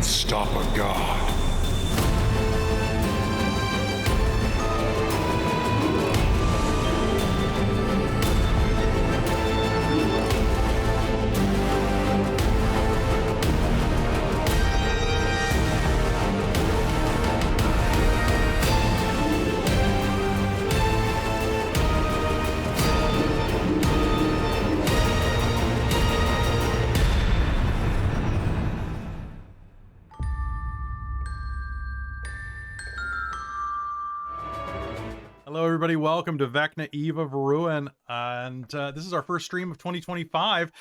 can stop a god. Hello, everybody. Welcome to Vecna, Eve of Ruin. And this is our first stream of 2025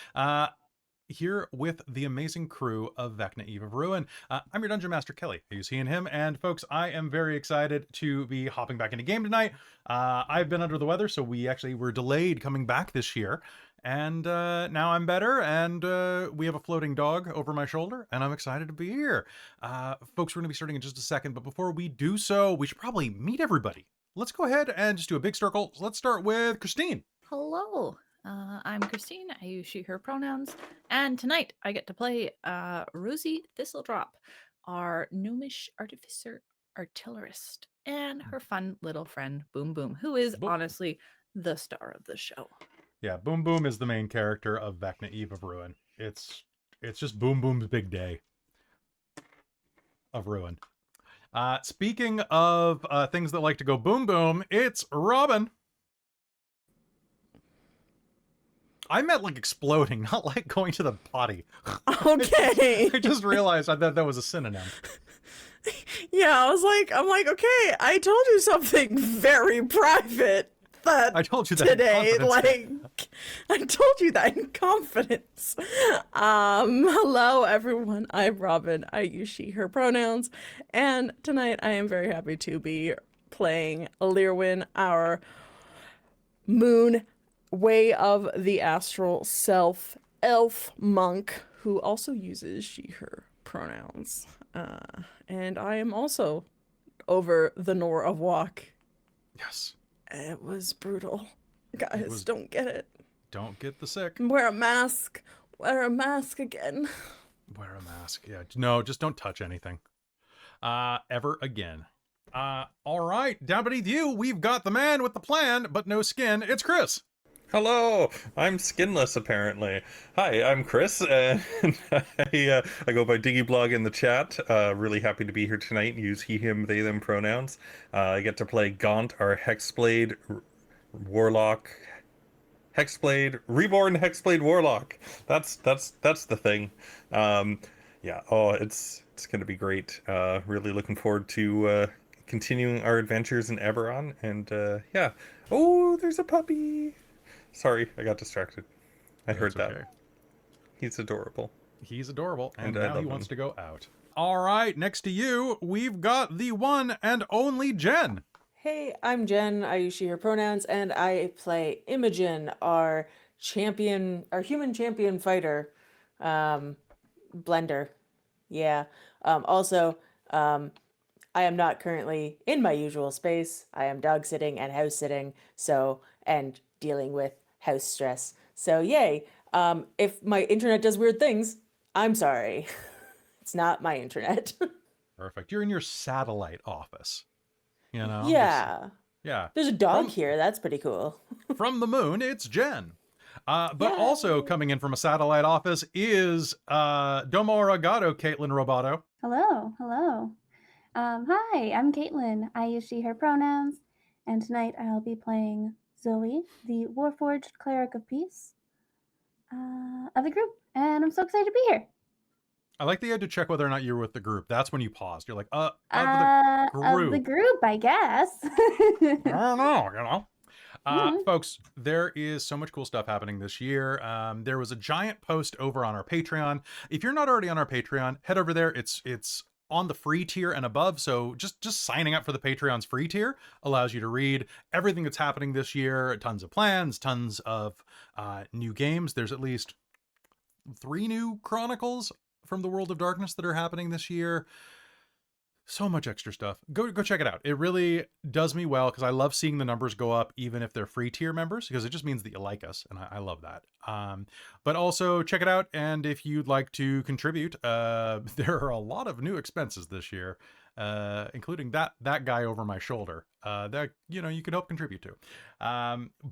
here with the amazing crew of Vecna, Eve of Ruin. I'm your Dungeon Master, Kelly. I use he and him. And folks, I am very excited to be hopping back into game tonight. I've been under the weather, so we actually were delayed coming back this year. And now I'm better, and we have a floating dog over my shoulder, and I'm excited to be here. Folks, we're going to be starting in just a second, but before we do so, we should probably meet everybody. Let's go ahead and just do a big circle. Let's start with Christine. Hello, I'm Christine. I use she, her pronouns. And tonight I get to play Rosie Thistledrop, our gnomish artificer artillerist, and her fun little friend Boom Boom, who is honestly the star of the show. Yeah, Boom Boom is the main character of Vecna, Eve of Ruin. It's just Boom Boom's big day of Ruin. Speaking of things that like to go boom boom, it's Robin. I meant like exploding, not like going to the potty. Okay. I just realized I thought that was a synonym. Yeah, I'm like, okay, I told you something very private. I told you that today, I told you that in confidence. Hello everyone, I'm Robin. I use she, her pronouns, and tonight I am very happy to be playing Lir'wen, our moon way of the astral self elf monk who also uses she, her pronouns. And I am also over the Nor of Walk. Yes. It was brutal. Guys, don't get it. Don't get the sick. Wear a mask. Wear a mask again. Wear a mask. Yeah. No, just don't touch anything. Ever again. All right. Down beneath you, we've got the man with the plan, but no skin. It's Chris. Hello, I'm skinless apparently. Hi, I'm Chris, and I go by Blogg in the chat. Really happy to be here tonight and use he, him, they, them pronouns. I get to play Gaunt, our Hexblade Warlock. Reborn Hexblade Warlock. That's the thing. Yeah, it's gonna be great. Really looking forward to continuing our adventures in Eberron, and yeah. Oh, there's a puppy. Sorry, I got distracted. I heard that. Okay. He's adorable. He's adorable, and now he wants to go out. All right, next to you, we've got the one and only Jen. Hey, I'm Jen. I use she, her pronouns, and I play Imogen, our human champion fighter, blender. Yeah. Also, I am not currently in my usual space. I am dog sitting and house sitting, and dealing with house stress. So yay. If my internet does weird things, I'm sorry. It's not my internet. Perfect. You're in your satellite office. You know? Yeah. Yeah. There's a dog here. That's pretty cool. From the moon, it's Jen. But also coming in from a satellite office is Domo Arigato, Caitlin Roboto. Hello. Hi, I'm Caitlin. I use she, her pronouns. And tonight I'll be playing Zoe, the Warforged Cleric of Peace of the group. And I'm so excited to be here. I like that you had to check whether or not you were with the group. That's when you paused. You're like, of the group. Of the group, I guess. I don't know, Folks, there is so much cool stuff happening this year. There was a giant post over on our Patreon. If you're not already on our Patreon, head over there. It's on the free tier and above, so just signing up for the Patreon's free tier allows you to read everything that's happening this year. Tons of plans, tons of new games. There's at least 3 new Chronicles from the World of Darkness that are happening this year. So much extra stuff. Go check it out. It really does me well because I love seeing the numbers go up even if they're free tier members, because it just means that you like us, and I love that. But also check it out, and if you'd like to contribute, there are a lot of new expenses this year, including that guy over my shoulder that you could help contribute to.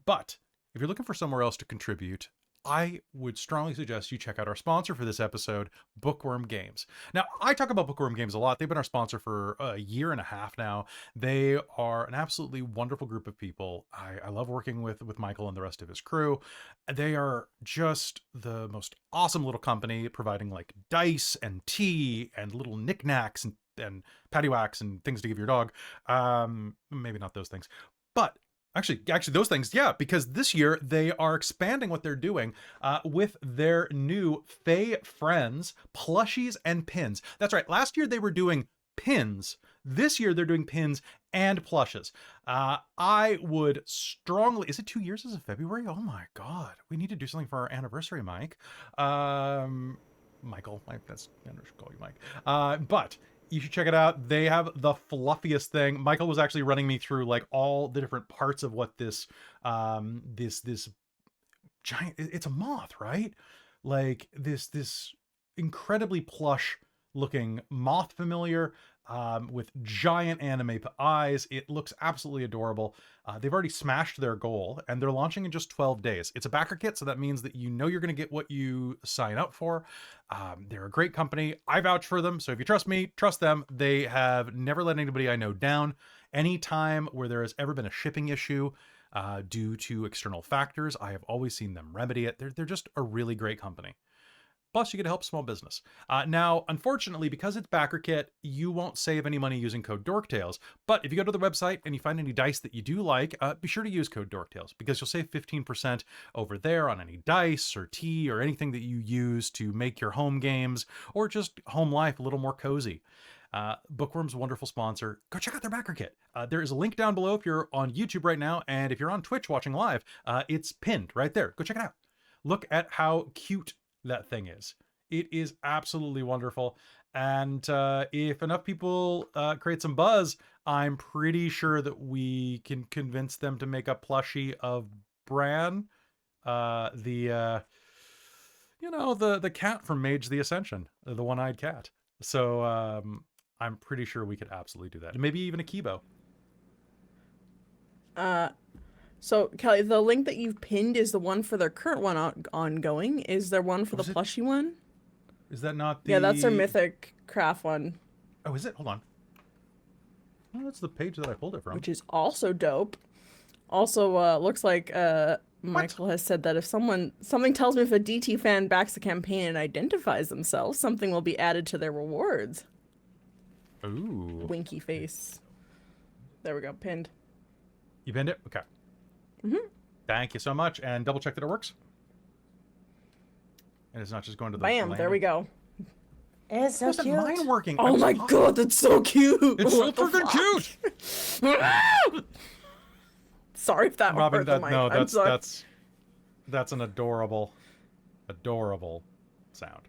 But if you're looking for somewhere else to contribute, I would strongly suggest you check out our sponsor for this episode, Bookwyrm Games. Now, I talk about Bookwyrm Games a lot. They've been our sponsor for a year and a half now. They are an absolutely wonderful group of people. I love working with Michael and the rest of his crew. They are just the most awesome little company, providing like dice and tea and little knickknacks and paddywhacks and things to give your dog. Maybe not those things, but Actually, those things, yeah, because this year they are expanding what they're doing with their new Fey Friends plushies and pins. That's right. Last year they were doing pins. This year they're doing pins and plushes. I would strongly... Is it 2 years as of February? Oh my God. We need to do something for our anniversary, Mike. Michael. I should call you Mike. But... you should check it out. They have the fluffiest thing. Michael was actually running me through like all the different parts of what this this giant, it's a moth, right? Like this incredibly plush looking moth familiar with giant anime eyes. It looks absolutely adorable. They've already smashed their goal and they're launching in just 12 days. It's a Backerkit, so that means that you're going to get what you sign up for. They're a great company. I vouch for them, so if you trust me, trust them. They have never let anybody I know down. Anytime where there has ever been a shipping issue due to external factors, I have always seen them remedy it. They're just a really great company. Plus, you get to help small business. Now, unfortunately, because it's Backerkit, you won't save any money using code DorkTales. But if you go to the website and you find any dice that you do like, be sure to use code DorkTales because you'll save 15% over there on any dice or tea or anything that you use to make your home games or just home life a little more cozy. Bookwyrm's a wonderful sponsor. Go check out their Backerkit. There is a link down below if you're on YouTube right now, and if you're on Twitch watching live, it's pinned right there. Go check it out. Look at how cute that thing is. It is absolutely wonderful, and if enough people create some buzz, I'm pretty sure that we can convince them to make a plushie of Bran, the cat from Mage the Ascension, the one-eyed cat. So I'm pretty sure we could absolutely do that, and maybe even a Kibo. So, Kelly, the link that you've pinned is the one for their current one ongoing. Is there one for the plushie one? Is that not the... Yeah, that's their Mythic Craft one. Oh, is it? Hold on. Oh, that's the page that I pulled it from. Which is also dope. Also, looks like Michael has said that if something tells me if a DT fan backs the campaign and identifies themselves, something will be added to their rewards. Ooh. Winky face. There we go, pinned. You pinned it? Okay. Thank you so much, and double check that it works. And it's not just going to the Bam, there we go. It's so cute. Mine working? Oh my God, that's so cute. It's so freaking cute. Sorry if that Robin, hurt the mic. no, I'm sorry. that's an adorable sound.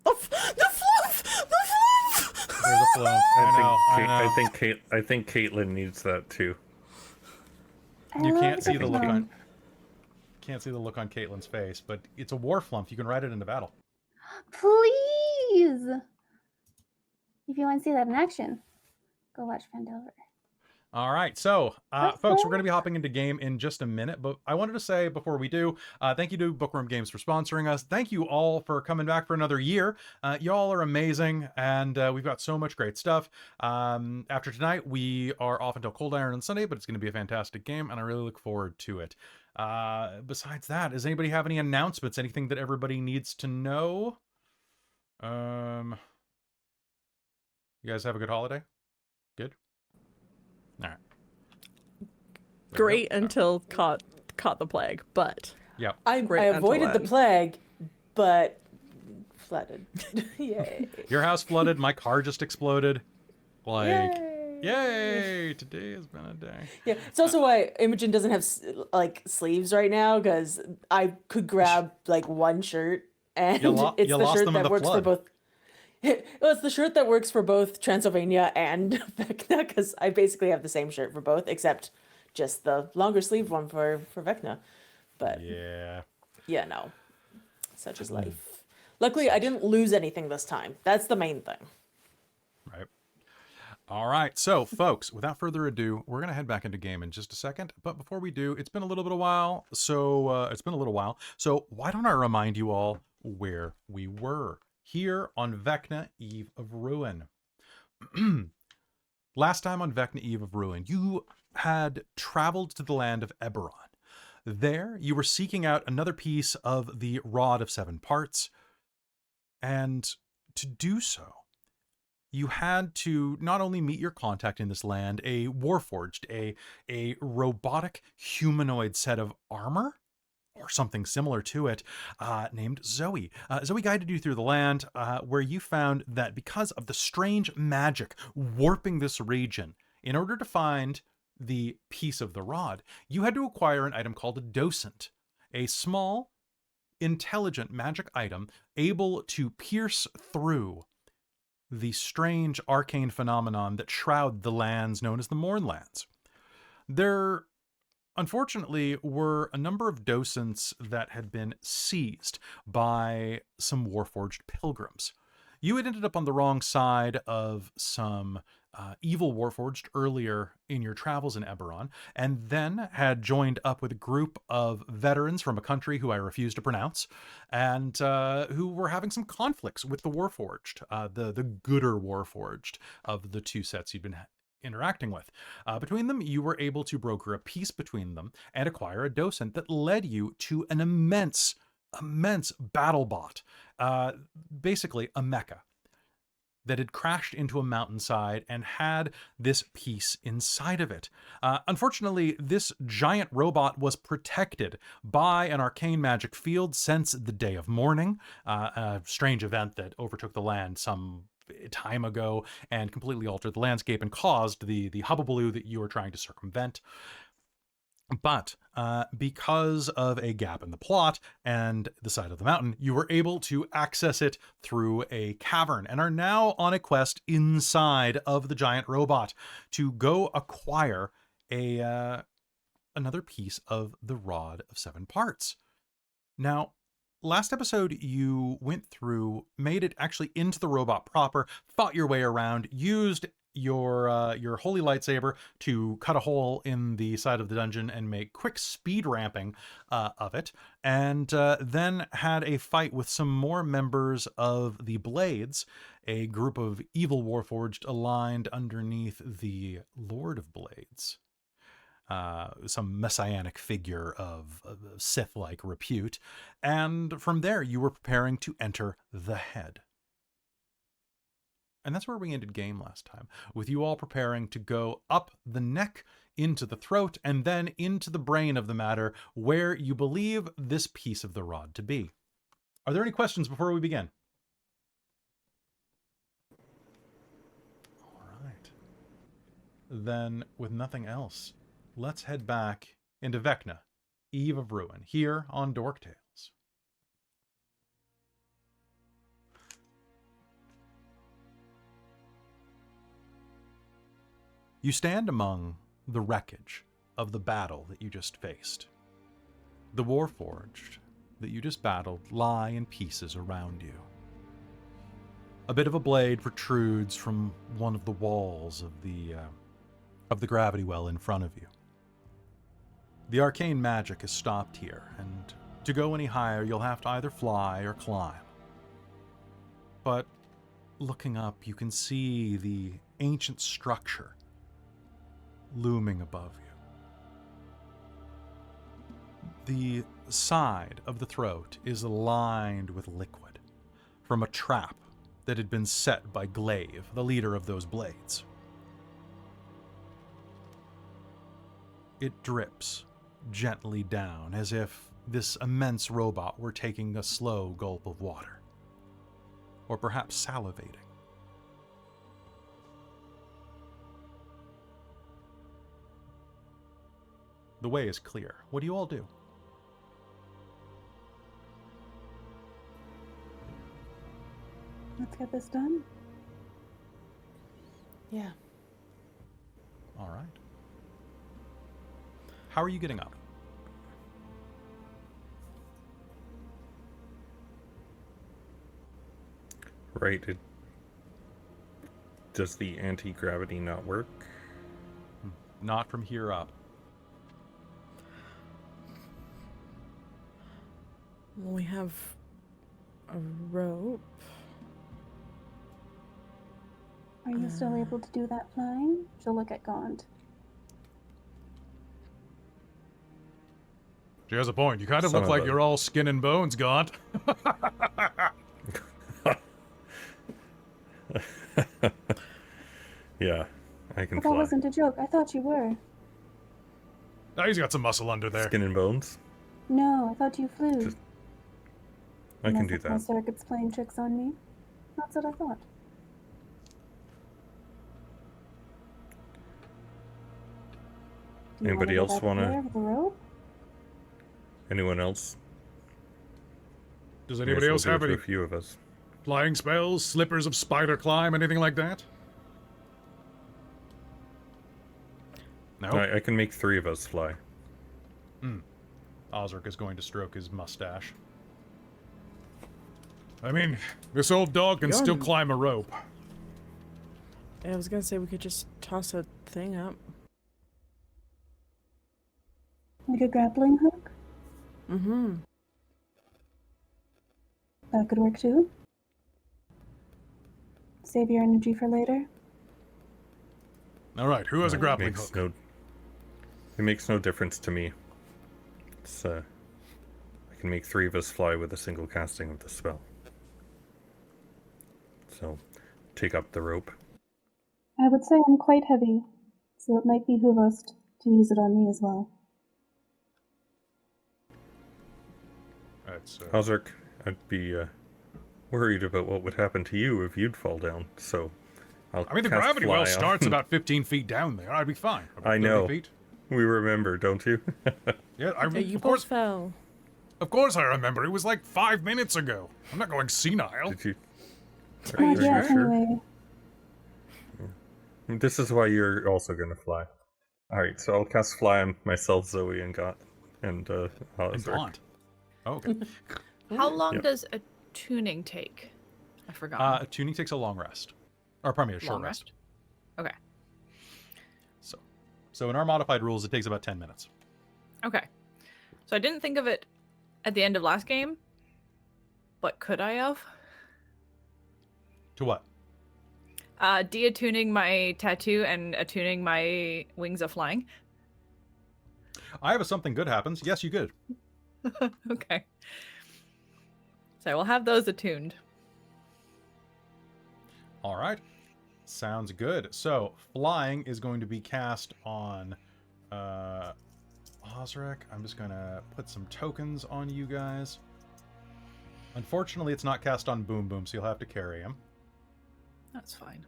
The fluff! There's a flow. I think Caitlin needs that too. You love can't see the look fluff. on Caitlin's face, but it's a war flump. You can ride it into battle. Please! If you want to see that in action, go watch Fandover. All right, so folks, we're going to be hopping into game in just a minute, but I wanted to say before we do, thank you to Bookwyrm Games for sponsoring us. Thank you all for coming back for another year. Y'all are amazing, and we've got so much great stuff. After tonight, we are off until Cold Iron on Sunday, but it's going to be a fantastic game, and I really look forward to it. Besides that, does anybody have any announcements? Anything that everybody needs to know? You guys have a good holiday? Good? All right. Great until caught the plague, but yeah, I avoided the plague, but flooded. Yay. Your house flooded. My car just exploded. Like, Yay. yay! Today has been a day. Yeah, it's also why Imogen doesn't have like sleeves right now, because I could grab like one shirt and You it's lost the shirt them in that the works flood. for both. Well, it's the shirt that works for both Transylvania and Vecna, because I basically have the same shirt for both, except just the longer sleeve one for Vecna. But Yeah. yeah, no. Such is life. Luckily, I didn't lose anything this time. That's the main thing. Right. All right. So, folks, without further ado, we're going to head back into game in just a second. But before we do, it's been a little while. So, why don't I remind you all where we were? Here on Vecna, Eve of Ruin. Last time on Vecna, Eve of Ruin, you had traveled to the land of Eberron. There, you were seeking out another piece of the Rod of Seven Parts. And to do so, you had to not only meet your contact in this land, a warforged, a robotic humanoid set of armor, or something similar to it, named Zoe. Zoe guided you through the land, where you found that because of the strange magic warping this region, in order to find the piece of the rod, you had to acquire an item called a docent, a small, intelligent magic item able to pierce through the strange arcane phenomenon that shroud the lands known as the Mournlands. There, unfortunately, were a number of docents that had been seized by some warforged pilgrims. You had ended up on the wrong side of some evil warforged earlier in your travels in Eberron, and then had joined up with a group of veterans from a country who I refuse to pronounce, and who were having some conflicts with the warforged, the gooder warforged of the two sets you'd been interacting with. Between them, you were able to broker a peace between them and acquire a docent that led you to an immense battle bot, basically a mecha that had crashed into a mountainside and had this piece inside of it. Unfortunately, this giant robot was protected by an arcane magic field since the Day of Mourning, a strange event that overtook the land some time ago and completely altered the landscape and caused the hubbubaloo that you were trying to circumvent. But because of a gap in the plot and the side of the mountain, you were able to access it through a cavern and are now on a quest inside of the giant robot to go acquire another piece of the Rod of Seven Parts. Now, last episode, you went through, made it actually into the robot proper, fought your way around, used your holy lightsaber to cut a hole in the side of the dungeon and make quick speed ramping of it, and then had a fight with some more members of the Blades, a group of evil warforged aligned underneath the Lord of Blades, some messianic figure of Sith-like repute, and from there you were preparing to enter the Head. And that's where we ended game last time, with you all preparing to go up the neck, into the throat, and then into the brain of the matter, where you believe this piece of the rod to be. Are there any questions before we begin? All right. Then, with nothing else, let's head back into Vecna, Eve of Ruin, here on Dork Tales. You stand among the wreckage of the battle that you just faced. The Warforged that you just battled lie in pieces around you. A bit of a blade protrudes from one of the walls of the gravity well in front of you. The arcane magic is stopped here, and to go any higher, you'll have to either fly or climb. But looking up, you can see the ancient structure looming above you. The side of the throat is lined with liquid from a trap that had been set by Glaive, the leader of those Blades. It drips gently down as if this immense robot were taking a slow gulp of water, or perhaps salivating. The way is clear. What do you all do? Let's get this done. Yeah. All right. How are you getting up? Right. Does the anti-gravity not work? Not from here up. Well, we have a rope. Are you still able to do that flying? She'll look at Gaunt. She has a point. You kind of Some look of like them. you're all skin and bones, Gaunt. Yeah, I can But that fly. wasn't a joke. I thought you were. Now he's got some muscle under there. Skin and bones. No, I thought you flew. Just- I can do Unless it's that. My circuit's playing tricks on me. That's what I thought. Do you Anybody go else back wanna- there with the rope? Anyone else? Does May as anybody well else do it have for any a few of us? flying spells, slippers of spider climb, anything like that? No? I can make 3 of us fly. Osric is going to stroke his mustache. I mean, this old dog can still Beyond- climb a rope. I was gonna say we could just toss a thing up. Like a grappling hook? Mm-hmm. That could work too. Save your energy for later. All right, who has a grappling Makes hook? It makes no difference to me. It's I can make 3 of us fly with a single casting of the spell. So, take up the rope. I would say I'm quite heavy, so it might behoove us to use it on me as well. All right, so Osric, I'd be worried about what would happen to you if you'd fall down. So, I'll I mean, the cast gravity fly well on- starts about 15 feet down there. I'd be fine. About I 30 know. Feet. We remember, don't you? Yeah, You of both course. fell. Of course, I remember. It was like 5 minutes ago. I'm not going senile. Did you? Not you yet, sure? anyway. This is why you're also gonna fly. All right, so I'll cast fly on myself, Zoe, and Gaunt, and And Osric. Gaunt. Oh, okay. How long Yep. does a tuning take? I forgot. Tuning takes a long rest, or probably a short Long rest. Okay. So in our modified rules, it takes about 10 minutes. Okay. So I didn't think of it at the end of last game, but could I have? To what? De-attuning my tattoo and attuning my wings of flying. I have a something good happens. Yes, you could. Okay. So we'll have those attuned. All right. Sounds good. So flying is going to be cast on Osric. I'm just going to put some tokens on you guys. Unfortunately, it's not cast on Boom Boom, so you'll have to carry him. That's fine.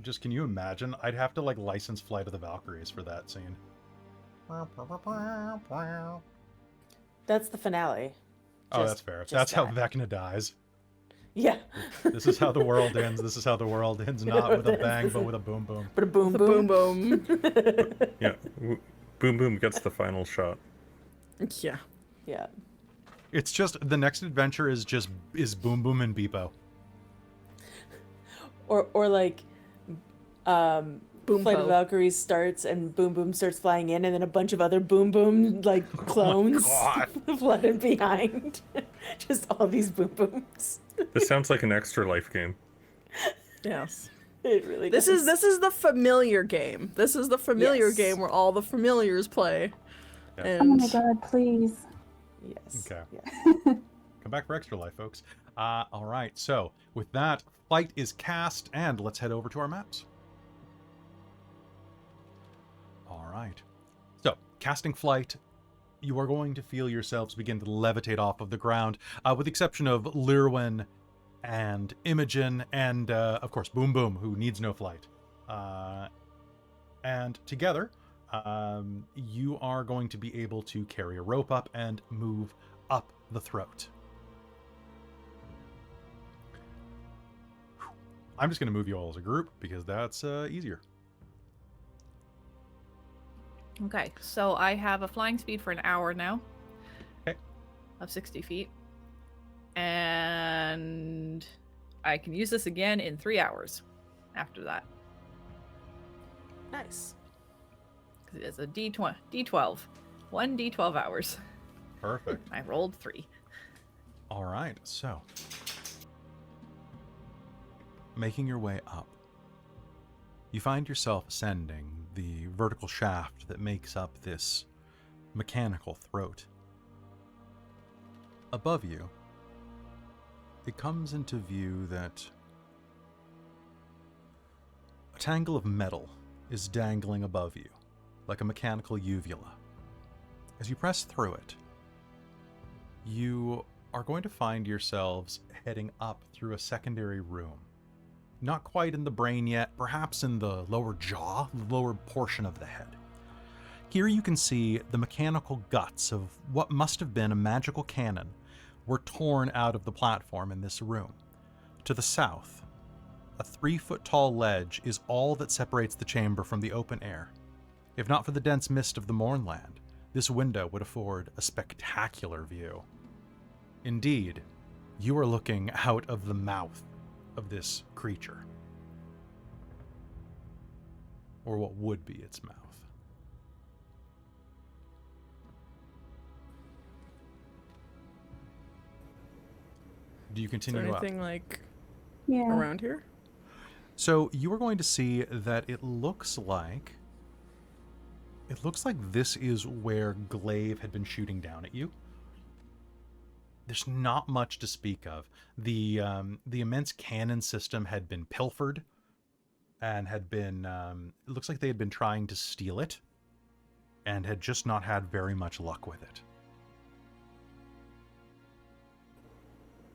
Just, can you imagine? I'd have to, like, license Flight of the Valkyries for that scene. That's the finale. Oh, Just- that's fair. just That's how that. Vecna dies. Yeah. This is how the world ends. This is how the world ends. Not with a bang, This but is- with a boom boom. But a boom The boom. boom boom. Yeah, Boom Boom gets the final shot. Yeah. Yeah. It's just, the next adventure is Boom Boom and Beepo. Or like Boom Flight of Bo. Valkyries starts and Boom Boom starts flying in and then a bunch of other Boom Boom like clones God. flood in behind. Just all these Boom Booms. This sounds like an Extra Life game. Yes. It really This does. is the familiar game. This is the familiar Yes. game where all the familiars play. Yeah. Oh my And god, please. Yes. Okay. Yes. Come back for Extra Life, folks. All right, so with that, Flight is cast, and let's head over to our maps. All right. So, casting Flight, you are going to feel yourselves begin to levitate off of the ground, with the exception of Lir'wen and Imogen, and, of course, Boom Boom, who needs no flight. And together, you are going to be able to carry a rope up and move up the throat. I'm just going to move you all as a group because that's easier. Okay, so I have a flying speed for an hour now. Okay. Of 60 feet. And I can use this again in 3 hours after that. Nice. Because it is a D12. 1 D12 hours. Perfect. I rolled 3. All right, so making your way up, you find yourself ascending the vertical shaft that makes up this mechanical throat. Above you, it comes into view that a tangle of metal is dangling above you, like a mechanical uvula. As you press through it, you are going to find yourselves heading up through a secondary room. Not quite in the brain yet, perhaps in the lower jaw, the lower portion of the head. Here you can see the mechanical guts of what must have been a magical cannon were torn out of the platform in this room. To the south, a 3-foot-tall ledge is all that separates the chamber from the open air. If not for the dense mist of the Mournland, this window would afford a spectacular view. Indeed, you are looking out of the mouth of this creature. Or what would be its mouth. Do you Is continue there up? anything like Yeah. around here? So you are going to see that it looks like this is where Glaive had been shooting down at you. There's not much to speak of. The immense cannon system had been pilfered and had been, it looks like they had been trying to steal it and had just not had very much luck with it.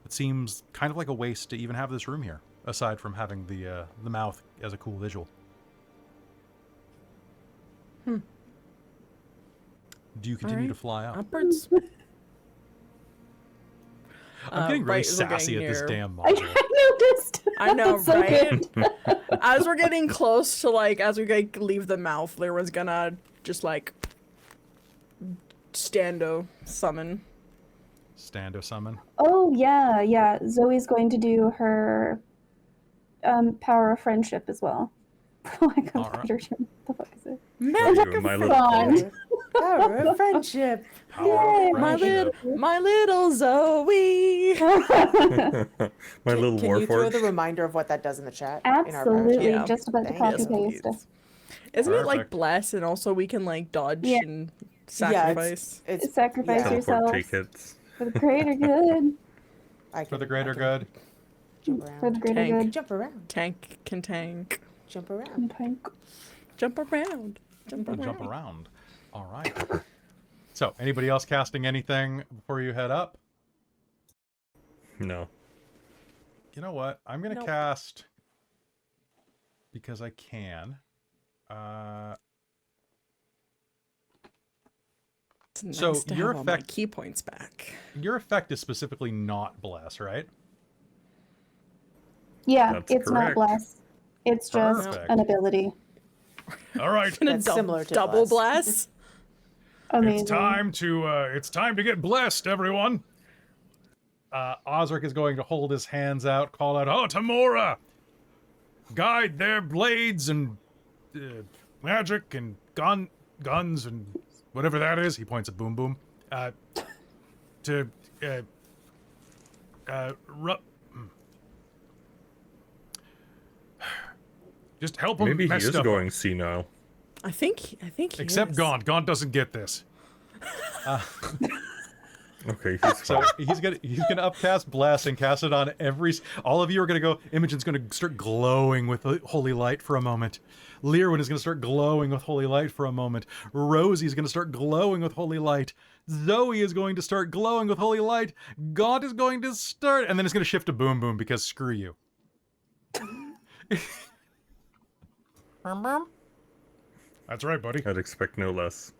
It seems kind of like a waste to even have this room here, aside from having the mouth as a cool visual. Do you continue Alright. to fly up? Upwards? I'm getting really right as we're sassy getting at this near- damn I module. noticed. I know, So right? good. As we're getting close to as we leave the mouth, Lir'wen's gonna just stando summon. Stando summon. Oh yeah. Zoe's going to do her power of friendship as well. Like a Alright. leadership. What the fuck is it? Are you My Little Bond. Pony? Power of friendship. Power of Yay. friendship. My little Zoe. My little Can you throw the Warforged. reminder of what that does in the chat? In our power Absolutely, chat? Yeah. just about to Thank copy you. paste. Please. Isn't it Perfect. bless and also we can dodge Yeah. and Yeah, sacrifice? it's Sacrifice yeah, yourself. Teleport tickets. For the greater good. For the greater good. Jump For the around. greater Tank. good. Jump around. Tank can tank. Jump around. Tank. Jump around. Jump around. Jump around. All right. So, anybody else casting anything before you head up? No. You know what? I'm going to Nope. cast because I can. It's nice So to your have all my effect- key points back. Your effect is specifically not bless, right? Yeah, That's it's not correct. bless. It's just Perfect. an ability. All right. Gonna That's similar to double bless. bless. Amazing. It's time to get blessed, everyone. Osric is going to hold his hands out, call out, "Oh, Tamora! Guide their blades and magic and guns and whatever that is." He points at Boom Boom. Just help him Maybe he mess is stuff up. going senile. I think he Except is. Gaunt. Gaunt doesn't get this. Okay, he's So fine. he's gonna upcast bless and cast it on all of you are gonna go. Imogen's gonna start glowing with holy light for a moment. Lir'wen is gonna start glowing with holy light for a moment. Rosie is gonna start glowing with holy light. Zoe is going to start glowing with holy light. Gaunt is going to start, and then it's gonna shift to Boom Boom because screw you. That's right, buddy. I'd expect no less.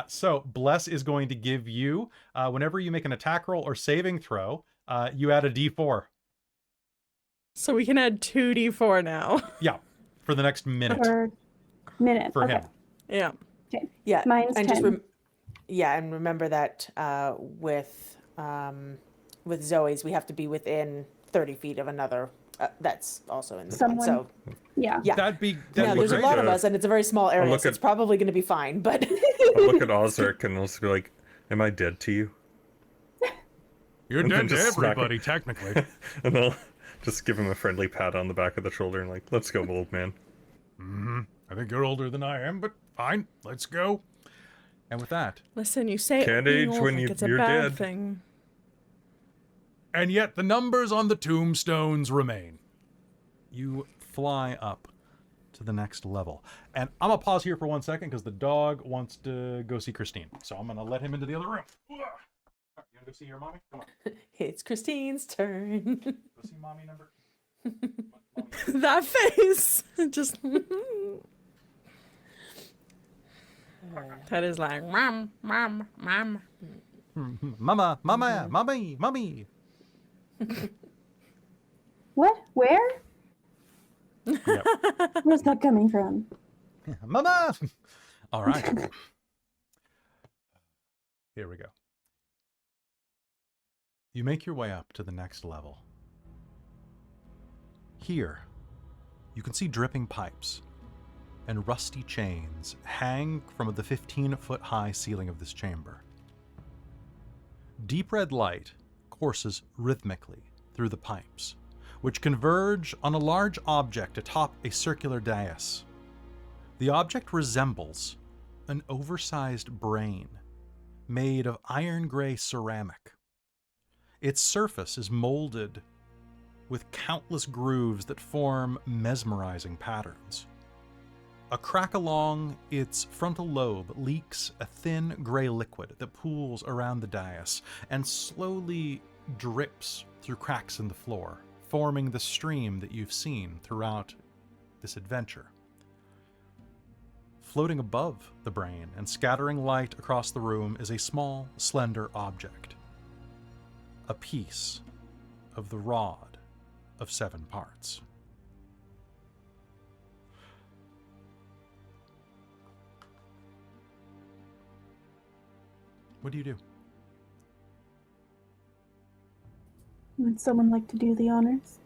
So bless is going to give you, whenever you make an attack roll or saving throw, you add a d4. So we can add 2d4 now. Yeah, for the next minute Per minute. for Okay. him. Yeah. Yeah, Mine's and 10. and remember that with Zoe's, we have to be within 30 feet of another. That's also in the plan. Someone- So Yeah. yeah, That'd be yeah, that'd there's be a great. lot of us, and it's a very small area, look so it's at- probably going to be fine. But I'll look at Ozark and I'll be like, am I dead to you? You're And then dead to just smack everybody, technically. And I'll just give him a friendly pat on the back of the shoulder and like, let's go, old man. I think you're older than I am, but fine, let's go. And with that, Listen, you say Can't being age old when like you- it's a you're bad dead. thing. and yet the numbers on the tombstones remain. You fly up to the next level. And I'm going to pause here for 1 second because the dog wants to go see Christine. So I'm going to let him into the other room. You want to go see your mommy? Come on. it's Christine's turn. Go see mommy number. That face. Just. That is like, mom, mom, mom. Mama, mama, mommy, mommy. What? Where? Yep. Where's that coming from? Mama! All right. Here we go. You make your way up to the next level. Here, you can see dripping pipes and rusty chains hang from the 15-foot high ceiling of this chamber. Deep red light courses rhythmically through the pipes, which converge on a large object atop a circular dais. The object resembles an oversized brain made of iron-gray ceramic. Its surface is molded with countless grooves that form mesmerizing patterns. A crack along its frontal lobe leaks a thin gray liquid that pools around the dais and slowly drips through cracks in the floor, forming the stream that you've seen throughout this adventure. Floating above the brain and scattering light across the room is a small, slender object. A piece of the rod of 7 parts. What do you do? Would someone like to do the honors?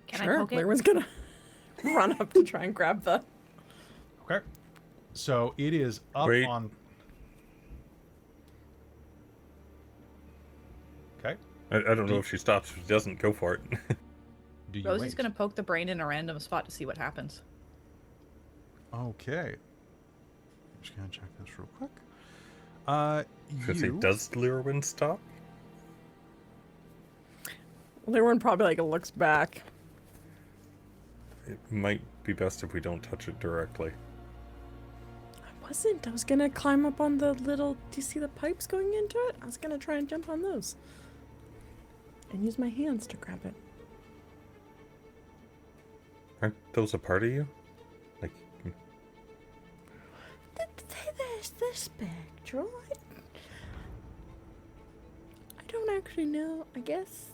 Can I Sure, poke it? Lir'wen's gonna run up to try and grab the. Okay. So it is up Wait. on... Okay. I don't know if she stops. If she doesn't, go for it. Do you Rosie's wait? gonna poke the brain in a random spot to see what happens. Okay. I'm just gonna check this real quick. Should say, You... does Lir'wen stop? Lir'wen probably like looks back. It might be best if we don't touch it directly. I wasn't. I was gonna climb up on the little. Do you see the pipes going into it? I was gonna try and jump on those. And use my hands to grab it. Aren't those a part of you? Like, There's the spectral. I don't actually know. I guess.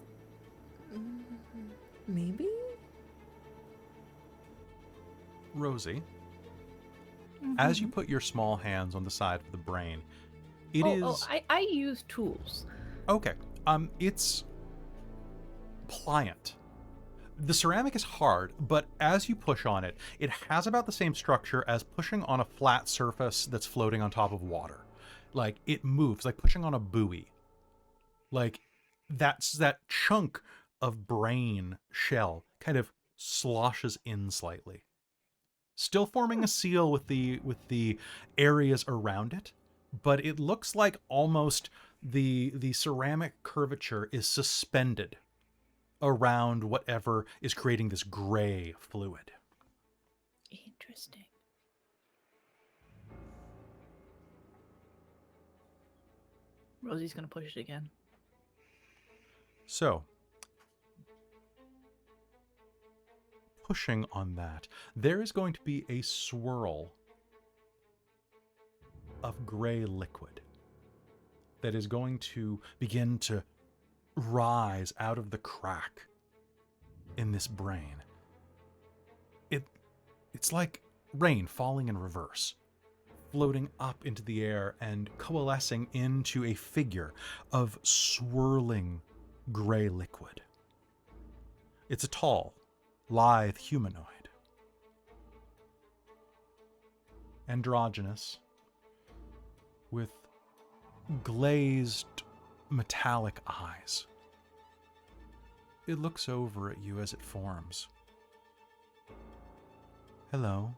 Maybe? Rosie, as you put your small hands on the side of the brain, it is... Oh, I use tools. Okay. It's pliant. The ceramic is hard, but as you push on it, it has about the same structure as pushing on a flat surface that's floating on top of water. Like, it moves, like pushing on a buoy. Like, that's that chunk of brain shell kind of sloshes in slightly. Still forming a seal with the areas around it, but it looks like almost the ceramic curvature is suspended around whatever is creating this gray fluid. Interesting. Rosie's gonna push it again. So, pushing on that, there is going to be a swirl of gray liquid that is going to begin to rise out of the crack in this brain. It's like rain falling in reverse, floating up into the air and coalescing into a figure of swirling gray liquid. It's a tall, lithe humanoid. Androgynous, with glazed metallic eyes. It looks over at you as it forms. Hello.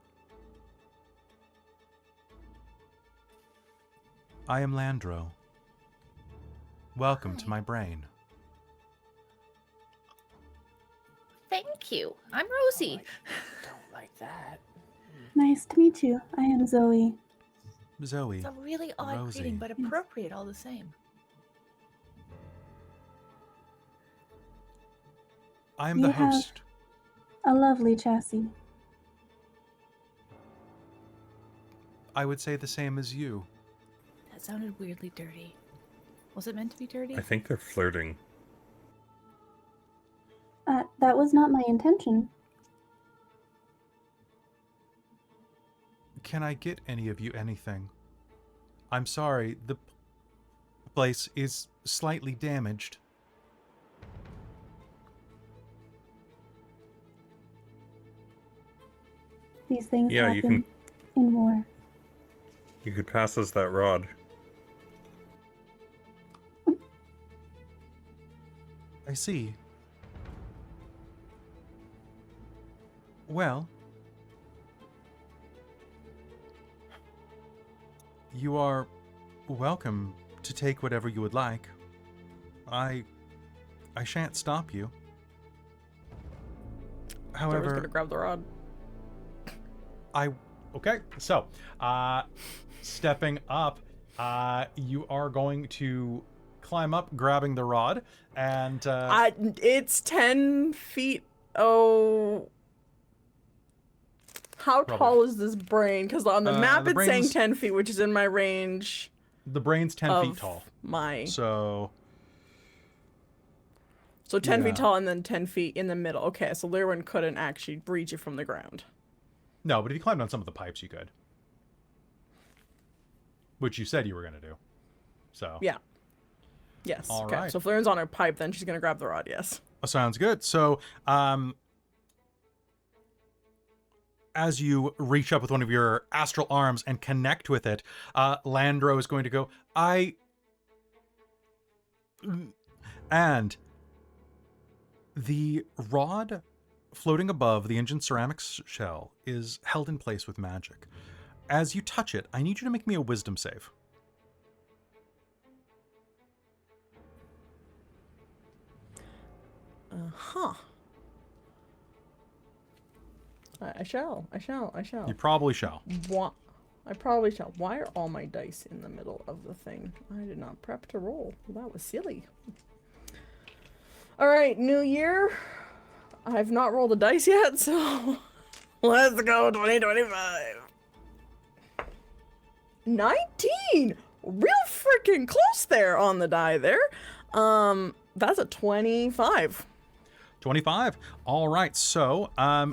I am Landro. Welcome to my brain. Thank you. I'm Rosie. Don't like that. Nice to meet you. I am Zoe. Zoe. It's a really odd Rosie. greeting, but appropriate all the same. I am the You have- host. A lovely chassis. I would say the same as you. That sounded weirdly dirty. Was it meant to be dirty? I think they're flirting. That was not my intention. Can I get any of you anything? I'm sorry, the place is slightly damaged. These things Yeah, you happen in war. You could pass us that rod. I see. Well, you are welcome to take whatever you would like. I shan't stop you. I was However, gonna grab the rod. okay, so stepping up, you are going to climb up, grabbing the rod, and It's 10 feet. Oh. How Probably. tall is this brain? Because on the map the it's saying brain's- 10 feet, which is in my range the brain's 10 of feet tall. my. So 10 yeah. feet tall and then 10 feet in the middle. Okay, so Lir'wen couldn't actually reach it from the ground. no, but if you climbed on some of the pipes, you could, which you said you were going to do. So Yeah. Yes. All okay. right. So if Lir'wen's on her pipe, then she's gonna grab the rod. Yes. sounds good. So as you reach up with one of your astral arms and connect with it, Landro is going to go, and the rod floating above the engine ceramics shell is held in place with magic. As you touch it, I need you to make me a wisdom save. Huh. I shall. You probably shall. I probably shall. Why are all my dice in the middle of the thing? I did not prep to roll. That was silly. All right, new year. I've not rolled a dice yet, so let's go 2025. 19! Real freaking close there on the die there. That's a 25. 25. All right, so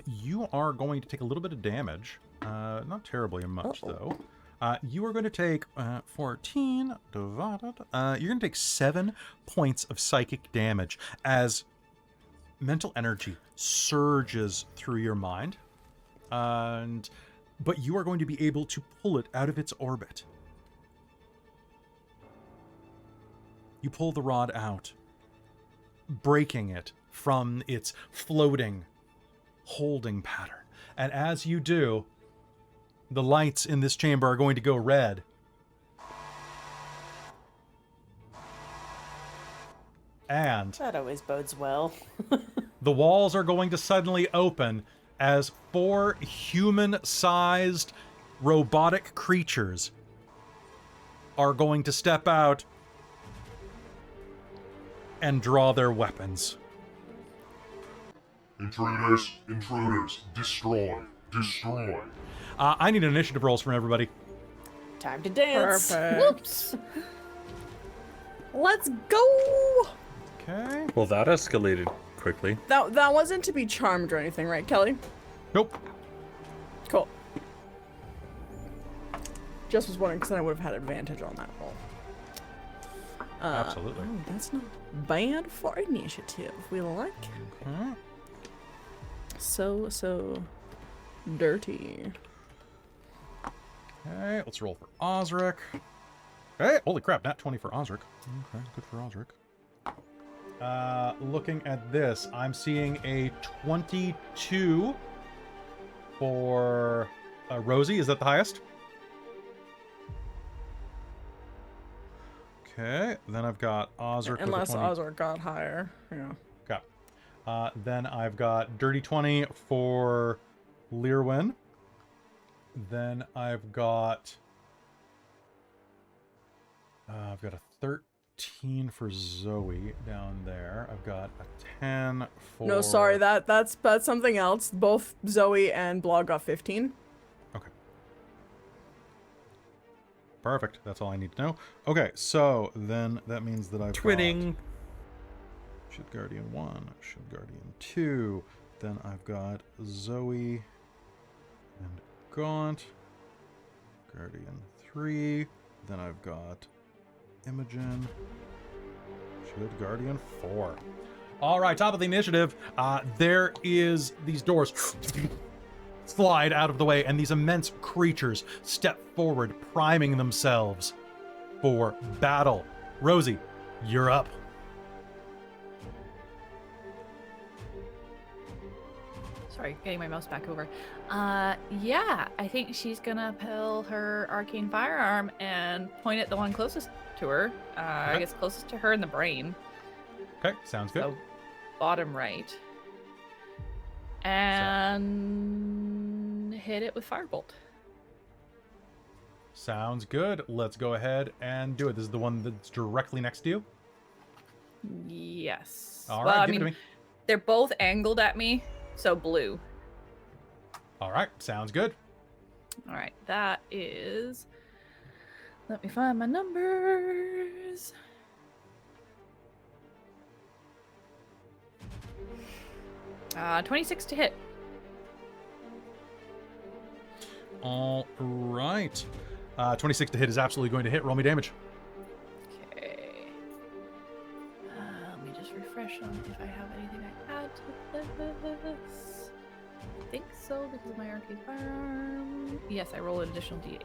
you are going to take a little bit of damage. Not terribly much, though. You are going to take 14 divided. You're going to take 7 points of psychic damage as mental energy surges through your mind. But you are going to be able to pull it out of its orbit. You pull the rod out, breaking it from its floating, holding pattern. And as you do, the lights in this chamber are going to go red. And That always bodes well. the walls are going to suddenly open as 4 human-sized robotic creatures are going to step out and draw their weapons. Intruders, destroy. I need initiative rolls from everybody. Time to dance. Perfect. Whoops. Let's go! Okay. Well, that escalated quickly. That wasn't to be charmed or anything, right, Kelly? Nope. Cool. Just was wondering because I would have had advantage on that roll. Absolutely. Oh, that's not bad for initiative. We like Okay. so dirty. Okay, let's roll for Osric. Hey, holy crap, nat 20 for Osric. Okay, good for Osric. Looking at this, I'm seeing a 22 for Rosie. Is that the highest? Okay, then I've got Osric. Unless Osric got higher, yeah. Okay. Then I've got Dirty 20 for Lir'wen. Then I've got a 13 for Zoe down there. I've got a 10 for... No, sorry, that's something else. Both Zoe and Blogg got 15. Okay. Perfect. That's all I need to know. Okay, so then that means that I've Twinning. got Shield Guardian 1, Shield Guardian 2. Then I've got Zoe and Gaunt. Guardian 3. Then I've got Imogen. Shield Guardian 4. All right, top of the initiative. There is these doors slide out of the way, and these immense creatures step forward, priming themselves for battle. Rosie, you're up. Sorry, getting my mouse back over. Yeah, I think she's gonna pull her arcane firearm and point at the one closest to her. I guess closest to her in the brain. Okay, sounds good. So, bottom right. And hit it with firebolt. Sounds good. Let's go ahead and do it. This is the one that's directly next to you. Yes. All Well, right, I give it mean, to me. they're both angled at me, so blue. All right, sounds good. All right, that is. Let me find my numbers. Uh, 26 to hit. All right. 26 to hit is absolutely going to hit. Roll me damage. Okay. Let me just refresh on if I have anything I add to this. I think so because of my arcane firearm. Yes, I roll an additional d8.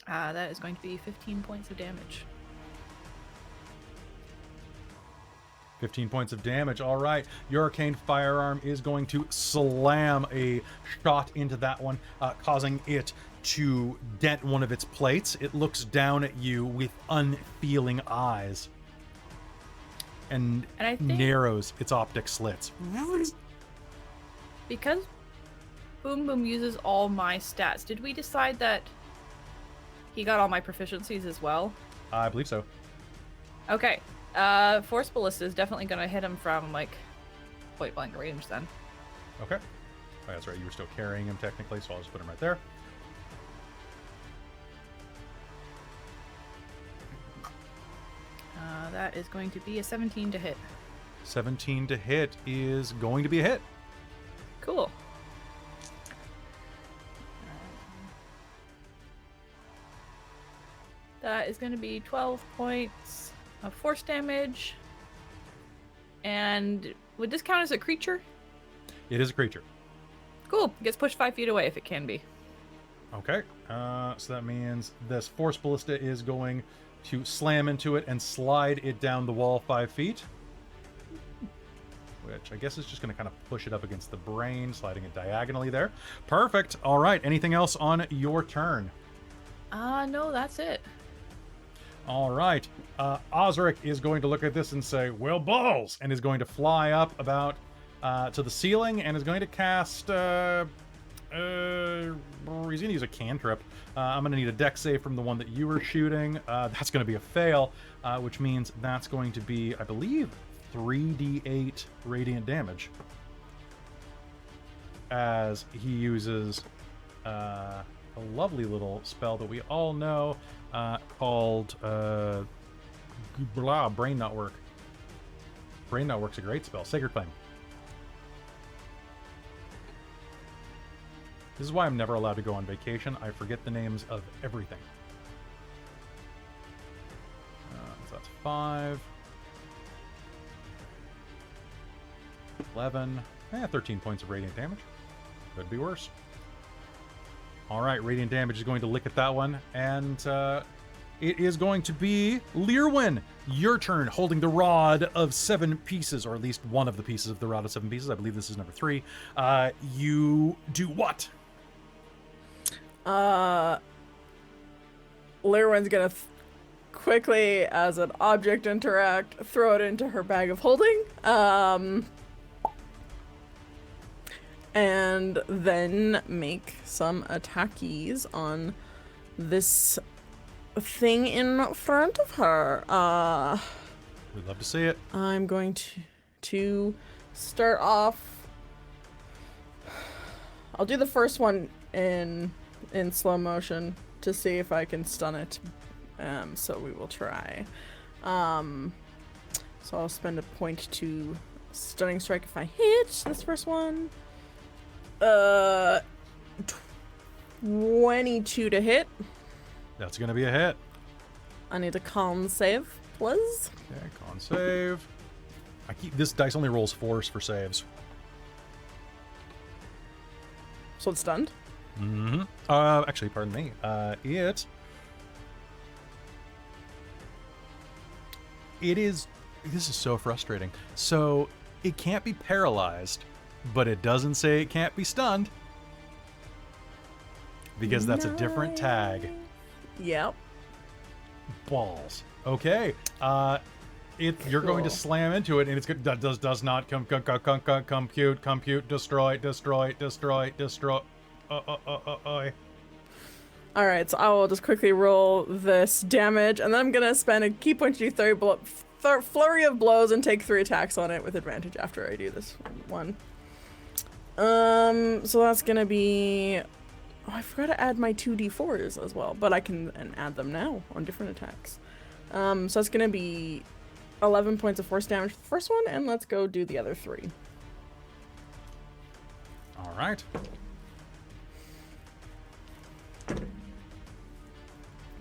That is going to be 15 points of damage. 15 points of damage. All right. Your arcane firearm is going to slam a shot into that one, causing it to dent one of its plates. It looks down at you with unfeeling eyes and I think narrows its optic slits. because Boom Boom uses all my stats, did we decide that he got all my proficiencies as well? I believe so. Okay. Force Ballista is definitely going to hit him from, like, point blank range then. Okay. Oh, that's right. You were still carrying him technically, so I'll just put him right there. That is going to be a 17 to hit. 17 to hit is going to be a hit. Cool. That is going to be 12 points of force damage. And would this count as a creature? It is a creature. Cool. Gets pushed 5 feet away if it can be. Okay. So that means this Force Ballista is going to slam into it and slide it down the wall 5 feet. Which I guess is just going to kind of push it up against the brain, sliding it diagonally there. Perfect. All right. Anything else on your turn? No, that's it. All right. Osric is going to look at this and say, well, balls, and is going to fly up about to the ceiling and is going to cast... he's going to use a cantrip. I'm going to need a dex save from the one that you were shooting. That's going to be a fail, which means that's going to be, I believe, 3d8 radiant damage as he uses a lovely little spell that we all know called Brain Not Work. Brain Not Work's a great spell. Sacred Flame. This is why I'm never allowed to go on vacation. I forget the names of everything. So that's 5. 11. 13 points of radiant damage. Could be worse. All right, radiant damage is going to lick at that one. And it is going to be Lir'wen. Your turn, holding the rod of 7 pieces, or at least one of the pieces of the rod of 7 pieces. I believe this is number 3. You do what? Lir'wen's gonna quickly, as an object interact, throw it into her bag of holding. And then make some attackies on this thing in front of her. We'd love to see it. I'm going to start off. I'll do the first one in slow motion to see if I can stun it. So we will try. So I'll spend a point to stunning strike if I hit this first one. 22 to hit. That's going to be a hit. I need a con save, please. Okay, con save. This dice only rolls 4s for saves. So it's stunned. Mm-hmm. Actually, pardon me. It is. This is so frustrating. So it can't be paralyzed, but it doesn't say it can't be stunned because that's a different tag. Yep. Balls. Okay. You're going to slam into it, and it's good. Does not compute. Destroy. Alright, so I will just quickly roll this damage, and then I'm gonna spend a key point to do flurry of blows and take 3 attacks on it with advantage after I do this one. So that's gonna be... Oh, I forgot to add my 2d4s as well, but I can add them now on different attacks. So that's gonna be 11 points of force damage for the first one, and let's go do the other 3. All right.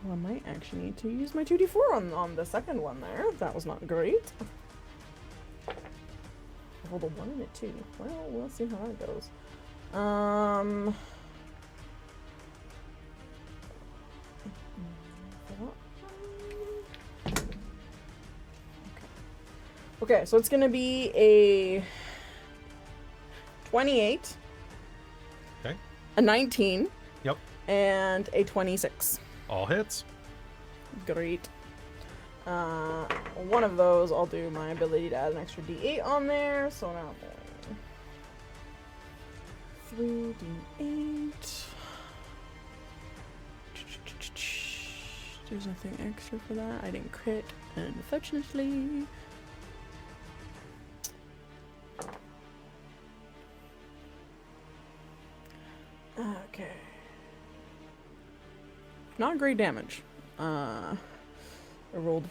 Well, I might actually need to use my 2d4 on the second one there. That was not great. I rolled a 1 in it too. Well, we'll see how that goes. Okay, so it's gonna be a 28. Okay. A 19. Yep. And a 26. All hits. Great. One of those, I'll do my ability to add an extra d8 on there. So now I'm 3d8. There's nothing extra for that. I didn't crit, unfortunately. Okay. Not great damage. I rolled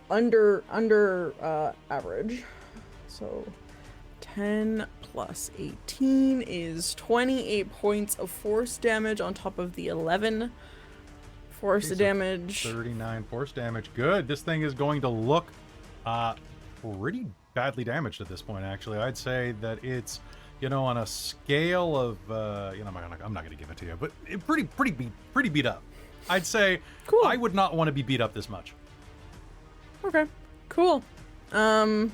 under average. So 10 plus 18 is 28 points of force damage on top of the 11 force damage. 39 force damage. Good. This thing is going to look pretty badly damaged at this point, actually. I'd say that it's, you know, on a scale of, you know, I'm not going to give it to you, but pretty beat up. I'd say cool. I would not want to be beat up this much. Okay, cool. Then,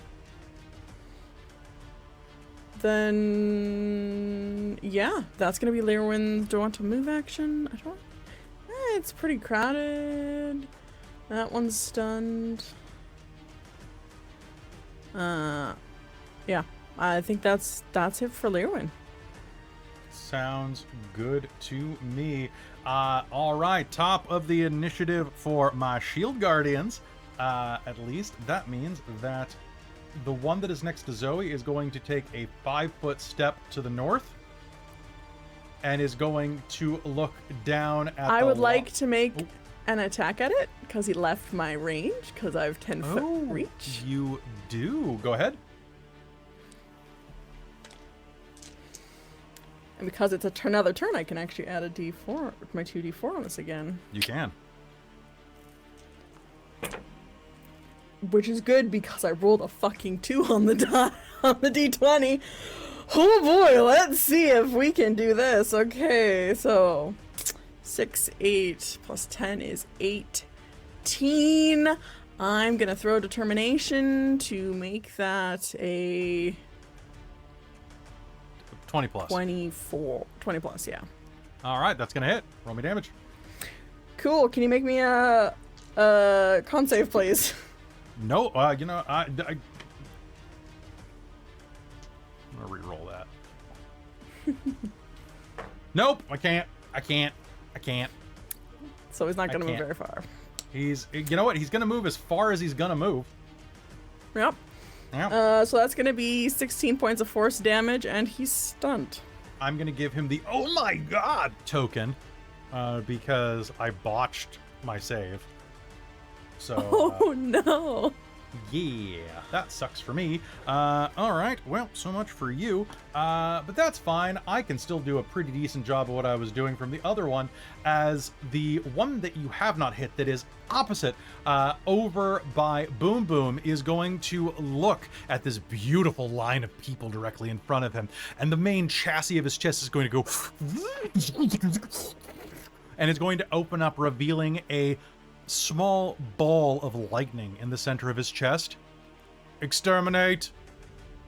yeah, that's going to be Lir'wen's. Do I want to move action? I don't. It's pretty crowded. That one's stunned. Yeah, I think that's it for Lir'wen. Sounds good to me. All right, top of the initiative for my Shield Guardians. At least that means that the one that is next to Zoe is going to take a 5-foot step to the north and is going to look down at I the would lo- like to make an attack at it because he left my range because I have 10-foot reach. You do. Go ahead. And because it's another turn, I can actually add a d4, my 2d4 on this again. You can. Which is good because I rolled a fucking 2 on the on the d20. Oh boy, let's see if we can do this. Okay, so 6, 8 plus 10 is 18. I'm gonna throw determination to make that a 20 plus. 24. 20 plus, yeah. All right, that's going to hit. Roll me damage. Cool. Can you make me a con save, please? No, you know, I'm going to re-roll that. Nope, I can't. So he's not I gonna move can't. very far. He's, you know what? He's going to move as far as he's going to move. Yep. Yeah. So that's gonna be 16 points of force damage, and he's stunned. I'm going to give him the oh my god token because I botched my save. So, Oh no. yeah, that sucks for me. All right, well, so much for you. But that's fine. I can still do a pretty decent job of what I was doing from the other one, as the one that you have not hit that is opposite, over by Boom Boom, is going to look at this beautiful line of people directly in front of him, and the main chassis of his chest is going to go and it's going to open up, revealing a small ball of lightning in the center of his chest. Exterminate.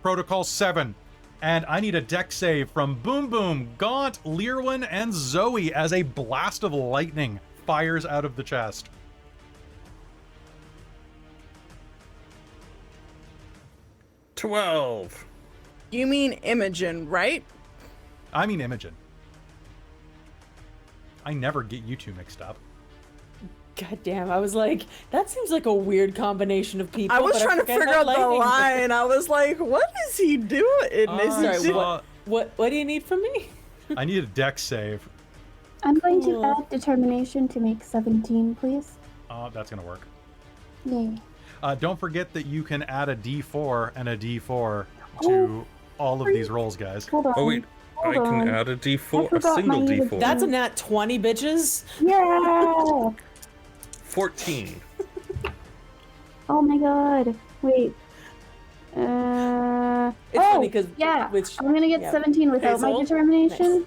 Protocol 7. And I need a deck save from Boom Boom, Gaunt, Lir'wen, and Zoe as a blast of lightning fires out of the chest. $12. You mean Imogen, right? I mean Imogen. I never get you two mixed up. God damn, I was like, that seems like a weird combination of people. I was but trying to forget figure how out the lightning- line. I was like, what is he doing? Is he Sorry, doing- what do you need from me? I need a deck save. I'm going to Cool. add determination to make 17, please. That's gonna work. Yay. Don't forget that you can add a D4 and a D4 to all of these rolls, guys. Hold on. Oh wait, I Hold can on. add a I D4, a forgot single my- D4. That's a nat 20, bitches. Yeah! 14. Oh my god. Wait. It's oh, funny because yeah. with I'm gonna get yeah. 17 without my Hazel? determination.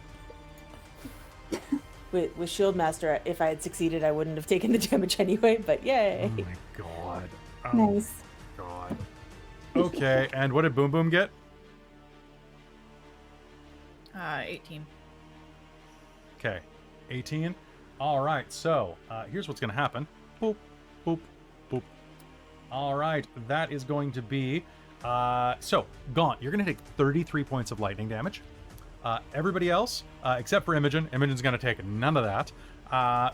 with Shieldmaster, if I had succeeded, I wouldn't have taken the damage anyway. But yay! Oh my god. Oh Nice. god. Okay, and what did Boom Boom get? 18. Okay, 18. All right, so here's what's going to happen. Boop, boop, boop. All right, that is going to be... so, Gaunt, you're going to take 33 points of lightning damage. Everybody else, except for Imogen, Imogen's going to take none of that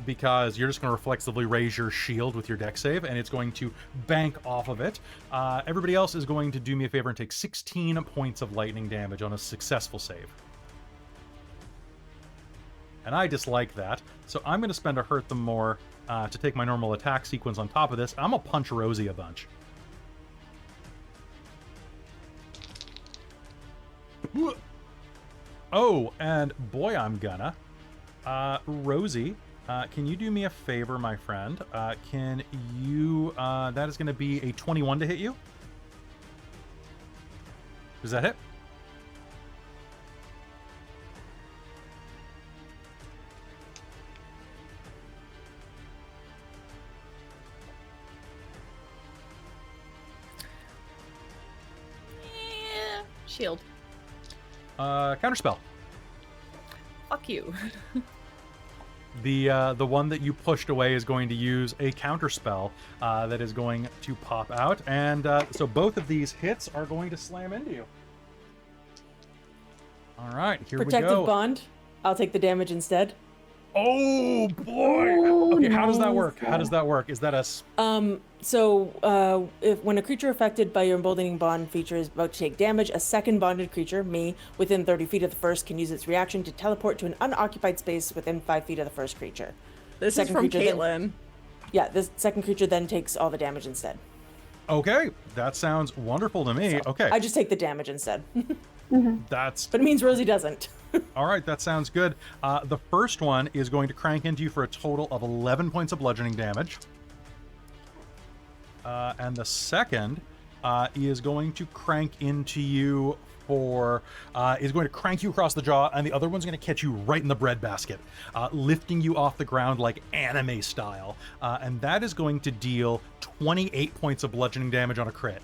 because you're just going to reflexively raise your shield with your deck save, and it's going to bank off of it. Everybody else is going to do me a favor and take 16 points of lightning damage on a successful save. And I dislike that, so I'm going to spend a hurt them more to take my normal attack sequence on top of this. I'm going to punch Rosie a bunch. Oh, and boy, I'm gonna. Rosie, can you do me a favor, my friend? Can you, that is going to be a 21 to hit you? Does that hit? Shield. Counterspell. Fuck you. The one that you pushed away is going to use a counterspell that is going to pop out, and so both of these hits are going to slam into you. All right, here we Protective go. bond. I'll take the damage instead. Oh boy. Oh, Okay, how does that nice. work? How does that work? Is that a If when a creature affected by your emboldening bond feature is about to take damage, a second bonded creature, me, within 30 feet of the first can use its reaction to teleport to an unoccupied space within 5 feet of the first creature. This is Second from creature Caitlin. Yeah, the second creature then takes all the damage instead. Okay, that sounds wonderful to me. So Okay, I just take the damage instead. that's But it means Rosie doesn't. all right. That sounds good. The first one is going to crank into you for a total of 11 points of bludgeoning damage, and the second is going to crank into you for is going to crank you across the jaw, and the other one's going to catch you right in the breadbasket, lifting you off the ground like anime style, and that is going to deal 28 points of bludgeoning damage on a crit.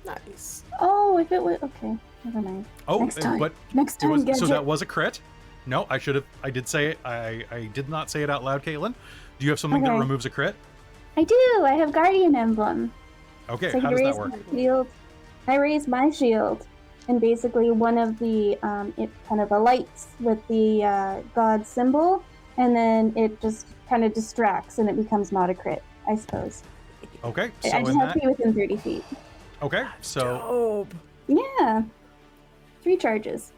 Nice. Oh, if it was okay, never mind. Oh, Next time. but Next it time, was, so Gadget. that was a crit. No, I should have. I did say it. I did not say it out loud, Caitlin. Do you have something that Okay. removes a crit? I do. I have Guardian Emblem. Okay, So I how can does raise that work? my shield. I raise my shield, and basically one of the it kind of alights with the god symbol, and then it just kind of distracts, and it becomes not a crit, I suppose. Okay, so I just in have that. to be within 30 feet. Okay, so Dope. Yeah, 3 charges.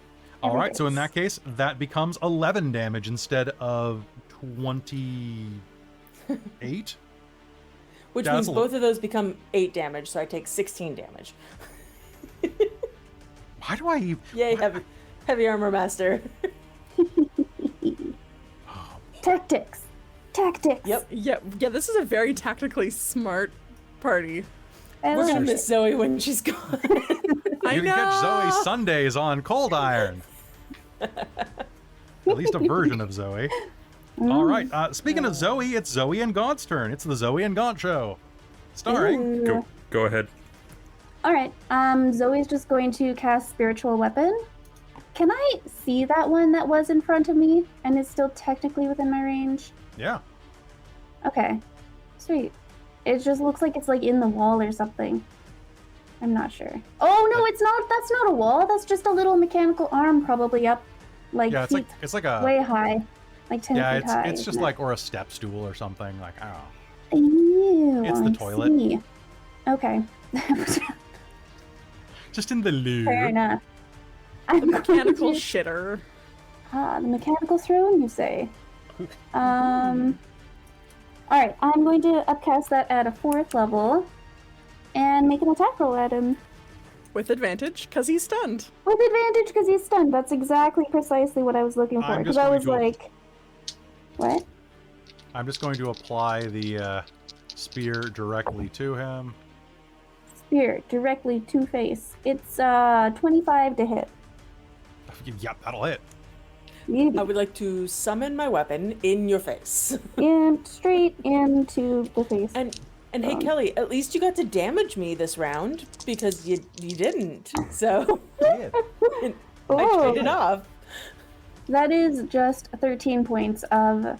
all every right, so in base. that case, that becomes 11 damage instead of 28. Which That's means a lot. both of those become 8 damage, so I take 16 damage. Why do I even? Yay, heavy armor master. Tactics. Yep. Yeah, this is a very tactically smart party. I We're love gonna it. miss Zoe when she's gone. I You can know. catch Zoe Sundays on Cold Iron. At least a version of Zoe. All right. Speaking of Zoe, it's Zoe and Gaunt's turn. It's the Zoe and Gaunt show, starring. Ooh. Go ahead. All right. Zoe's just going to cast Spiritual Weapon. Can I see that one that was in front of me and is still technically within my range? Yeah. Okay. Sweet. It just looks like it's like in the wall or something. I'm not sure. Oh no, it's not. That's not a wall. That's just a little mechanical arm, probably up, like Yeah. It's like a. way high, like 10 Yeah. feet high. It's just isn't like or a step stool or something. Like I don't know. it? Ew, It's the I toilet. see. Okay. Just in the loo. Fair enough. I'm Mechanical going to- shitter. the mechanical throne, you say? All right, I'm going to upcast that at a 4th level, and make an attack roll at him With advantage, because he's stunned. with advantage because he's stunned. That's exactly precisely what I was looking for. I'm Because just I going was to- like, what? I'm just going to apply the spear directly to him. Spear directly to face. It's 25 to hit. Yep, that'll hit. Maybe. I would like to summon my weapon in your face. And straight into the face. And hey Kelly, at least you got to damage me this round because you didn't. So I Oh. traded off. That is just 13 points of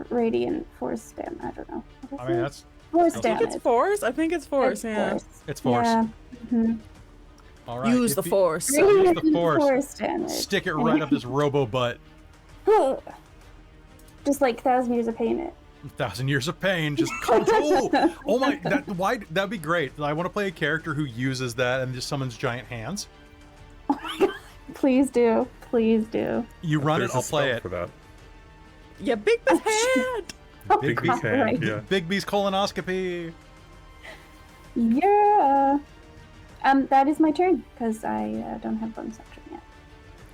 radiant force damage. I don't know. What is I mean, it? that's force I I think damage. it's force. I think it's force, It's yeah. force. it's force. Yeah. hmm All right. Use if the you- force. Use the Radiant force. damage. Stick it right up this robo butt. Just like 1,000 years of pain. It. 1,000 years of pain, just control. Oh my, that'd be great. I want to play a character who uses that and just summons giant hands. Please do. Please do. You run There's it, a I'll play spell it. for that. Yeah, big B's hand. Big Big B's, hand, right. yeah. Big B's colonoscopy. Yeah. That is my turn because I don't have bonus action yet.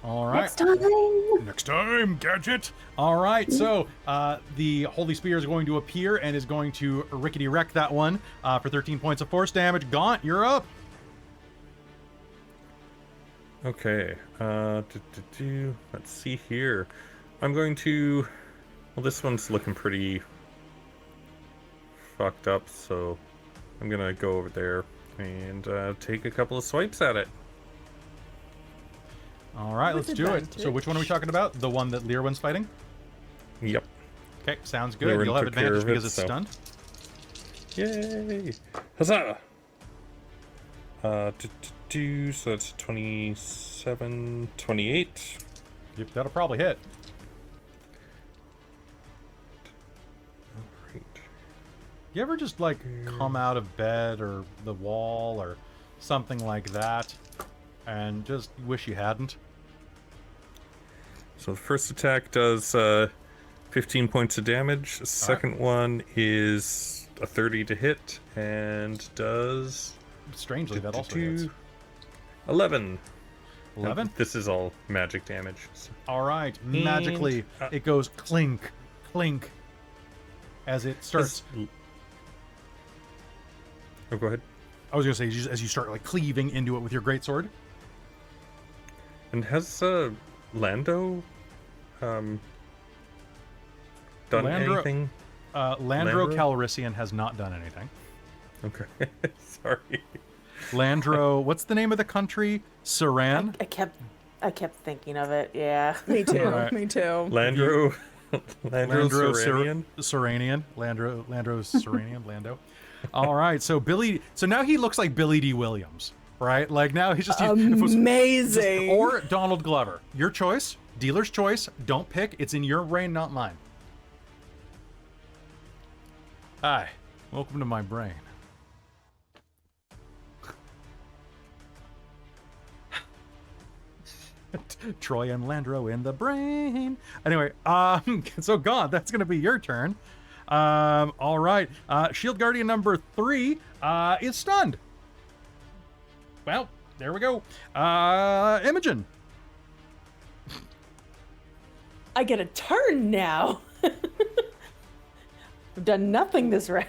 All right. Next time. Next time, Gadget. All right, so the Holy Spear is going to appear and is going to rickety wreck that one for 13 points of force damage. Gaunt, you're up. Okay. Let's see here. I'm going to. Well, this one's looking pretty fucked up, so I'm gonna go over there and take a couple of swipes at it. All right, With let's do it. So advantage. which one are we talking about? The one that Lir'wen's fighting? Yep. Okay, sounds good. Lir'wen You'll have took care advantage of it, because it's so- stunned. Yay! Huzzah! So that's 27, 28. Yep, that'll probably hit. You ever just like come out of bed or the wall or something like that and just wish you hadn't? So the first attack does 15 points of damage. The second one is a 30 to hit and does... Strangely, that also hits. 11. 11? This is all magic damage. So. All right. Magically, it goes clink, clink as it starts... Oh, go ahead. I was going to say, as you start like cleaving into it with your greatsword. And has Lando done anything? Landro Calrissian has not done anything. Okay. Sorry. Landro, what's the name of the country? Saran? I kept thinking of it. Yeah. Me too. Right. Me too. Landro Saranian? Landro Saranian, Lando. All right, so now he looks like Billy D. Williams, right? Like now he's just amazing. Or Donald Glover. Your choice, dealer's choice. Don't pick. It's in your brain, not mine. Hi, welcome to my brain. Troy and Landro in the brain. Anyway, so Gaunt, that's gonna be your turn. All right. Shield Guardian number 3 is stunned. Well, there we go. Imogen. I get a turn now. I've done nothing this round.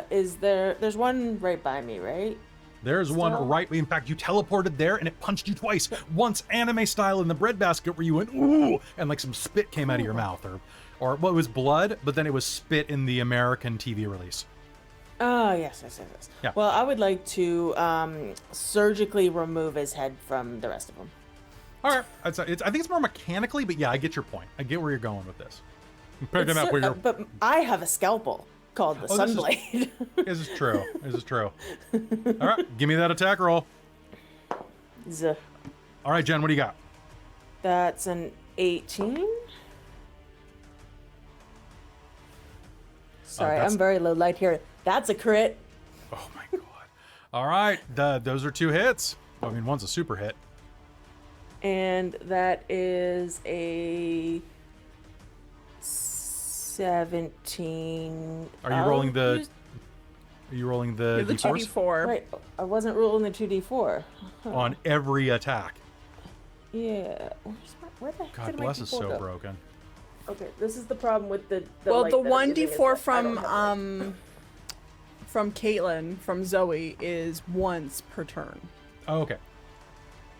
There's one right by me, right? There's one right. In fact, you teleported there and it punched you twice. Once anime style in the breadbasket where you went, ooh, and like some spit came out of your mouth. Or well, it was blood, but then it was spit in the American TV release. Oh, yes. Yeah. Well, I would like to surgically remove his head from the rest of them. All right. I think it's more mechanically, but yeah, I get your point. I get where you're going with this. Pick him up where you're... But I have a scalpel called the Sunblade. This is true. All right, give me that attack roll. All right, Jen, what do you got? That's an 18. Sorry, I'm very low light here. That's a crit. Oh my god. All right, those are 2 hits. I mean, one's a super hit. And that is a 17. Are you rolling the The d4s? 2d4. Right, I wasn't rolling the 2d4. On every attack. Yeah. Where the heck God did my bless is D4 so go? broken. Okay, this is the problem with the Well, light the that I'm using is 1d4 that I don't have from Caitlin, from Zoe, is once per turn. Oh, okay.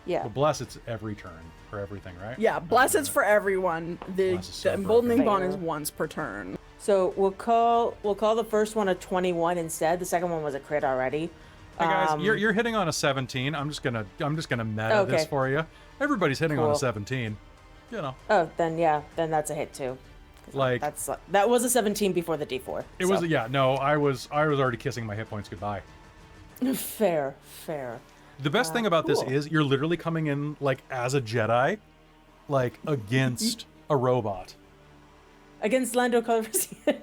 Yeah. Well, bless it's every turn for everything, right? Yeah, bless it's for everyone. The Bless is so emboldening bond Fair. is once per turn. So we'll call the first one a 21 instead. The second one was a crit already. Hey guys, you're hitting on a 17. I'm just gonna meta this Okay. for you. Everybody's hitting on a Cool. 17. You know. Oh, then that's a hit too. Like That was a 17 before the D4. it was no, I was already kissing my hit points goodbye. Fair. The best thing about this cool. is you're literally coming in like as a Jedi, like against a robot. Against Lando Calrissian.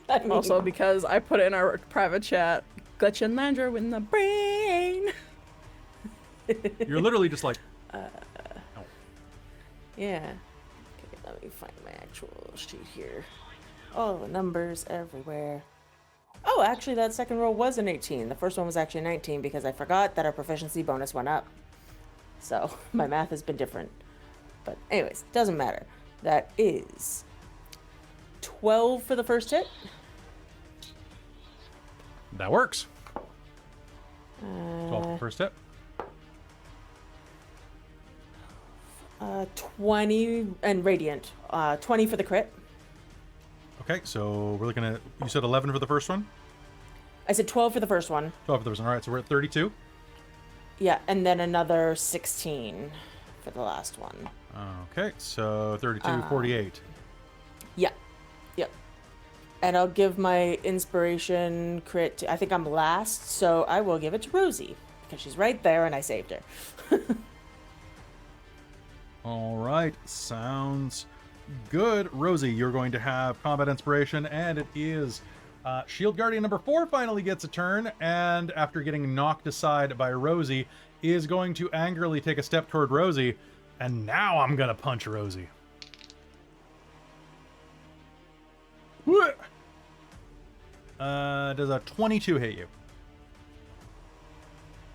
I mean, Also, because I put it in our private chat, Glitch and Landro in the brain. You're literally just like, yeah. Okay, let me find my actual sheet here. All the numbers everywhere. Oh, actually, that second roll was an 18. The first one was actually 19 because I forgot that our proficiency bonus went up. So my math has been different. But anyways, doesn't matter. That is 12 for the first hit. that works. 12 for the first hit. 20 and radiant. 20 for the crit. Okay, so we're looking at, you said 11 for the first one? I said 12 for the first one. 12 for the first one. All right, so we're at 32. Yeah, and then another 16 for the last one. Okay, so 32, 48. Yeah. Yep. And I'll give my inspiration crit to, I think I'm last, so I will give it to Rosie because she's right there and I saved her. All right, sounds good. Rosie, you're going to have combat inspiration, and it is Shield Guardian number 4 finally gets a turn, and after getting knocked aside by Rosie, is going to angrily take a step toward Rosie, and now I'm gonna punch Rosie. Does a 22 hit you?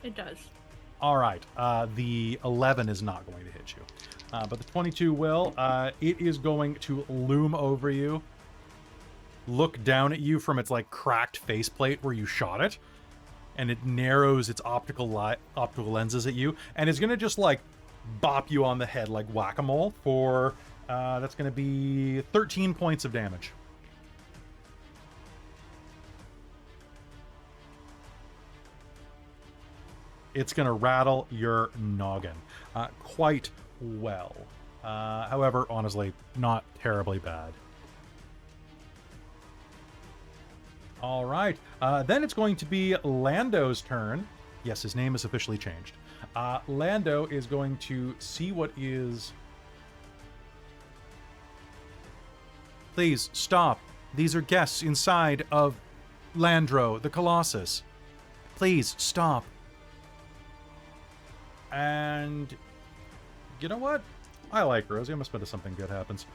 It does. All right. The 11 is not going to hit you. But the 22 will. It is going to loom over you, look down at you from its like cracked faceplate where you shot it, and it narrows its optical lenses at you, and it's going to just like bop you on the head like whack-a-mole for, that's going to be 13 points of damage. It's going to rattle your noggin quite well. However, honestly, not terribly bad. All right. Then it's going to be Lando's turn. Yes, his name is officially changed. Lando is going to see what is... Please, stop. These are guests inside of Landro, the Colossus. Please, stop. And you know what? I like Rosie. I must bet something good happens.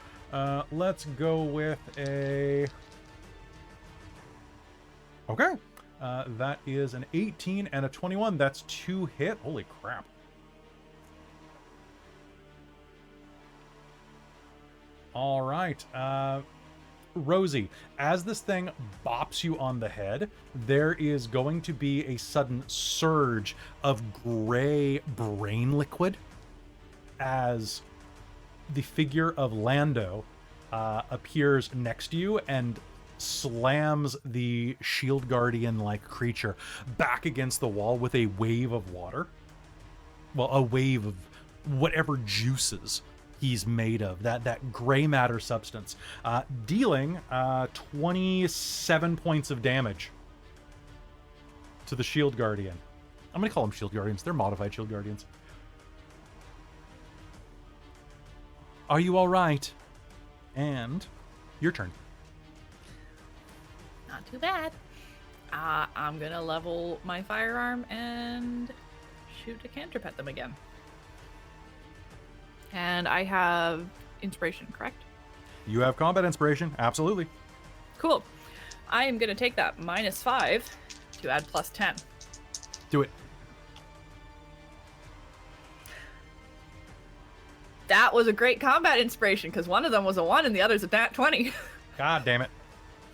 Let's go with a... Okay. That is an 18 and a 21. That's 2 hit. Holy crap. All right. Rosie, as this thing bops you on the head, there is going to be a sudden surge of gray brain liquid as the figure of Lando appears next to you and slams the shield guardian-like creature back against the wall with a wave of water. Well, a wave of whatever juices he's made of, that gray matter substance, dealing 27 points of damage to the shield guardian. I'm gonna call them shield guardians. They're modified shield guardians. Are you all right? And your turn. Not too bad. I'm gonna level my firearm and shoot a cantrip at them again. And I have inspiration, correct? You have combat inspiration, absolutely. Cool. I am gonna take that -5 to add +10. Do it. That was a great combat inspiration because one of them was a 1 and the other's a nat 20. God damn it.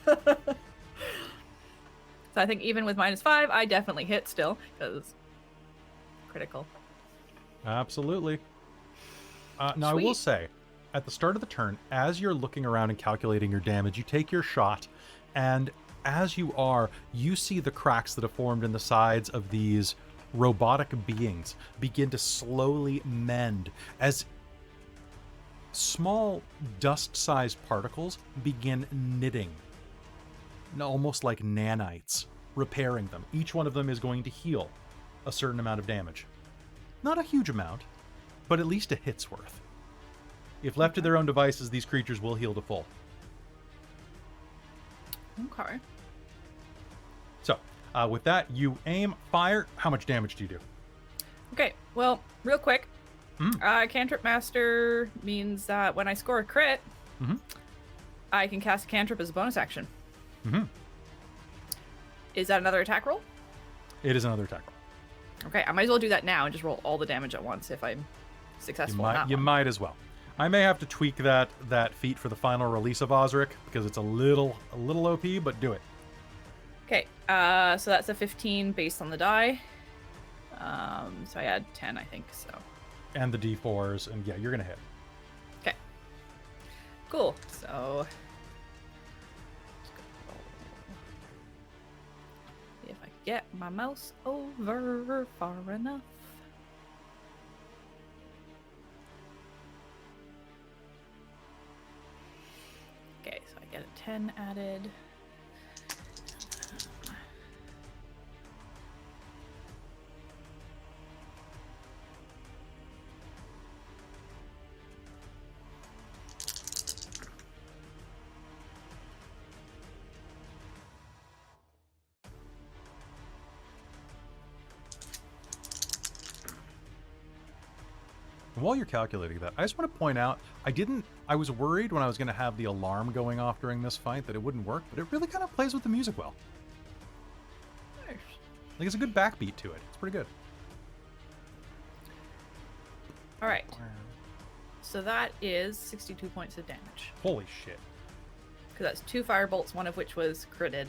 So I think even with -5, I definitely hit still because critical. Absolutely. Now, I will Sweet. say, at the start of the turn, as you're looking around and calculating your damage, you take your shot, and as you are, you see the cracks that have formed in the sides of these robotic beings begin to slowly mend as small dust-sized particles begin knitting, almost like nanites, repairing them. Each one of them is going to heal a certain amount of damage. Not a huge amount, but at least a hit's worth. If left to their own devices, these creatures will heal to full. Okay. So, with that, you aim, fire. How much damage do you do? Okay, well, real quick. Cantrip Master means that when I score a crit, I can cast a cantrip as a bonus action. Is that another attack roll? It is another attack roll. Okay, I might as well do that now and just roll all the damage at once if I'm successful. You might as well. I may have to tweak that feat for the final release of Osric because it's a little OP, but do it. Okay, so that's a 15 based on the die. So I add 10, I think, so. And the D4s, and yeah, you're gonna hit. Okay. Cool. So if I get my mouse over far enough. Okay, so I get a 10 added. While you're calculating that, I just want to point out, I was worried when I was going to have the alarm going off during this fight that it wouldn't work, but it really kind of plays with the music well. Nice. Like, it's a good backbeat to it. It's pretty good. All right. So that is 62 points of damage. Holy shit. Because that's 2 fire bolts, one of which was critted.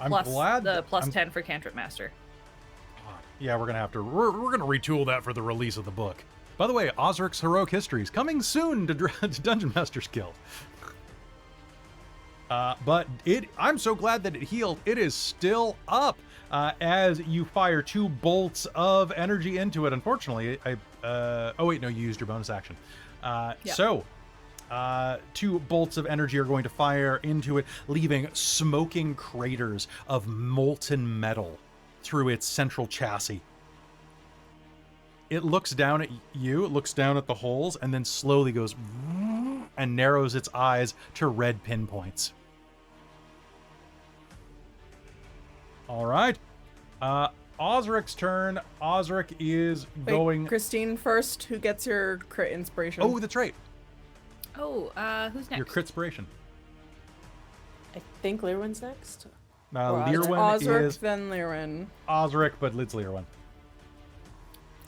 I'm Plus glad the plus 10 for Cantrip Master. Yeah, we're gonna retool that for the release of the book. By the way, Osric's Heroic Histories coming soon to Dungeon Master's Guild. But I'm so glad that it healed. It is still up as you fire 2 bolts of energy into it. Unfortunately, oh wait, no, you used your bonus action. Yep. So 2 bolts of energy are going to fire into it, leaving smoking craters of molten metal through its central chassis. It looks down at you, it looks down at the holes, and then slowly goes and narrows its eyes to red pinpoints. All right. Osric's turn. Osric is going... Christine first, who gets your crit inspiration. Oh, that's right. Oh, who's next? Your crit inspiration. I think Lir'wen's next. Lir'wen Osric, is... then Lir'wen. Osric, but it's Lir'wen.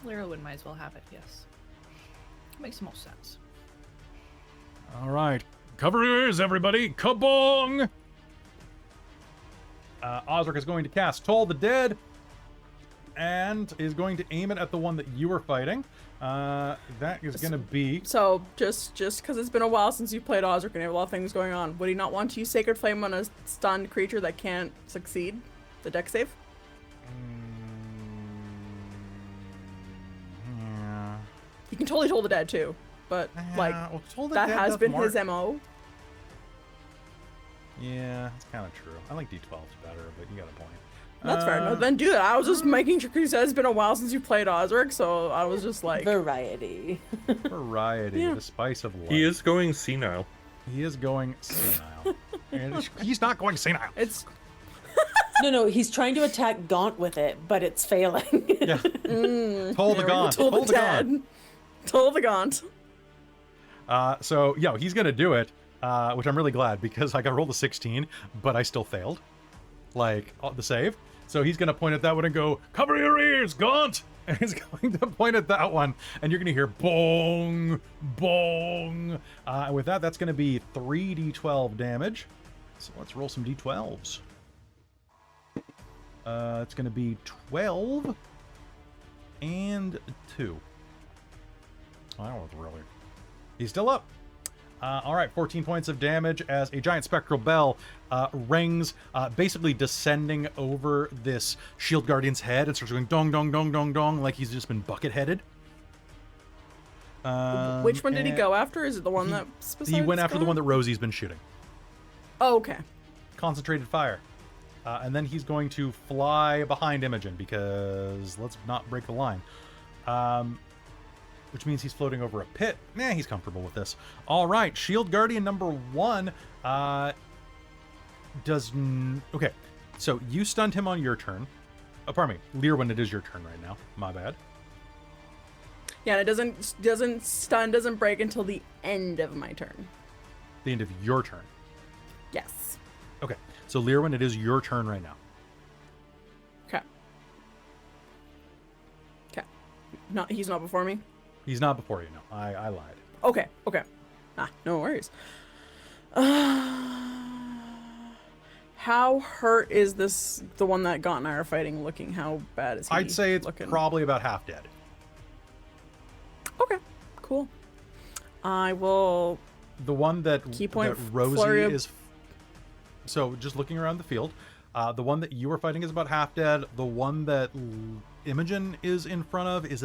Lir'wen might as well have it, yes. Makes the most sense. All right. Cover your ears, everybody. Kabong! Osric is going to cast Toll the Dead and is going to aim it at the one that you were fighting. That is going to be... So, just because it's been a while since you played Osric and you have a lot of things going on, would he not want to use Sacred Flame on a stunned creature that can't succeed the dex save? Yeah. You can totally Toll the Dead too, but like well, Toll the that Dead has does been more- his MO. Yeah, it's kind of true. I like D12s better, but you got a point. That's fair enough. Then do that. I was just making sure, because you said it's been a while since you played Osric, so I was just like... Variety. Variety, Yeah. the spice of life. He is going senile. He is going senile. And he's not going senile. It's... No, he's trying to attack Gaunt with it, but it's failing. Yeah. Toll the Gaunt. Toll the Gaunt. Dead. Toll the Gaunt. So, yeah, he's going to do it, which I'm really glad, because like, I rolled a 16, but I still failed. Like, the save. So he's going to point at that one and go, cover your ears, Gaunt! And he's going to point at that one, and you're going to hear bong, bong. And with that, that's going to be 3d12 damage. So let's roll some d12s. It's going to be 12 and 2. I don't know what's really... He's still up. All right, 14 points of damage as a giant spectral bell rings, basically descending over this shield guardian's head. It starts going dong, dong, dong, dong, dong, like he's just been bucket-headed. Which one did he go after? Is it the one that's He went after the Gaunt? one that Rosie's been shooting. Oh, okay. Concentrated fire. And then he's going to fly behind Imogen, because let's not break the line. Which means he's floating over a pit. He's comfortable with this. All right, Shield Guardian number 1 okay, so you stunned him on your turn. Oh, pardon me, Lir'wen, it is your turn right now. My bad. Yeah, and it doesn't break until the end of my turn. The end of your turn. Yes. Okay, so Lir'wen, it is your turn right now. Okay. Okay. He's not before me? He's not before you, no. I lied. Okay. No worries. How hurt is the one that Gaunt and I are fighting looking? How bad is he I'd say it's looking? probably about half dead. Okay, cool. I will... The one that, Key that point, Rosie flurry of- is... So, just looking around the field, the one that you were fighting is about half dead. The one that Imogen is in front of is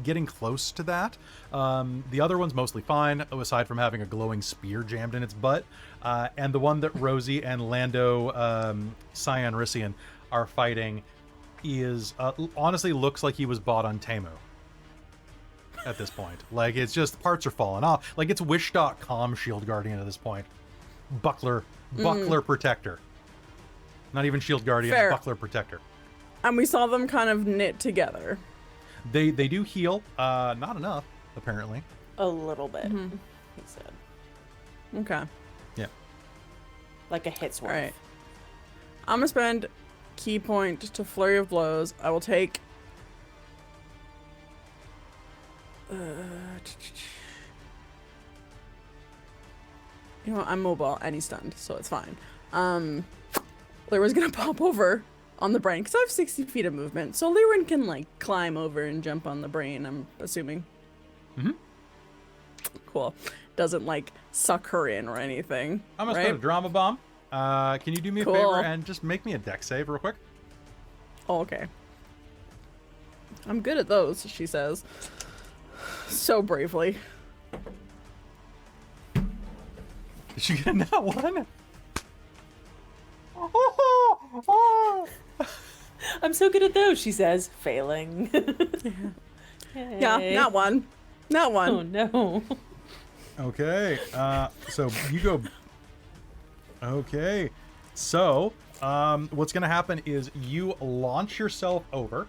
getting close to that. The other one's mostly fine, aside from having a glowing spear jammed in its butt. And the one that Rosie and Lando Cyan Rissian are fighting is honestly looks like he was bought on Temu at this point. Like, it's just parts are falling off. Like, it's Wish.com Shield Guardian at this point. Buckler Protector. Not even Shield Guardian, Fair. Buckler Protector. And we saw them kind of knit together. They do heal. Not enough, apparently. A little bit, Mm-hmm. he said. Okay. Yeah. Like a hit's worth. All right. I'm gonna spend key point to Flurry of Blows. I will take. You know what? I'm mobile and he's stunned, so it's fine. Lir'wen's gonna pop over on the brain because I have 60 feet of movement, so Lir'wen can like climb over and jump on the brain. I'm assuming. Mm-hmm. Cool. Doesn't like suck her in or anything. I'm gonna right? spend a drama bomb. Can you do me a Cool. favor and just make me a dex save real quick? Oh, okay. I'm good at those, she says. So bravely. Did you get a nat one? I'm so good at those, she says, failing. Yeah, not one. Not one. Oh no. Okay, so you go. Okay, so what's going to happen is you launch yourself over.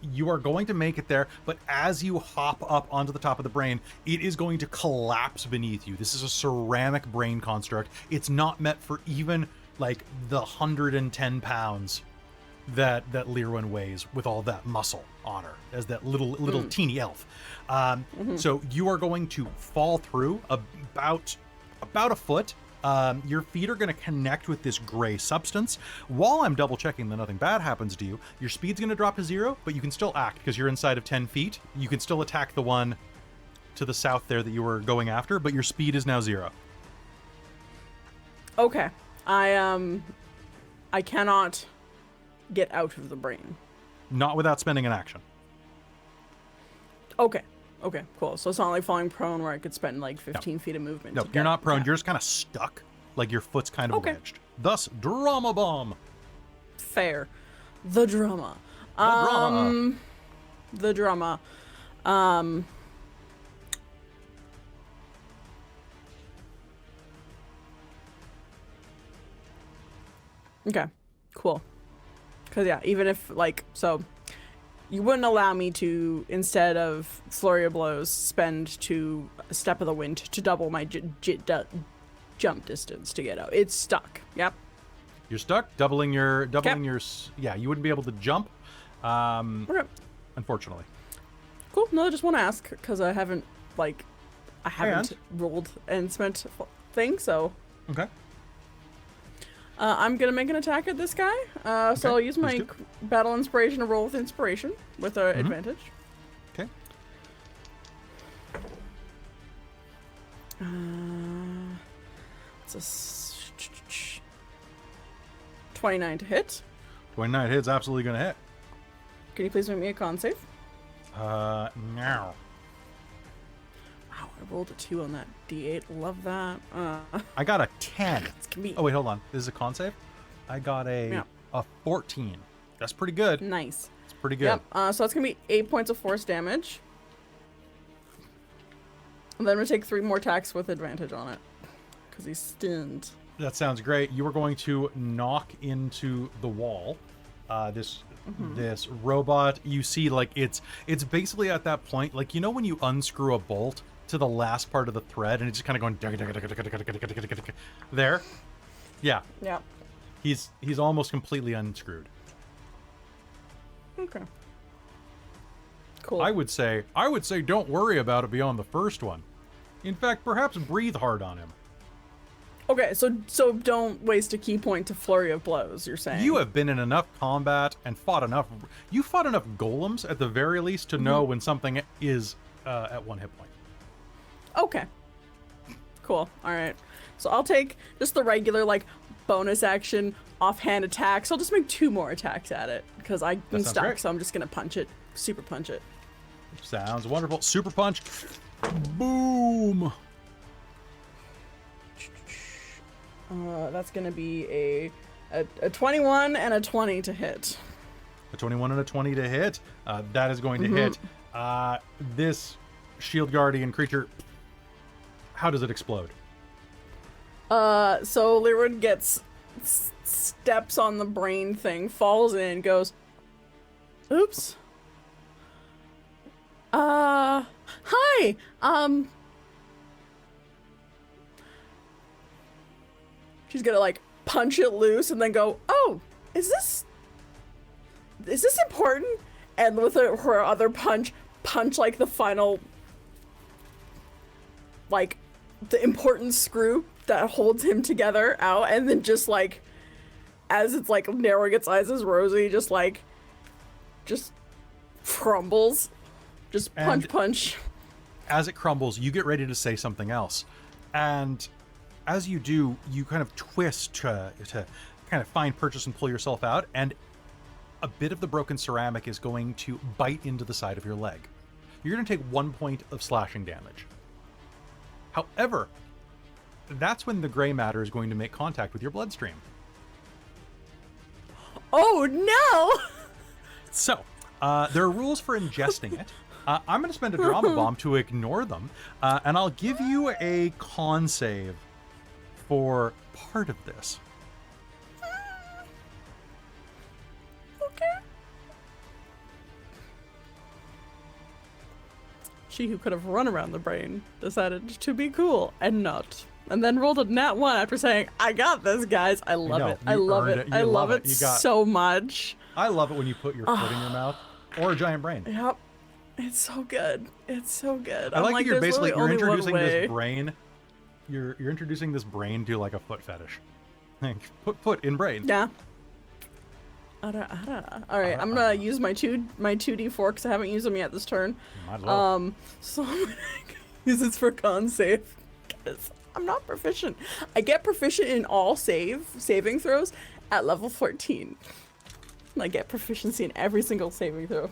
You are going to make it there, but as you hop up onto the top of the brain, it is going to collapse beneath you. This is a ceramic brain construct. It's not meant for even like the 110 pounds that Lir'wen weighs with all that muscle on her as that little teeny elf. So you are going to fall through about a foot. Your feet are going to connect with this gray substance. While I'm double checking that nothing bad happens to you, your speed's going to drop to 0, but you can still act because you're inside of 10 feet. You can still attack the one to the south there that you were going after, but your speed is now 0. Okay. I cannot get out of the brain. Not without spending an action. Okay. Okay, cool. So it's not like falling prone where I could spend like 15 feet of movement. No, to you're get- not prone. yeah. You're just kind of stuck. Like your foot's kind of Okay. wedged. Thus, drama bomb. Fair. The drama. drama. The drama. Okay, cool. Because, yeah, even if, like, so you wouldn't allow me to, instead of Flurry of Blows, spend to Step of the Wind to double my jump distance to get out. It's stuck. Yep. You're stuck. Doubling your yeah. You wouldn't be able to jump. Okay. Unfortunately. Cool. No, I just want to ask because I haven't rolled and spent thing. So Okay. I'm gonna make an attack at this guy. So I'll use my please do. battle inspiration to roll with inspiration with an advantage. Okay. It's a 29 to hit. 29 hits. Absolutely gonna hit. Can you please make me a con save? Now. Wow, I rolled a 2 on that d8. Love that. I got a 10. It's gonna be Oh wait, hold on. This is a con save. I got a 14. That's pretty good. nice. It's pretty good. Yep. So that's gonna be 8 points of force damage. And then I'm gonna take 3 more attacks with advantage on it, because he's stunned. That sounds great. You are going to knock into the wall. This robot, you see, like it's basically at that point, like, you know when you unscrew a bolt to the last part of the thread and it's just kind of going there. Yeah, Yeah. he's almost completely unscrewed. Okay. Cool. I would say don't worry about it beyond the first one. In fact, perhaps breathe hard on him. Okay, so don't waste a key point to Flurry of Blows, you're saying. You have been in enough combat and fought enough golems at the very least to know when something is at 1 hit point. Okay. Cool. All right. So I'll take just the regular, like, bonus action offhand attacks. I'll just make 2 more attacks at it because I'm sounds stuck, great. so I'm just gonna punch it, super punch it. Sounds wonderful. Super punch. Boom. That's gonna be a 21 and a 20 to hit. A 21 and a 20 to hit. That is going to hit. This shield guardian creature. How does it explode? So Lir'wen gets steps on the brain thing, falls in, goes, oops. Hi. She's gonna like punch it loose and then go, "Oh, is this important?" And with her other punch like the final, like the important screw that holds him together out, and then just like, as it's like narrowing its eyes as Rosie just crumbles. Just punch. As it crumbles, you get ready to say something else. And as you do, you kind of twist to kind of find purchase and pull yourself out, and a bit of the broken ceramic is going to bite into the side of your leg. You're going to take 1 point of slashing damage. However, that's when the Greymatter is going to make contact with your bloodstream. Oh no! So, there are rules for ingesting it. I'm going to spend a drama bomb to ignore them, and I'll give you a con save for part of this. Okay. She who could have run around the brain decided to be cool and not. And then rolled a nat 1 after saying, "I got this, guys." I love it. I love it. I love it so much. I love it when you put your foot in your mouth or a giant brain. Yep. It's so good. It's so good. I like that you're basically introducing this brain. brain. You're introducing this brain to like a foot fetish. Like, put foot in brain. Yeah. All right, I'm gonna use my 2d4 because I haven't used them yet this turn. Might as well. So I'm gonna use this for con save because I'm not proficient. I get proficient in all saving throws at level 14. I get proficiency in every single saving throw.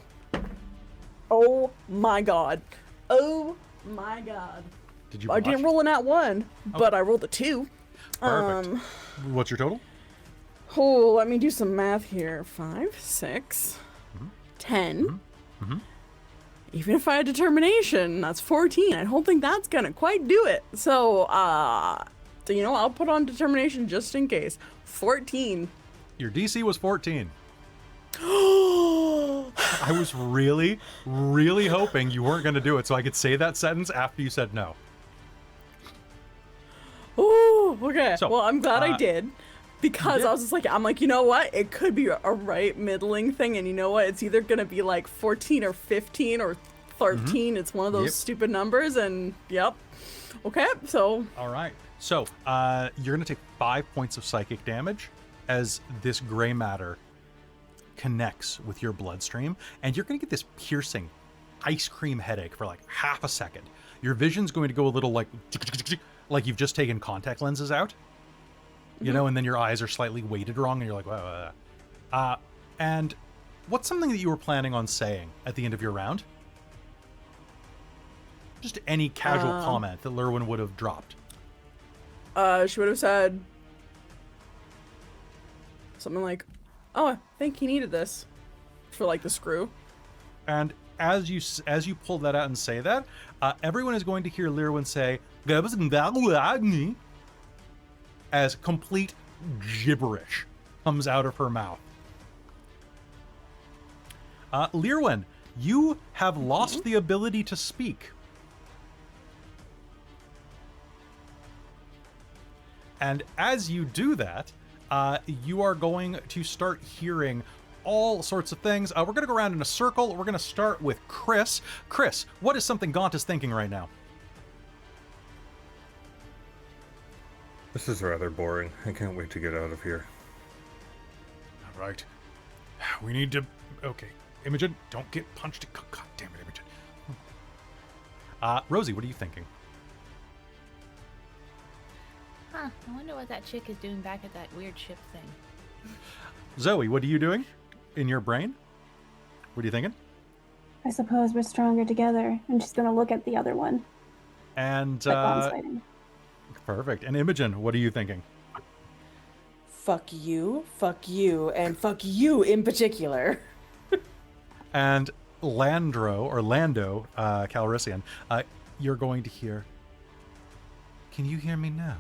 Oh my god. Oh my god. Did you? I didn't roll a nat 1, but I rolled a 2. Perfect. What's your total? Oh, let me do some math here. 5, 6, 10. Even if I had determination, that's 14. I don't think that's gonna quite do it. So, you know, I'll put on determination just in case. 14. Your DC was 14. I was really, really hoping you weren't going to do it so I could say that sentence after you said no. Oh, okay. So, well, I'm glad I did. Because I was just like, I'm like, you know what? It could be a right middling thing. And you know what? It's either going to be like 14 or 15 or 13. It's one of those stupid numbers. And yep. Okay, so. All right. So you're going to take 5 points of psychic damage as this Greymatter connects with your bloodstream, and you're going to get this piercing ice cream headache for like half a second. Your vision's going to go a little like you've just taken contact lenses out, you know, and then your eyes are slightly weighted wrong, and you're like, wow. And what's something that you were planning on saying at the end of your round? Just any casual comment that Lir'wen would have dropped. She would have said something like, "Oh, I think he needed this for like the screw." And as you pull that out and say that, everyone is going to hear Lir'wen say, as complete gibberish comes out of her mouth. Lir'wen, you have lost the ability to speak. And as you do that, you are going to start hearing all sorts of things. We're going to go around in a circle. We're going to start with Chris. Chris, what is something Gaunt is thinking right now? This is rather boring. I can't wait to get out of here. All right. We need to... Okay. Imogen, don't get punched. God damn it, Imogen. Rosie, what are you thinking? Huh, I wonder what that chick is doing back at that weird ship thing. Zoe, what are you doing in your brain? What are you thinking? I suppose we're stronger together. I'm just gonna look at the other one. And, Like Bond's fighting. perfect. And Imogen, what are you thinking? Fuck you, and fuck you in particular. And Lando Calrissian, you're going to hear, can you hear me now?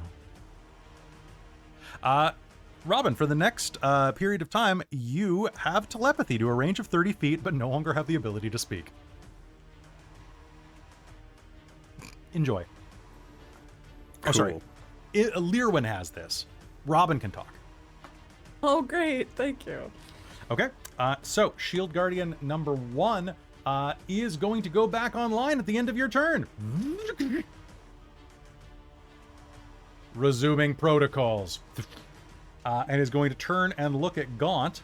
Robin, for the next period of time, you have telepathy to a range of 30 feet, but no longer have the ability to speak. Enjoy. Oh, Cool. sorry. Lir'wen has this. Robin can talk. Oh, great. Thank you. Okay. So Shield Guardian number 1 is going to go back online at the end of your turn. Resuming protocols. And is going to turn and look at Gaunt.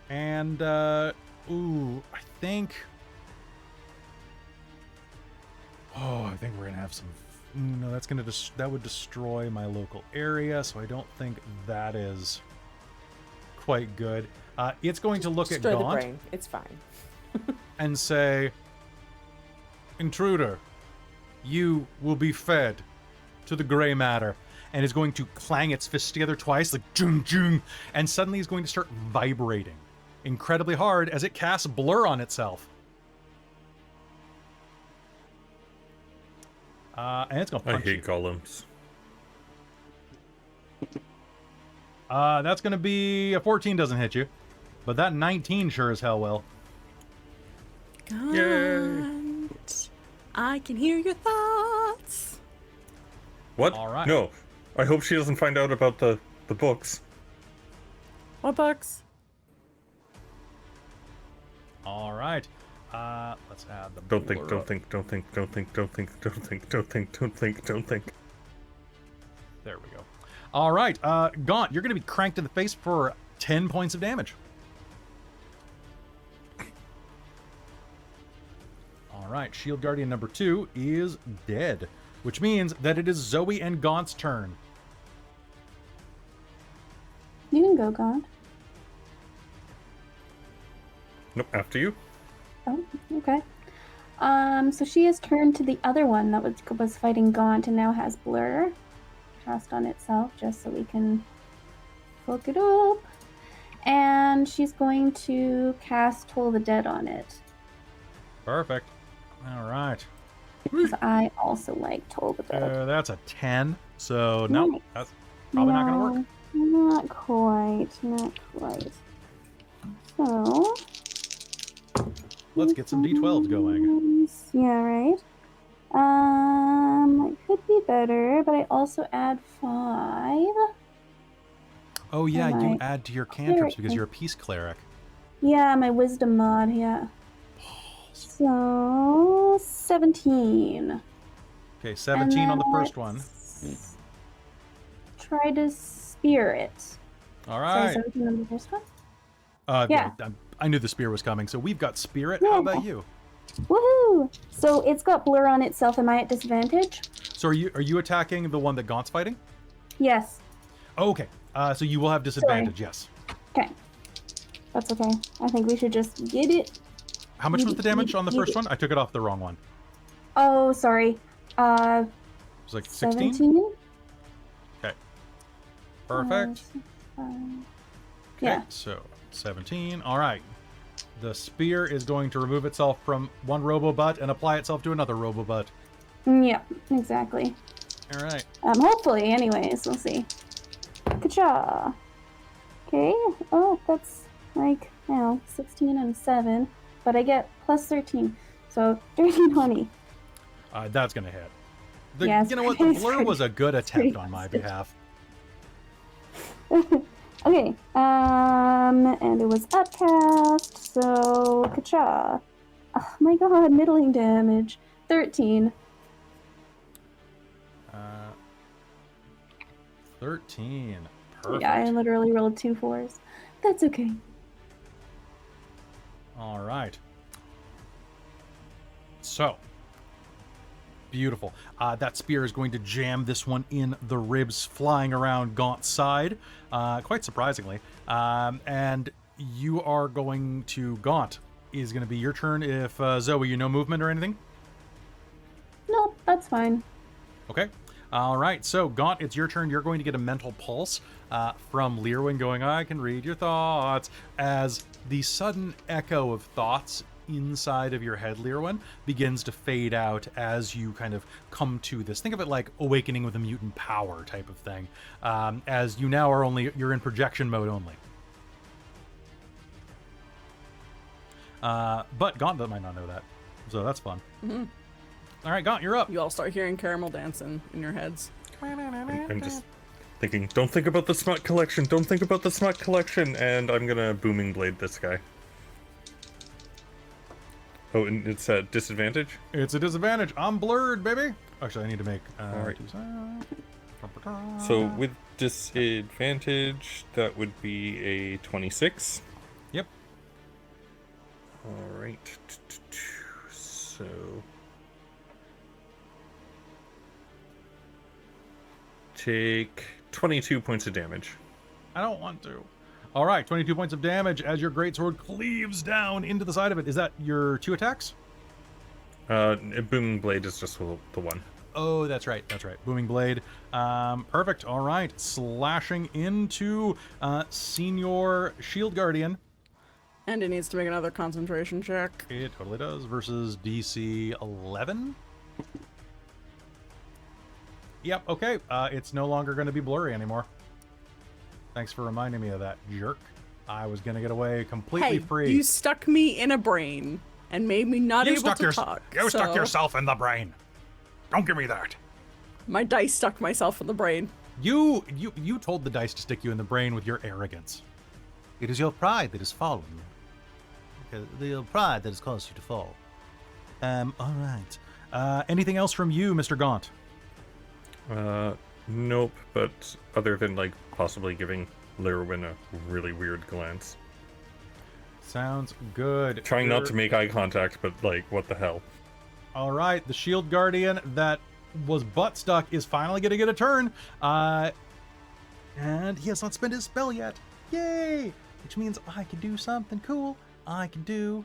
And, I think... Oh, I think we're going to have some... No, that's going to... that would destroy my local area, so I don't think that is quite good. It's going to look Destroy at the Gaunt brain. It's fine. and say, "Intruder, you will be fed to the Greymatter," and is going to clang its fists together twice, like jung jung, and suddenly is going to start vibrating incredibly hard as it casts Blur on itself. And it's going to I punch you. hate golems. That's going to be a 14 doesn't hit you, but that 19 sure as hell will. Gaunt, I can hear your thoughts. What? All right. No. I hope she doesn't find out about the books. What books? All right. Let's add the Don't think, blur don't up. think, don't think, don't think, don't think, don't think, don't think, don't think, don't think. There we go. All right, Gaunt, you're going to be cranked in the face for 10 points of damage. All right, Shield Guardian number 2 is dead, which means that it is Zoe and Gaunt's turn. You can go, Gaunt. Nope, after you. Oh, okay. So she has turned to the other one that was fighting Gaunt and now has Blur cast on itself, just so we can look it up. And she's going to cast Toll the Dead on it. Perfect. All right. Because I also like Toll the Dead. That's a 10, so no, Nice. that's probably not going to work. Not quite. Not quite. So... Let's get some D12s going. Yeah, right. It could be better, but I also add 5. Oh yeah, you Alright. add to your cantrips because you're a peace cleric. Yeah, my wisdom mod, yeah. So 17. Okay, 17 on the And first one. let's try to spear it. All Sorry, right. 17 on the first one? Yeah. Yeah. I knew the spear was coming, so we've got Spirit. Yeah. How about you? Woohoo! So it's got Blur on itself. Am I at disadvantage? So are you attacking the one that Gaunt's fighting? Yes. Oh, okay. So you will have disadvantage, yes. Okay. That's okay. I think we should just get it. How much was the damage on the first one? I took it off the wrong one. Oh, sorry. It was like 16? 17? Okay. Perfect. Okay, Yeah. so 17. All right. The spear is going to remove itself from one robo-butt and apply itself to another robo-butt. Yeah, exactly. All right. Hopefully, anyways. We'll see. Ka-cha! Okay. Oh, that's like, 16 and 7. But I get plus 13. So, dirty 20. That's going to hit. Yeah, you know what? The it's blur pretty- was a good it's pretty attempt on my hostage. behalf. Okay. And it was upcast, so ka-cha. Oh my god, middling damage. 13. 13. Perfect. Yeah, I literally rolled 2 4s. That's okay. All right. So, beautiful. That spear is going to jam this one in the ribs, flying around Gaunt's side, quite surprisingly. And you are going to Gaunt. Is going to be your turn. If Zoe, you know movement or anything? Nope, that's fine. Okay. All right. So Gaunt, it's your turn. You're going to get a mental pulse from Lir'wen going, "I can read your thoughts," as the sudden echo of thoughts inside of your head, Lir'wen, begins to fade out as you kind of come to this. Think of it like awakening with a mutant power type of thing, as you now are you're in projection mode only. But Gaunt might not know that, so that's fun. All right, Gaunt, you're up. You all start hearing caramel dancing in your heads. I'm just thinking, don't think about the smut collection, don't think about the smut collection, and I'm gonna booming blade this guy. Oh, and it's a disadvantage? It's a disadvantage. I'm blurred, baby. Actually, I need to make... Alright. So with disadvantage, that would be a 26. Yep. Alright. So... take 22 points of damage. I don't want to. All right, 22 points of damage as your greatsword cleaves down into the side of it. Is that your 2 attacks? Booming blade is just the one. Oh, that's right. That's right. Booming blade. Perfect. All right. Slashing into Senior Shield Guardian. And it needs to make another concentration check. It totally does. Versus DC 11. Yep. Okay. It's no longer going to be blurry anymore. Thanks for reminding me of that, jerk. I was going to get away completely free. You stuck me in a brain and made me not able to talk. You stuck yourself in the brain. Don't give me that. My dice stuck myself in the brain. You told the dice to stick you in the brain with your arrogance. It is your pride that has fallen. Okay, the pride that has caused you to fall. All right. Anything else from you, Mr. Gaunt? Nope, but other than, like, possibly giving Lir'wen a really weird glance. Sounds good. Trying not to make eye contact, but, like, what the hell? All right, the Shield Guardian that was butt stuck is finally going to get a turn. And he has not spent his spell yet. Yay! Which means I can do something cool. I can do...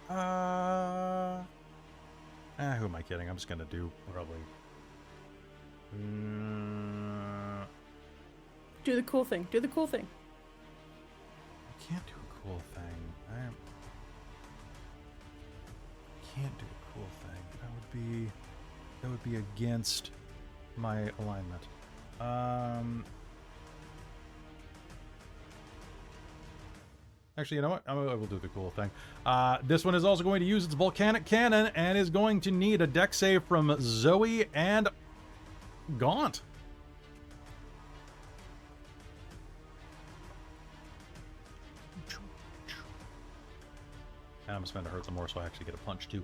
who am I kidding? I'm just going to do probably... Do the cool thing. Do the cool thing. I can't do a cool thing. I can't do a cool thing. That would be against my alignment. Actually, you know what? I will do the cool thing. This one is also going to use its volcanic cannon and is going to need a dex save from Zoe and Gaunt. And I'm just going to hurt some more so I actually get a punch too.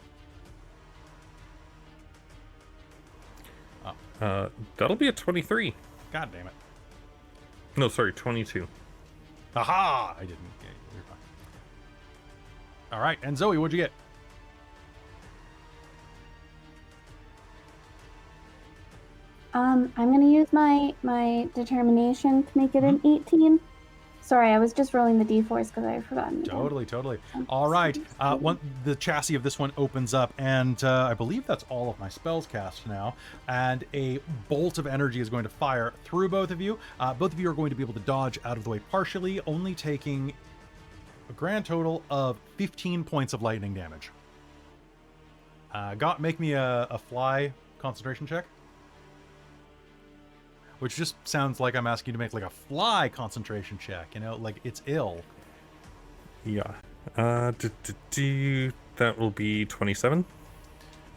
That'll be a 23. God damn it. No, sorry, 22. Aha! I didn't. Yeah, you're fine. All right, and Zoe, what'd you get? I'm gonna use my determination to make it an 18. Sorry, I was just rolling the d4s because I had forgotten. Totally. All right, the chassis of this one opens up, and I believe that's all of my spells cast now. And a bolt of energy is going to fire through both of you. Both of you are going to be able to dodge out of the way partially, only taking a grand total of 15 points of lightning damage. Gaunt, make me a fly concentration check. Which just sounds like I'm asking you to make like a fly concentration check, you know, like it's ill. Yeah. That will be 27.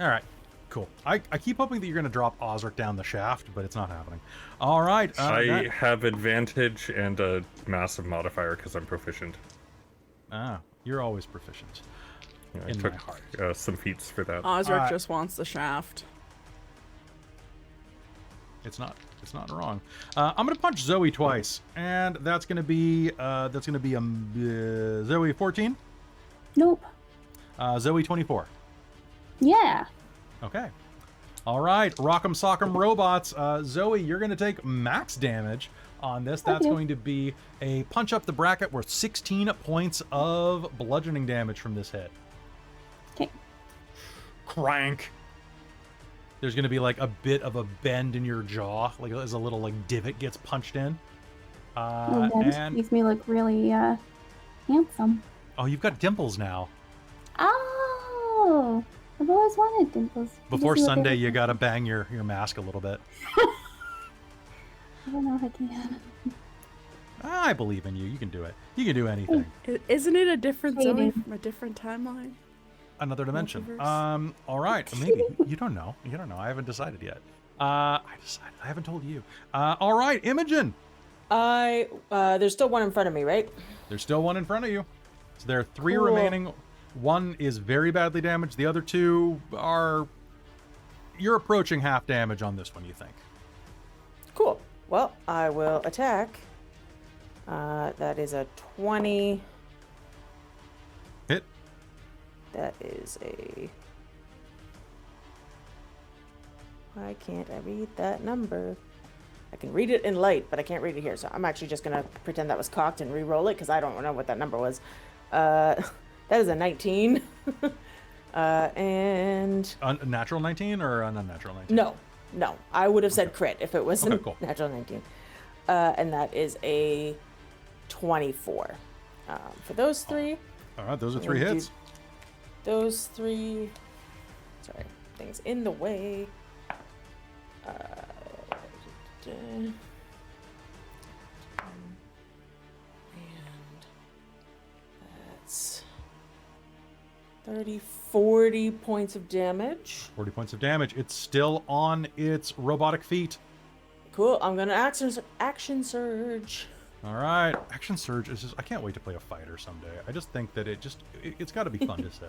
All right, cool. I keep hoping that you're going to drop Osric down the shaft, but it's not happening. All right. I have advantage and a massive modifier because I'm proficient. You're always proficient. Yeah, in I took my heart. some feats for that. Osric just wants the shaft. It's not wrong. I'm gonna punch Zoe twice, and that's gonna be Zoe 14. Nope. Zoe 24. Yeah. Okay. All right, Rock'em Sock'em Robots. Zoe, you're gonna take max damage on this. That's going to be a punch up the bracket worth 16 points of bludgeoning damage from this hit. Okay. Crank. There's going to be like a bit of a bend in your jaw, like as a little like divot gets punched in. That makes me look really handsome. Oh, you've got dimples now. Oh, I've always wanted dimples. Before Sunday, you got to bang your mask a little bit. I don't know if I can. I believe in you. You can do it. You can do anything. Isn't it a different Zoe from a different timeline? Another dimension. Multiverse? All right. Maybe. You don't know. You don't know. I haven't decided yet. I haven't told you. All right, Imogen. There's still one in front of me, right? There's still one in front of you. So there are 3 Cool. remaining. One is very badly damaged. The other 2 are... You're approaching half damage on this one, you think. Cool. Well, I will attack. That is a 20. Hit. That is a... Why can't I read that number? I can read it in light, but I can't read it here. So I'm actually just going to pretend that was cocked and re-roll it because I don't know what that number was. That is a 19. And... A natural 19 or an unnatural 19? No. I would have said crit if it was Okay, a cool. natural 19. And that is a 24. For those 3... All right, those are I'm 3 gonna hits. do those 3... Sorry, things in the way. And that's 40 points of damage. 40 points of damage. It's still on its robotic feet. Cool. I'm gonna action surge. All right, action surge is just... I can't wait to play a fighter someday. I just think that it's got to be fun to say.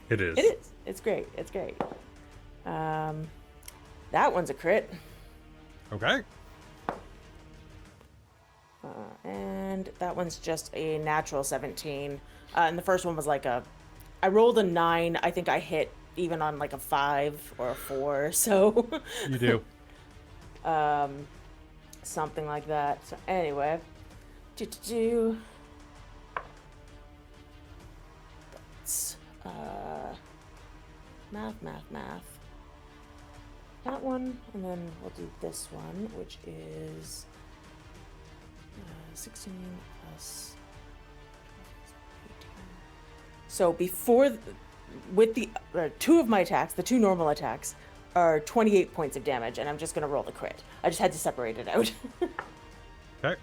It is. It is. It's great. It's great. That one's a crit. Okay. And that one's just a natural 17. And the first one was like I rolled a 9. I think I hit even on like a 5 or a 4. So You do. something like that. So anyway, that's math. That one, and then we'll do this one, which is 16 plus 18. So with the 2 of my attacks, the 2 normal attacks, are 28 points of damage, and I'm just gonna roll the crit. I just had to separate it out. Okay.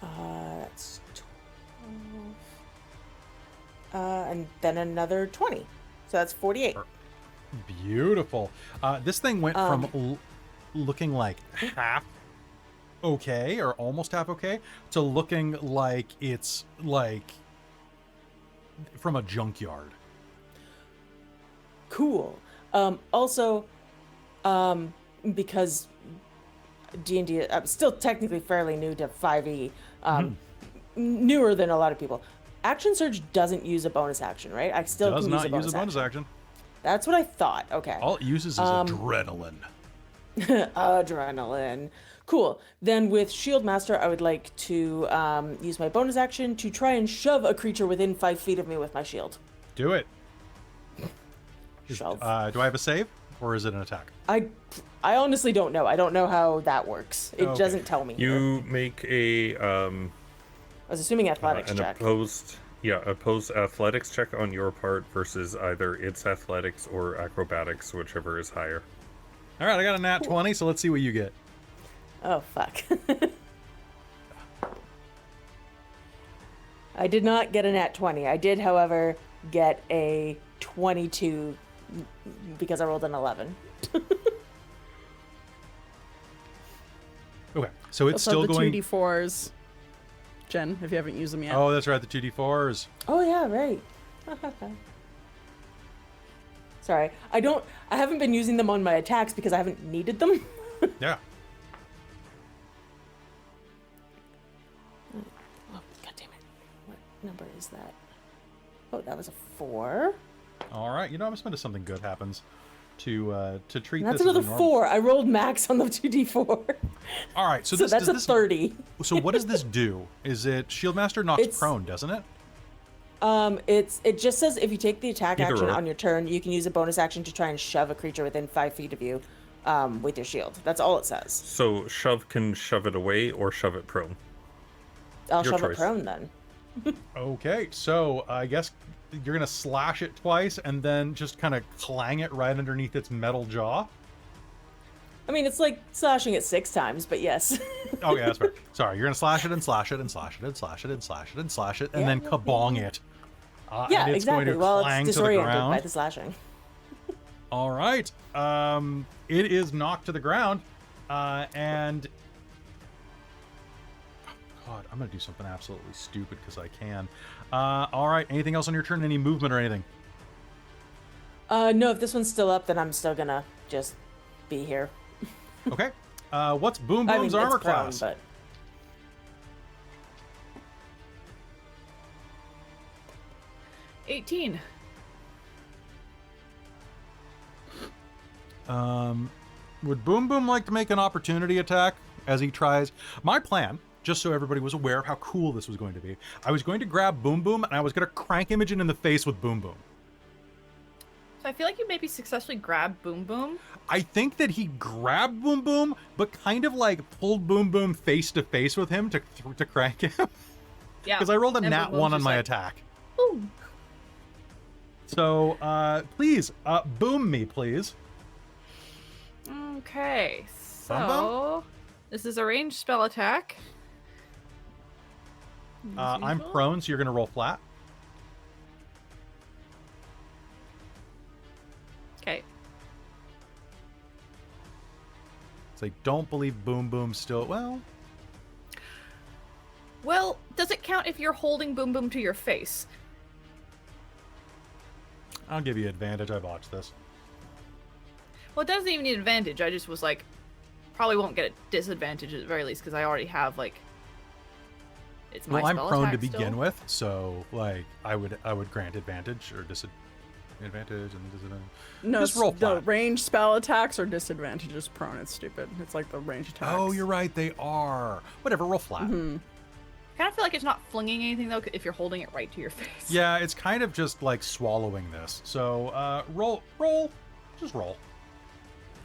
That's 12. And then another 20. So that's 48. Beautiful. This thing went from looking like half okay or almost half okay to looking like it's like from a junkyard. Cool. Also, because D&D, I'm still technically fairly new to 5e, newer than a lot of people. Action Surge doesn't use a bonus action, right? I still Does can not use use a bonus action. That's what I thought. Okay. All it uses is adrenaline. Adrenaline. Cool. Then with Shield Master, I would like to use my bonus action to try and shove a creature within 5 feet of me with my shield. Do it. Shove. Do I have a save or is it an attack? I honestly don't know. I don't know how that works. It Okay. doesn't tell me. You make a I was assuming athletics an check. opposed athletics check on your part versus either its athletics or acrobatics, whichever is higher. All right, I got a nat 20, so let's see what you get. Oh, fuck. I did not get a nat 20. I did, however, get a 22 because I rolled an 11. Okay, so it's Also still the going... 2d4s, Jen, if you haven't used them yet. Oh, that's right, the 2d4s. Oh, yeah, right. Sorry. I haven't been using them on my attacks because I haven't needed them. Yeah. Oh, God damn it. What number is that? Oh, that was a 4. All right, you know, I'm just gonna something good happens to treat And that's this as a another normal... 4. I rolled max on the 2d4. All right, so So that's a 30. So what does this do? Is it Shieldmaster knocks It's- prone, doesn't it? It just says if you take the attack Either action or. on your turn, you can use a bonus action to try and shove a creature within 5 feet of you, with your shield. That's all it says. So shove can shove it away or shove it prone. I'll Your shove choice. it prone then. Okay, so I guess you're gonna slash it twice and then just kind of clang it right underneath its metal jaw. I mean, it's like slashing it 6 times, but yes. Oh yeah, that's fair. Sorry, you're gonna slash it and slash it and slash it and slash it and slash it and slash it and Yeah, then yeah, kabong yeah. it Yeah, and it's exactly. going to Well, clang it's to the disoriented ground. by the slashing. All right. It is knocked to the ground, and oh, God, I'm gonna do something absolutely stupid because I can. All right. Anything else on your turn? Any movement or anything? No, if this one's still up, then I'm still gonna just be here. Okay. What's Boom I Boom's mean, armor it's prone, class? but 18. Would Boom Boom like to make an opportunity attack as he tries? My plan, just so everybody was aware of how cool this was going to be, I was going to grab Boom Boom and I was going to crank Imogen in the face with Boom Boom. So I feel like you maybe successfully grabbed Boom Boom. I think that he grabbed Boom Boom, but kind of like pulled Boom Boom face to face with him to crank him. Yeah. Because I rolled a And nat Boom Boom's 1 on just my like, attack. Boom. So, please, boom me, please. Okay, so Bum this is a ranged spell attack. As I'm usual. prone, so you're going to roll flat. Okay. So I don't believe Boom Boom still... Well, does it count if you're holding Boom Boom to your face? I'll give you advantage. I botched this. Well, it doesn't even need advantage. I just was like, probably won't get a disadvantage at the very least because I already have like. It's my Well, I'm spell prone to attack begin still. with, so like I would grant advantage or disadvantage and disadvantage. No, Just roll the flat. range spell attacks are disadvantages prone. It's stupid. It's like the range attacks. Oh, you're right. They are. Whatever. Roll flat. Mm-hmm. I kind of feel like it's not flinging anything though if you're holding it right to your face. Yeah, it's kind of just like swallowing this. So roll, just roll.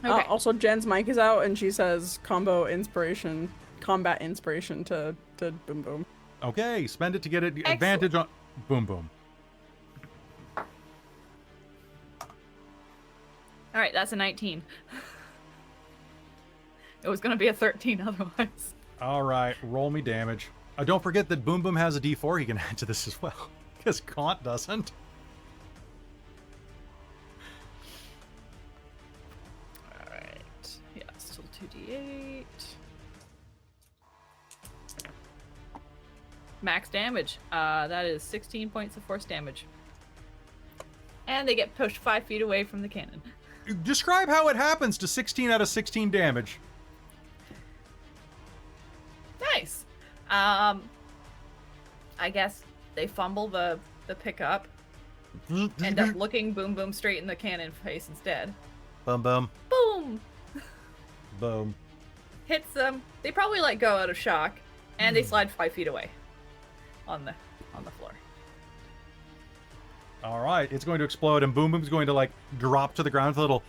Okay. Also, Jen's mic is out, and she says combat inspiration to Boom Boom. Okay, spend it to get it Excellent. advantage on Boom Boom. All right, that's a 19. It was gonna be a 13 otherwise. All right, roll me damage. Don't forget that Boom Boom has a D4 he can add to this as well, because Gaunt doesn't. All right. Yeah, still 2d8. Max damage. That is 16 points of force damage. And they get pushed 5 feet away from the cannon. Describe how it happens to 16 out of 16 damage. Nice. I guess they fumble the pickup, end up looking Boom Boom straight in the cannon face instead. Boom Boom. Boom! Boom. Hits them. They probably let go out of shock, and they slide 5 feet away on the floor. All right, it's going to explode, and Boom Boom's going to like drop to the ground with a little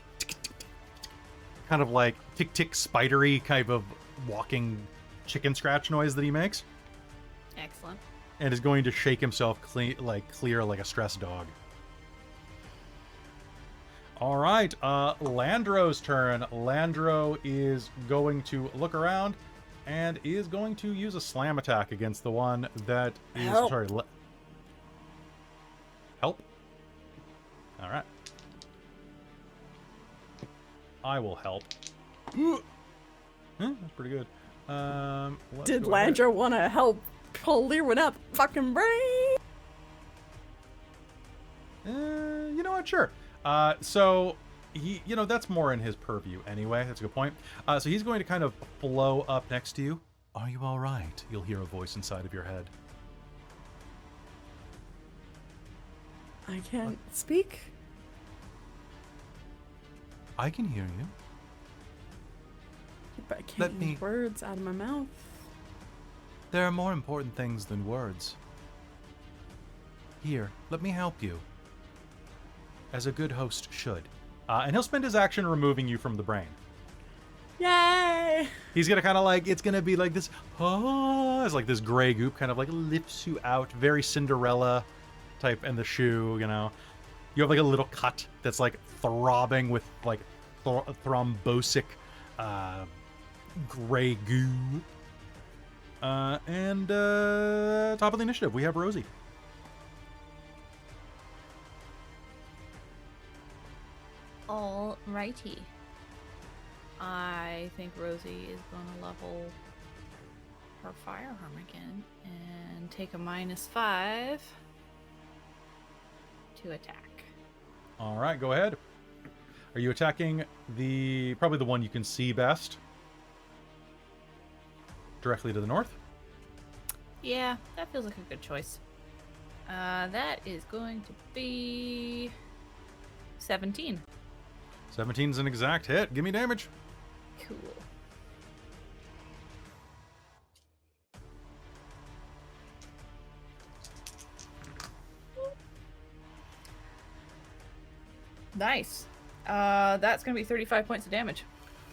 kind of like tick tick spidery kind of walking chicken scratch noise that he makes, Excellent. and is going to shake himself clear like a stressed dog. All right, Landro's turn. Landro is going to look around and is going to use a slam attack against the one that is Help. Help. All right. I will help. That's pretty good. Let's Did go ahead. Landra want to help pull Lir'wen out the fucking brain? You know what? Sure. So he, that's more in his purview anyway. That's a good point. So he's going to kind of blow up next to you. Are you all right? You'll hear a voice inside of your head. I can't speak. I can hear you. But I can't Let use me- words out of my mouth. There are more important things than words. Here, let me help you. As a good host should. And he'll spend his action removing you from the brain. Yay! He's gonna kind of like, it's gonna be like this, it's like this gray goop kind of like lifts you out, very Cinderella type, and the shoe, you have like a little cut that's like throbbing with like thrombosic gray goo. And top of the initiative, we have Rosie. All righty. I think Rosie is going to level her firearm again and take a -5 to attack. All right, go ahead. Are you attacking probably the one you can see best? Directly to the north? Yeah, that feels like a good choice. That is going to be 17. 17's an exact hit. Give me damage. Cool. Nice. That's going to be 35 points of damage.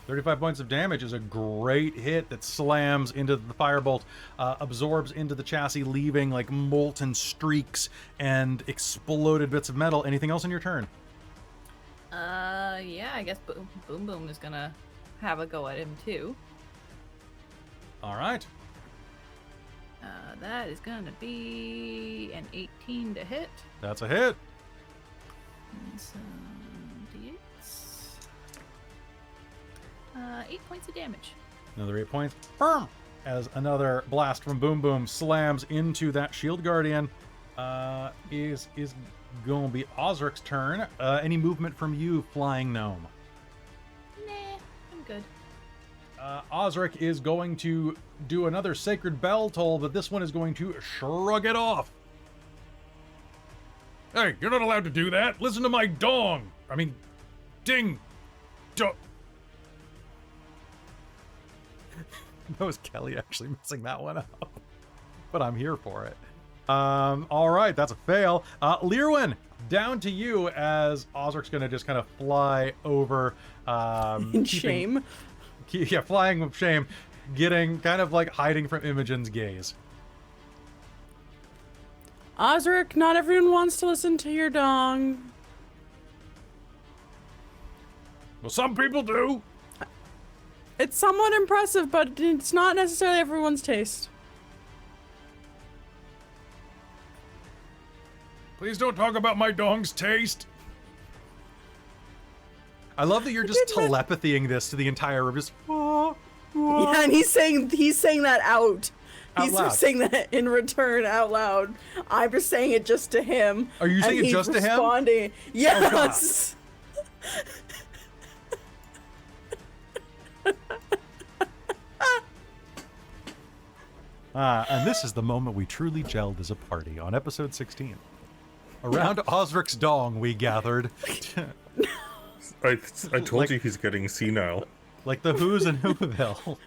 35 points of damage is a great hit that slams into the firebolt, absorbs into the chassis, leaving like molten streaks and exploded bits of metal. Anything else in your turn? Yeah, I guess Boom Boom is going to have a go at him too. All right. That is going to be an 18 to hit. That's a hit. And so, d8. 8 points of damage. Another 8 points. Boom! As another blast from Boom Boom slams into that Shield Guardian. Is going to be Osric's turn. Any movement from you, Flying Gnome? Nah, I'm good. Osric is going to do another Sacred Bell Toll, but this one is going to shrug it off. Hey, you're not allowed to do that. Listen to my dong. I mean, ding. That was Kelly actually messing that one up. But I'm here for it. All right, that's a fail. Lir'wen, down to you as Osric's going to just kind of fly over. In shame. Yeah, flying with shame, getting kind of like hiding from Imogen's gaze. Osric, not everyone wants to listen to your dong. Well, some people do. It's somewhat impressive, but it's not necessarily everyone's taste. Please don't talk about my dong's taste. I love that you're just telepathying this to the entire room. Just, Yeah, and he's saying that out. He's loud. just saying that in return out loud. I'm just saying it just to him. Are you saying and it he's just to him? Responding. Yes. And this is the moment we truly gelled as a party on episode 16. Around Osric's dong, we gathered. I told you he's getting senile. Like the Who's in Whoville.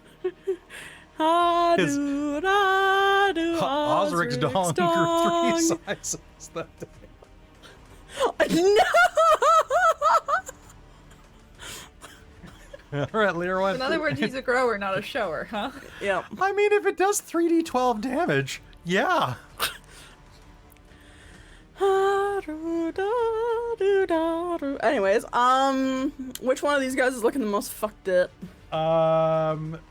Osric's dong grew 3 sizes that day. No! All right, Lir'wen. In other words, he's a grower, not a shower, huh? Yep. I mean, if it does 3d12 damage, yeah. Anyways, which one of these guys is looking the most fucked up?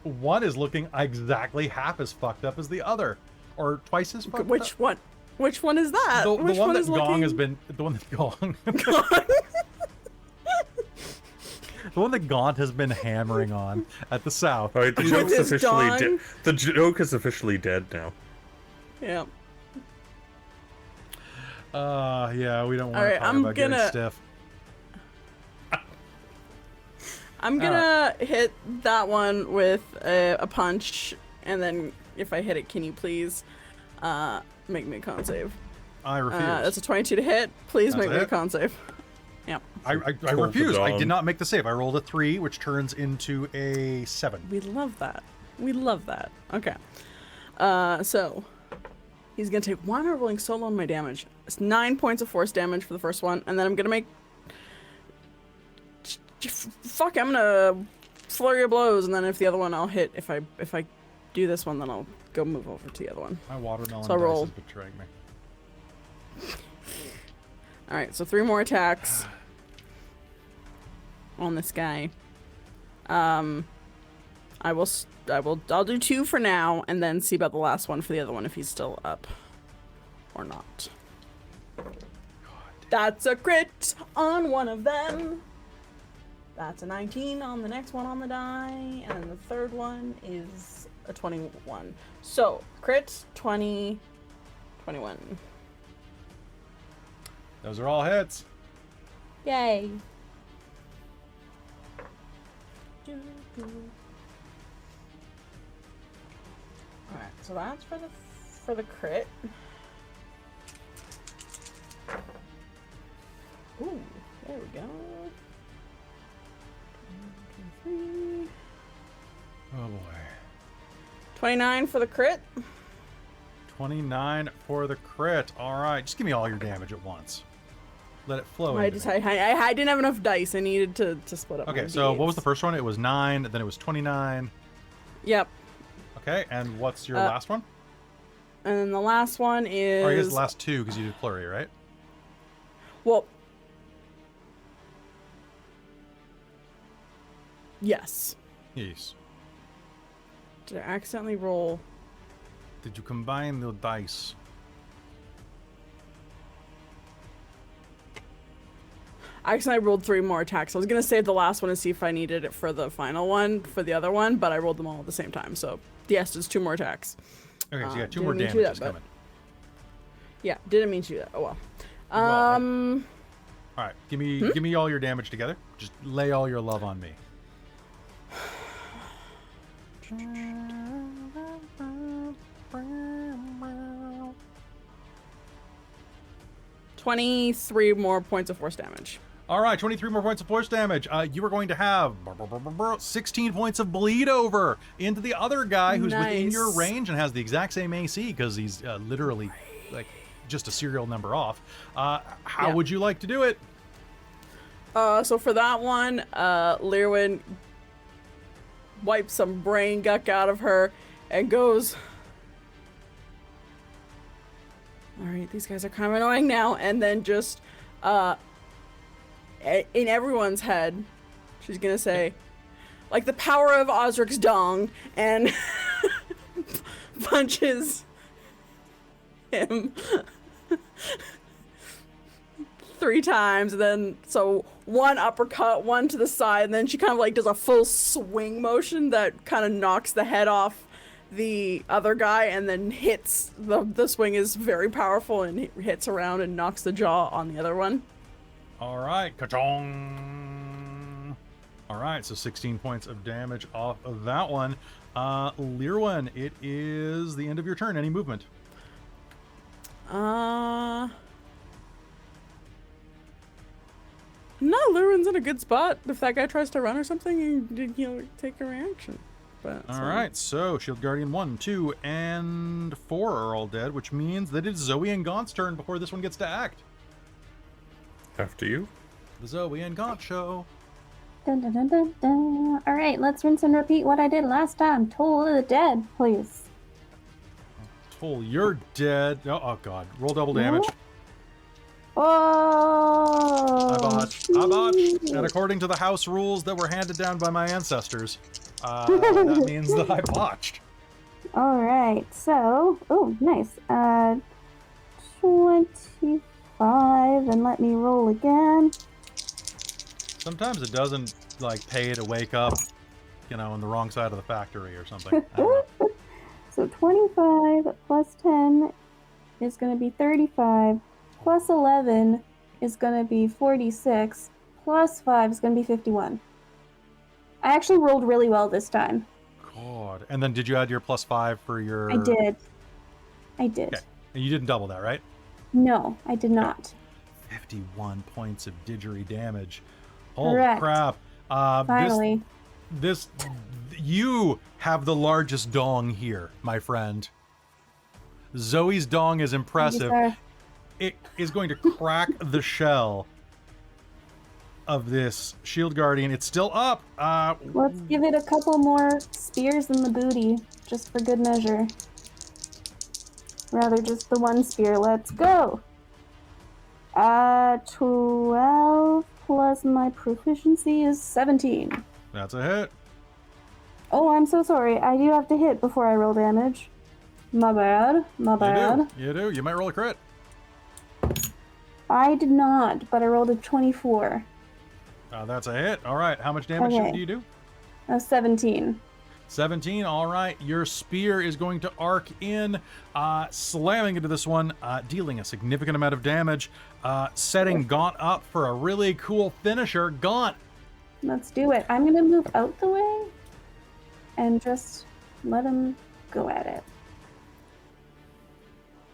One is looking exactly half as fucked up as the other, or twice as fucked up. Which one? Which one is that? The Which one that is Gong looking... has been. The one that Gong. The one that Gaunt has been hammering on at the south. All right, the With joke's his officially dong? dead. The joke is officially dead now. Yeah. Yeah, we don't want All right, to talk I'm about getting gonna- stiff. I'm gonna hit that one with a punch, and then if I hit it, can you please make me a con save? I refuse. That's a 22 to hit. Please That's make a me a hit. con save. Yeah. I Told refuse. the I dong. did not make the save. I rolled a 3, which turns into a 7. We love that. We love that. Okay. So he's gonna take one rolling solo on my damage. It's 9 points of force damage for the first one, and then I'm gonna make. Fuck! I'm gonna flurry of blows, and then if the other one I'll hit. If I do this one, then I'll go move over to the other one. My watermelon So I dice roll. is betraying me. All right, so 3 more attacks on this guy. I'll do 2 for now, and then see about the last one for the other one if he's still up or not. That's a crit on one of them. That's a 19 on the next one on the die, and then the third one is a 21. So, crit, 20, 21. Those are all hits. Yay. Alright, so that's for the crit. Ooh, there we go. 23. Oh boy. 29 for the crit. 29 for the crit. All right, just give me all your damage at once. Let it flow. I into me. didn't have enough dice. I needed to split up. Okay, my so what was D8s. the first one? It was 9, then it was 29. Yep. Okay, and what's your last one? And then the last one is. Or I guess the last two because you did flurry, right? Well. Yes. Yes. Did I accidentally roll? Did you combine the dice? I accidentally rolled 3 more attacks. I was gonna save the last one and see if I needed it for the final one, for the other one, but I rolled them all at the same time. So yes, it's 2 more attacks. Okay, so you got 2 didn't more mean to do damages that, but- coming. Yeah, didn't mean to do that. Oh well. Well, all right, give me all your damage together. Just lay all your love on me. 23 more points of force damage. All right, 23 more points of force damage. You are going to have 16 points of bleed over into the other guy who's within your Nice. range and has the exact same AC because he's literally like just a serial number off. How Yeah. would you like to do it? So for that one, Lir'wen wipes some brain guck out of her and goes, alright, these guys are kind of annoying now, and then just, in everyone's head, she's gonna say, like the power of Osric's dong, and punches him 3 times, and then so 1 uppercut, 1 to the side, and then she kind of like does a full swing motion that kind of knocks the head off the other guy, and then hits the swing is very powerful and hits around and knocks the jaw on the other one. All right, ka-chong. All right, so 16 points of damage off of that one. Lir'wen, it is the end of your turn. Any movement? No, Lir'wen's in a good spot. If that guy tries to run or something, you take a reaction. But All right, so Shield Guardian 1, 2, and 4 are all dead, which means that it's Zoe and Gaunt's turn before this one gets to act. After you. The Zoe and Gaunt show. Dun, dun, dun, dun, dun. All right, let's rinse and repeat what I did last time. Toll of the Dead, please. Toll, you're dead. Oh God, roll double damage. Oh! I botched. And according to the house rules that were handed down by my ancestors, that means that I botched. All right, so nice. 25, and let me roll again. Sometimes it doesn't like pay to wake up, on the wrong side of the factory or something. I don't know. So 25 plus 10 is going to be 35. Plus 11 is going to be 46. Plus 5 is going to be 51. I actually rolled really well this time. God. And then did you add your +5 for your? I did. Okay. And you didn't double that, right? No, I did not. 51 points of didgery damage. Holy Correct. crap. Finally. This you have the largest dong here, my friend. Zoe's dong is impressive. Sir. It is going to crack the shell of this Shield Guardian. It's still up. Let's give it a couple more spears in the booty, just for good measure. Rather just the one spear. Let's go. 12 plus my proficiency is 17. That's a hit. Oh, I'm so sorry. I do have to hit before I roll damage. My bad. My bad. You do. You might roll a crit. I did not, but I rolled a 24. That's a hit. All right. How much damage Okay. do you do? 17. 17. All right. Your spear is going to arc in, slamming into this one, dealing a significant amount of damage, setting Gaunt up for a really cool finisher. Gaunt. Let's do it. I'm going to move out the way and just let him go at it.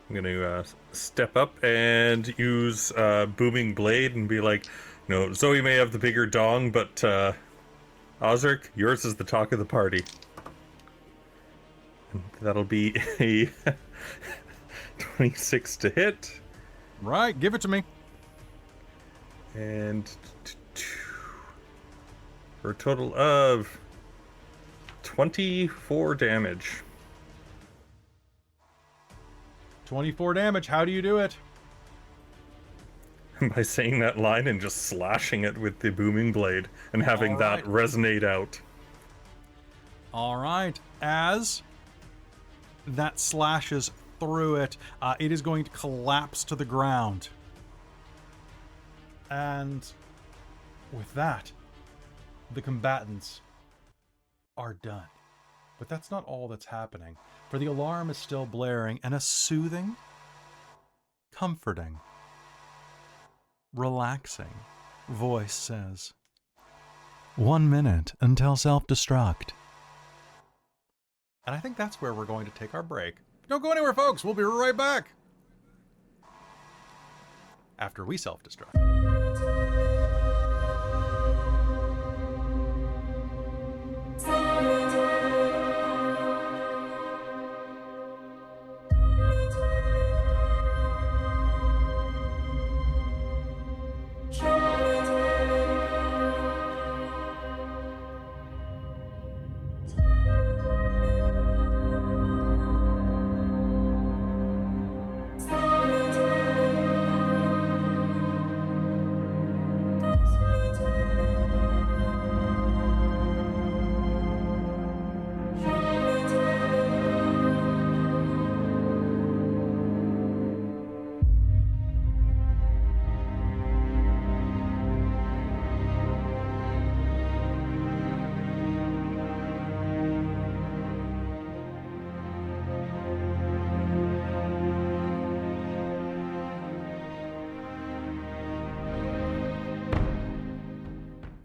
I'm going to step up and use Booming Blade and be like, Zoe may have the bigger dong, but Osric, yours is the talk of the party. And that'll be a 26 to hit. Right. Give it to me. And for a total of 24 damage. 24 damage. How do you do it? By saying that line and just slashing it with the booming blade and having that resonate out. All right. As that slashes through it, it is going to collapse to the ground. And with that, the combatants are done. But that's not all that's happening, for the alarm is still blaring, and a soothing, comforting, relaxing voice says, 1 minute until self-destruct. And I think that's where we're going to take our break. Don't go anywhere, folks. We'll be right back after we self-destruct.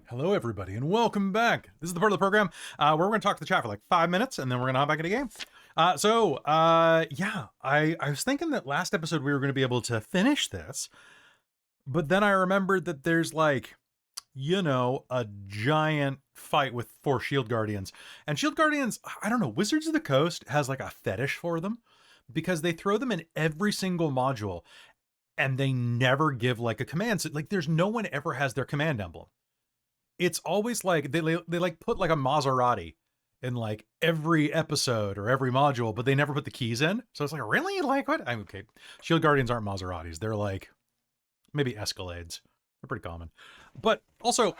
Hello, everybody, and welcome back. This is the part of the program where we're going to talk to the chat for like 5 minutes, and then we're going to hop back into the game. I was thinking that last episode we were going to be able to finish this, but then I remembered that there's like, a giant fight with 4 Shield Guardians. And Shield Guardians, I don't know, Wizards of the Coast has like a fetish for them because they throw them in every single module, and they never give like a command. So, like, there's no one ever has their command emblem. It's always like they like put like a Maserati in like every episode or every module, but they never put the keys in. So it's like, really? Like what? I'm okay. Shield Guardians aren't Maseratis. They're like maybe Escalades. They're pretty common. But also,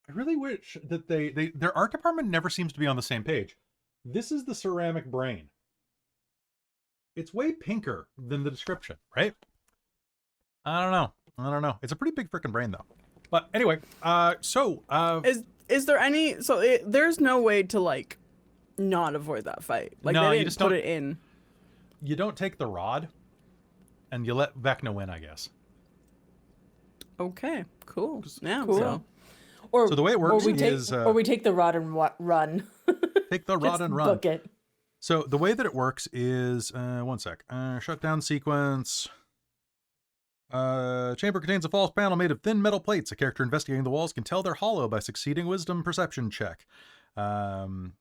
I really wish that their art department never seems to be on the same page. This is the ceramic brain. It's way pinker than the description, right? I don't know. It's a pretty big freaking brain though. But anyway, is there any there's no way to like not avoid that fight? Like no, they you didn't just put don't, it in. You don't take the rod, and you let Vecna win, I guess. Okay, cool. Yeah, Cool. So So the way it works or we take the rod and run. take the rod Just and run. book it. So the way that it works is, one sec, shutdown sequence. Chamber contains a false panel made of thin metal plates. A character investigating the walls can tell they're hollow by succeeding wisdom perception check. Behind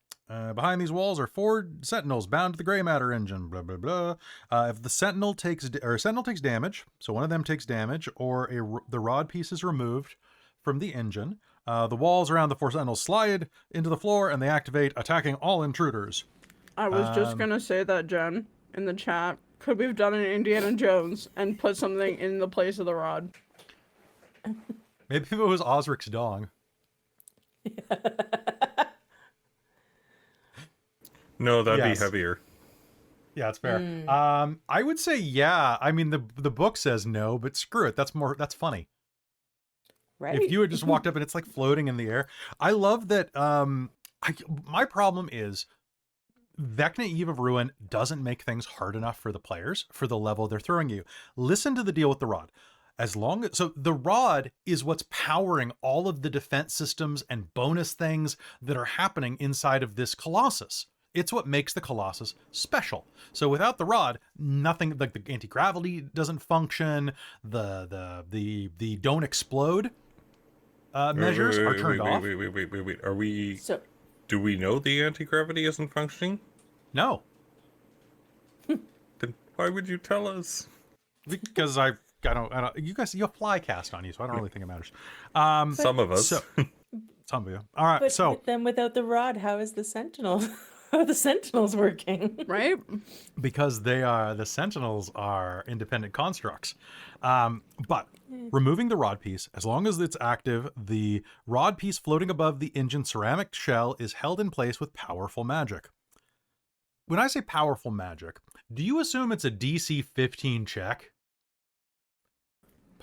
these walls are 4 sentinels bound to the Greymatter engine. Blah blah blah. If the sentinel takes damage, so one of them takes damage, or the rod piece is removed from the engine, the walls around the 4 sentinels slide into the floor and they activate, attacking all intruders. I was just gonna say that, Jen, in the chat. Could we have done an Indiana Jones and put something in the place of the rod? Maybe if it was Osric's dong. No, that'd Yes. be heavier. Yeah, it's fair. I would say yeah. I mean, the book says no, but screw it. That's funny. Right? If you had just walked up and it's like floating in the air. I love that. My problem is Vecna Eve of Ruin doesn't make things hard enough for the players for the level they're throwing you. Listen to the deal with the rod. So the rod is what's powering all of the defense systems and bonus things that are happening inside of this Colossus. It's what makes the Colossus special. So without the rod, nothing, like the anti-gravity doesn't function, the don't explode measures are turned off. Wait. Are we... So, Do we know the anti-gravity isn't functioning? No. Then why would you tell us? Because I don't, you guys, you have fly cast on you, so I don't really think it matters. Some of us. Some of you. All right, but then without the rod, how is the Sentinel? How are the Sentinels working? Right? Because the Sentinels are independent constructs. But removing the rod piece, as long as it's active, the rod piece floating above the engine ceramic shell is held in place with powerful magic. When I say powerful magic, do you assume it's a DC 15 check?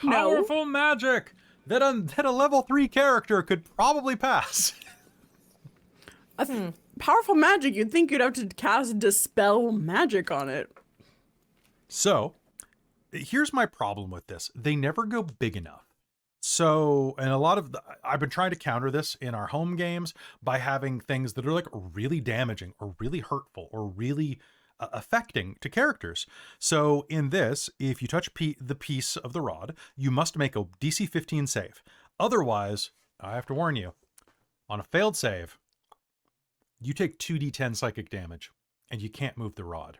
No. Powerful magic that a level 3 character could probably pass. Powerful magic, you'd think you'd have to cast Dispel Magic on it. So, here's my problem with this. They never go big enough. So, and I've been trying to counter this in our home games by having things that are like really damaging or really hurtful or really affecting to characters. So in this, if you touch the piece of the rod, you must make a DC 15 save. Otherwise, I have to warn you, on a failed save, you take 2d10 psychic damage and you can't move the rod.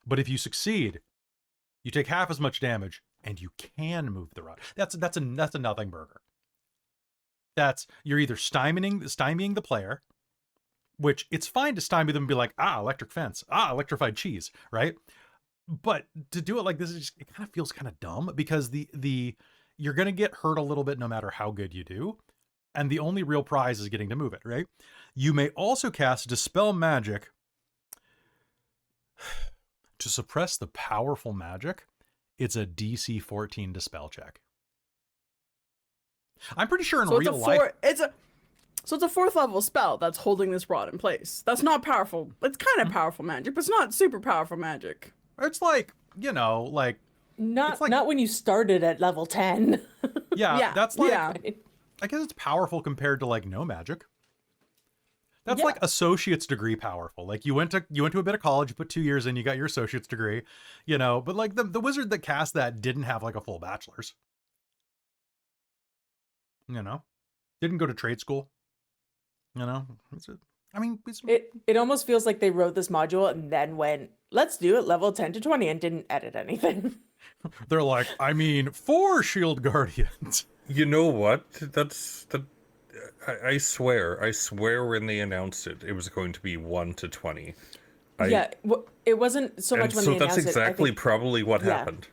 But if you succeed, you take half as much damage and you can move the rod. That's a nothing burger. You're either stymieing the player, which it's fine to stymie them and be like, electric fence, electrified cheese, right? But to do it like this, it kind of feels kind of dumb because you're going to get hurt a little bit no matter how good you do. And the only real prize is getting to move it, right? You may also cast Dispel Magic to suppress the powerful magic. It's a DC 14 Dispel check. I'm pretty sure in real life... So it's a 4th level spell that's holding this rod in place. That's not powerful. It's kind of powerful magic, but it's not super powerful magic. It's like, Not when you started at level 10. Yeah, that's like... Yeah. I guess it's powerful compared to like no magic. That's Yeah. like associate's degree powerful. Like you went to a bit of college, you put 2 years in, you got your associate's degree, but like the wizard that cast that didn't have like a full bachelor's. Didn't go to trade school. It almost feels like they wrote this module and then went, let's do it level 10 to 20 and didn't edit anything. They're like, 4 shield guardians. You know what? I swear when they announced it, it was going to be 1 to 20. It wasn't so much when they announced it. So that's exactly probably what happened.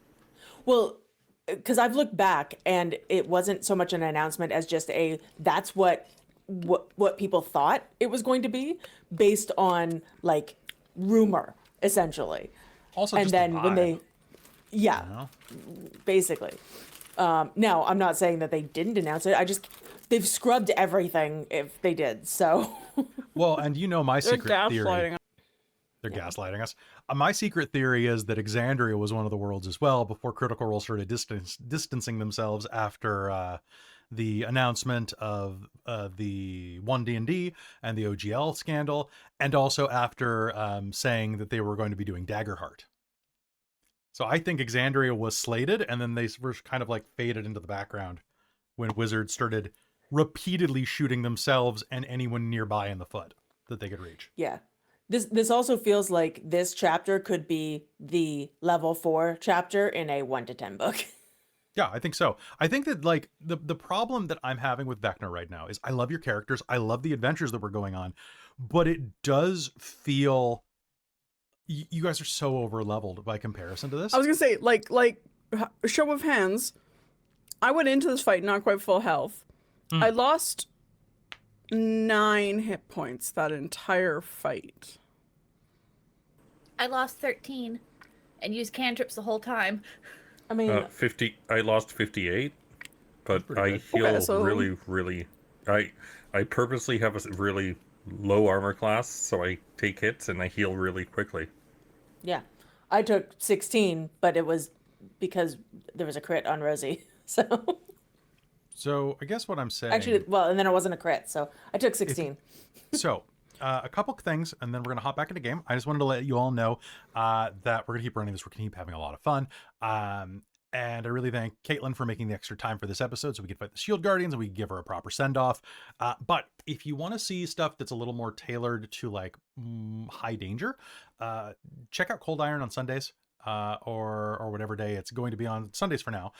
Well, because I've looked back and it wasn't so much an announcement as just that's what people thought it was going to be based on like rumor, essentially. Also, and just then the vibe, when they, basically. Now, I'm not saying that they didn't announce it. They've scrubbed everything if they did, so. Well, and my secret theory. They're Yeah. gaslighting us. My secret theory is that Exandria was one of the worlds as well before Critical Role started distancing themselves after the announcement of the 1D&D and the OGL scandal, and also after saying that they were going to be doing Daggerheart. So I think Exandria was slated, and then they were kind of like faded into the background when Wizards started repeatedly shooting themselves and anyone nearby in the foot that they could reach. Yeah. This also feels like this chapter could be the level 4 chapter in a 1 to 10 book. Yeah, I think so. I think that like the problem that I'm having with Vecna right now is I love your characters. I love the adventures that we're going on, but it does feel you guys are so over leveled by comparison to this. I was gonna say, like show of hands, I went into this fight not quite full health. I lost 9 hit points that entire fight. I lost 13 and used cantrips the whole time. I mean, 50. I lost 58, but pretty I good. heal Okay, so- really. I purposely have a really low armor class, so I take hits and I heal really quickly. yeah. I took 16, but it was because there was a crit on Rosie. So So I guess what I'm saying. actually, well, and then it wasn't a crit, so I took 16. So, a couple things, and then we're going to hop back into game. I just wanted to let you all know that we're going to keep running this. We're going to keep having a lot of fun. And I really thank Caitlin for making the extra time for this episode so we could fight the Shield Guardians and we could give her a proper send-off. But if you want to see stuff that's a little more tailored to like high danger, check out Cold Iron on Sundays. Or whatever day it's going to be on Sundays for now.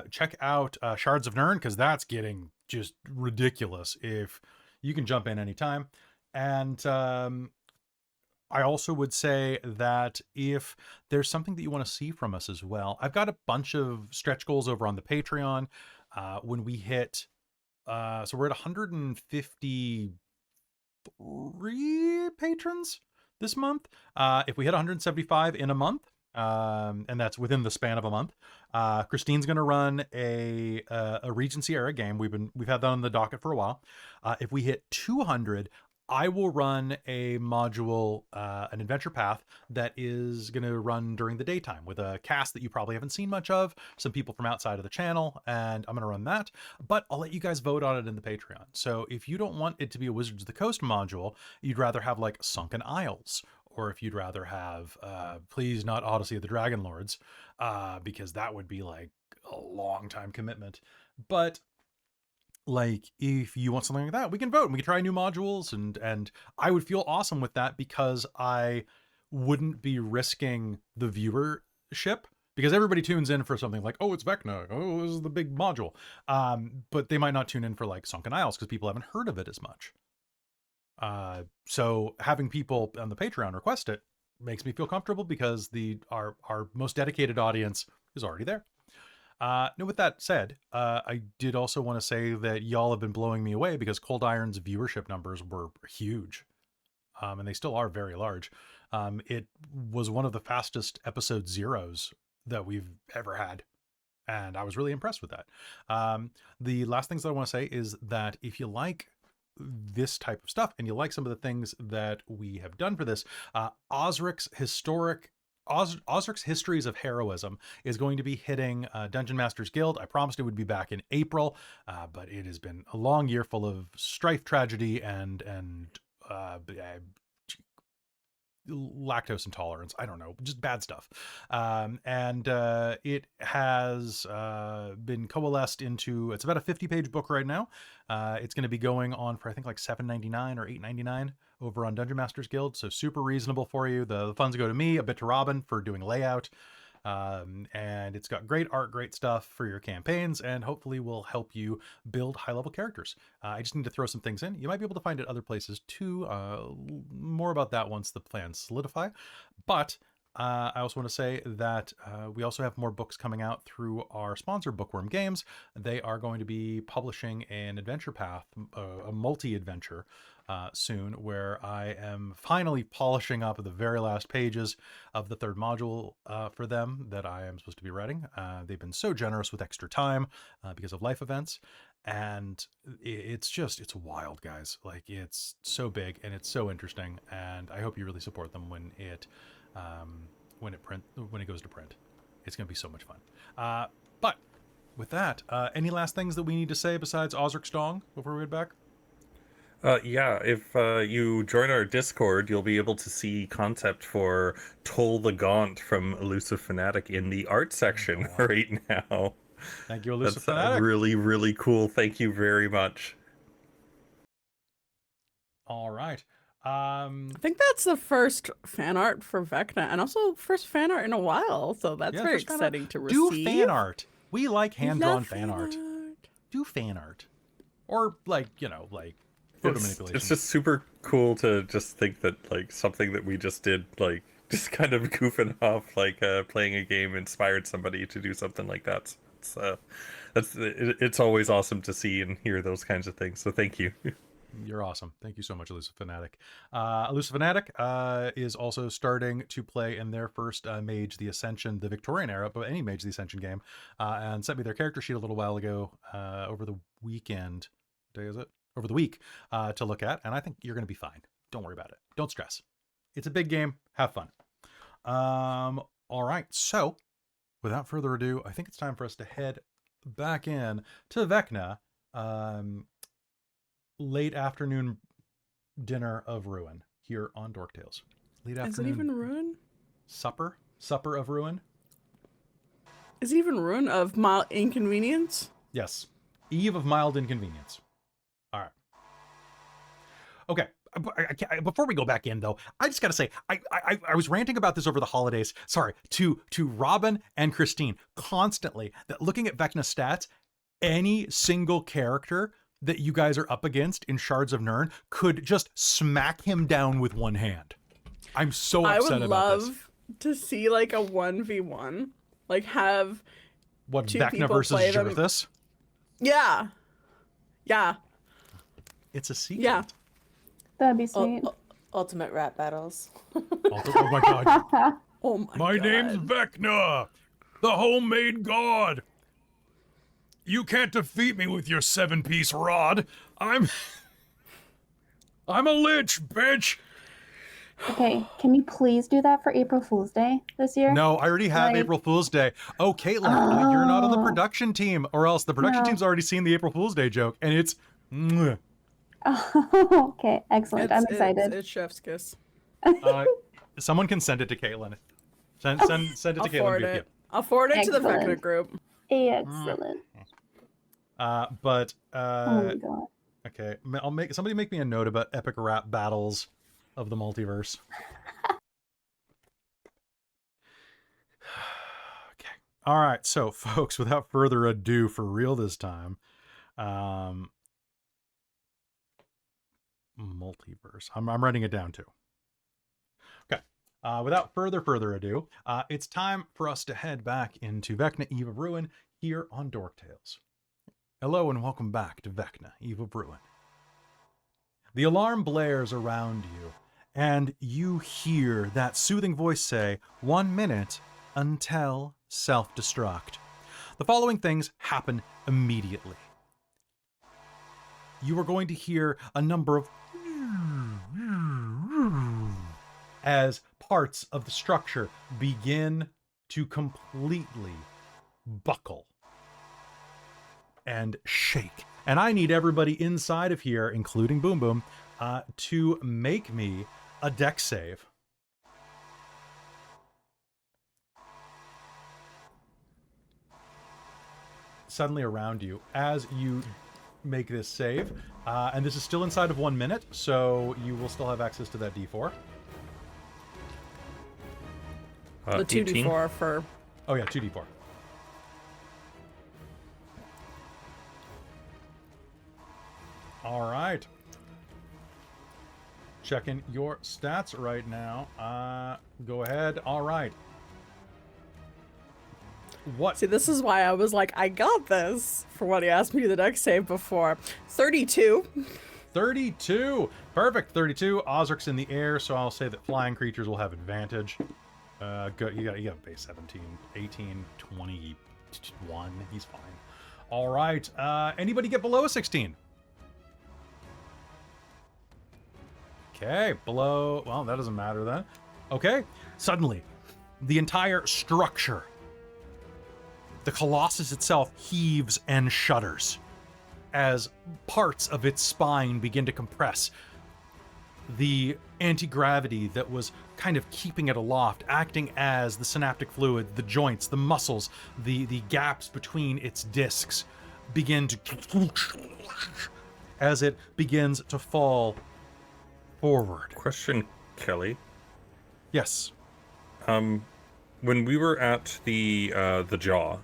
Check out Shards of Nirn, because that's getting just ridiculous if you can jump in anytime. And I also would say that if there's something that you want to see from us as well, I've got a bunch of stretch goals over on the Patreon. When we hit, so we're at 153 patrons this month. If we hit 175 in a month, and that's within the span of a month, Christine's going to run a Regency era game. We've had that on the docket for a while. If we hit 200, I will run a module, an adventure path that is going to run during the daytime with a cast that you probably haven't seen much of, some people from outside of the channel, and I'm going to run that. But I'll let you guys vote on it in the Patreon. So if you don't want it to be a Wizards of the Coast module, you'd rather have like Sunken Isles, or if you'd rather have, please not Odyssey of the Dragon Lords, because that would be like a long time commitment. But like, if you want something like that, we can vote and we can try new modules, and I would feel awesome with that because I wouldn't be risking the viewership, because everybody tunes in for something like, oh, it's Vecna, oh, this is the big module. But they might not tune in for like Sunken Isles because people haven't heard of it as much. So having people on the Patreon request it makes me feel comfortable because our most dedicated audience is already there. Now, with that said, I did also want to say that y'all have been blowing me away because Cold Iron's viewership numbers were huge. And they still are very large. It was one of the fastest episode zeros that we've ever had. And I was really impressed with that. The last things that I want to say is that if you like this type of stuff and you like some of the things that we have done for this, Osric's Histories of Heroism is going to be hitting Dungeon Masters Guild. I promised it would be back in April, but it has been a long year full of strife, tragedy, and lactose intolerance. I don't know, just bad stuff. And it has been coalesced into, it's about a 50-page book right now. It's going to be going on for, I think, like $7.99 or $8.99 over on Dungeon Masters Guild. So super reasonable for you. The funds go to me, a bit to Robin for doing layout. And it's got great art, great stuff for your campaigns, and hopefully will help you build high-level characters. I just need to throw some things in. You might be able to find it other places too. More about that once the plans solidify. But I also want to say that we also have more books coming out through our sponsor, Bookwyrm Games. They are going to be publishing an adventure path, a multi-adventure soon, where I am finally polishing up the very last pages of the third module for them that I am supposed to be writing. They've been so generous with extra time because of life events. And it's wild, guys. Like, it's so big and it's so interesting. And I hope you really support them when it goes to print. It's going to be so much fun. But with that, any last things that we need to say besides Osric's Dong before we head back? Yeah, if you join our Discord, you'll be able to see concept for Toll the Gaunt from Elusive Fanatic in the art section right now. Thank you, Elusive That's Fanatic. really, really cool. Thank you very much. All right. I think that's the first fan art for Vecna, and also first fan art in a while. So that's Yeah, very first fan art. exciting to receive. Do fan art. We like hand-drawn Love fan art. Do fan art. Or, like, photo manipulation. It's just super cool to just think that, like, something that we just did, like, just kind of goofing off, like, playing a game inspired somebody to do something like that. It's always awesome to see and hear those kinds of things. So thank you. You're awesome. Thank you so much, Elusive Fanatic. Elusive Fanatic is also starting to play in their first Mage the Ascension, the Victorian era, but any Mage the Ascension game, and sent me their character sheet a little while ago over the weekend. What day is it? Over the week to look at, and I think you're going to be fine. Don't worry about it. Don't stress. It's a big game. Have fun. All right. So, without further ado, I think it's time for us to head back in to Vecna. Late afternoon dinner of ruin here on Dork Tales. Late afternoon. Is it even ruin? Supper of ruin. Is it even ruin of mild inconvenience? Yes. Eve of mild inconvenience. All right. Okay. Before we go back in, though, I just got to say, I was ranting about this over the holidays. Sorry, to Robin and Christine constantly, that looking at Vecna's stats, any single character that you guys are up against in Shards of Nirn could just smack him down with one hand. I'm so upset about this. I would love to see like a 1v1, like have what, two Vecna people versus play them. Jirithus? Yeah. It's a secret. Yeah. That'd be sweet. Ultimate rap battles. Oh my god. Oh my god. name's Vecna, the homemade god. You can't defeat me with your 7-piece rod. I'm a lich, bitch. Okay, can you please do that for April Fool's Day this year? No, I already have Like- April Fool's Day. Oh, Caitlin, you're not on the production team, or else the production No. team's already seen the April Fool's Day joke, and it's... mwah. Oh, okay, excellent. I'm excited. It's chef's kiss. Someone can send it to Caitlin. Send it to I'll Caitlin. forward it. I'll forward it to the Excellent. Vecna group. Excellent. But Oh my god. okay, somebody make me a note about epic rap battles of the multiverse. Okay. All right, so folks, without further ado, for real this time, multiverse. I'm writing it down too. Okay. Without further ado, it's time for us to head back into Vecna, Eve of Ruin here on Dork Tales. Hello and welcome back to Vecna, Eve of Ruin. The alarm blares around you, and you hear that soothing voice say, 1 minute until self-destruct. The following things happen immediately. You are going to hear a number of as parts of the structure begin to completely buckle and shake. And I need everybody inside of here, including Boom Boom, to make me a dex save. Suddenly around you, as you make this save, and this is still inside of 1 minute, so you will still have access to that D4. The 2d4 for... Oh yeah, 2d4. All right. Checking your stats right now. Go ahead. All right. What? See, this is why I was like, I got this for what he asked me to the dex save before. 32. 32. Perfect. 32. Ozric's in the air, so I'll say that flying creatures will have advantage. You got base 17, 18, 21. He's fine. All right. Anybody get below a 16? Okay, below... Well, that doesn't matter then. Okay, suddenly, the entire structure, the Colossus itself, heaves and shudders as parts of its spine begin to compress. The anti-gravity that was kind of keeping it aloft, acting as the synaptic fluid, the joints, the muscles, the gaps between its discs begin to... as it begins to fall forward. Question, Kelly. Yes. When we were at the jaw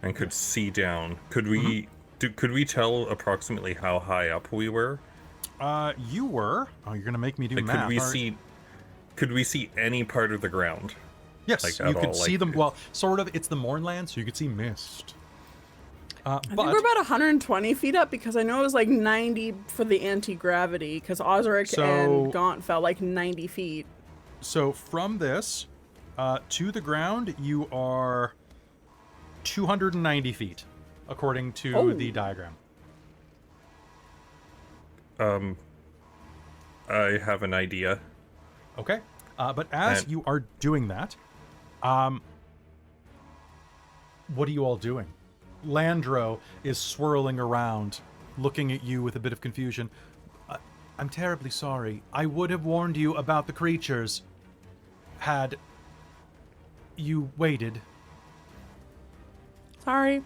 and could see down, could we could we tell approximately how high up we were? You were. Oh, you're gonna make me do Like, math. could we see any part of the ground? Yes, like, you at could all, see like, them. Well, sort of. It's the Mournland, so you could see mist. I think But we're about 120 feet up because I know it was like 90 for the anti-gravity because Osric and Gaunt fell like 90 feet. so from this to the ground, you are 290 feet, according to the diagram. I have an idea. Okay. But as you are doing that, what are you all doing? Landro is swirling around, looking at you with a bit of confusion. I'm terribly sorry. I would have warned you about the creatures had you waited. Sorry.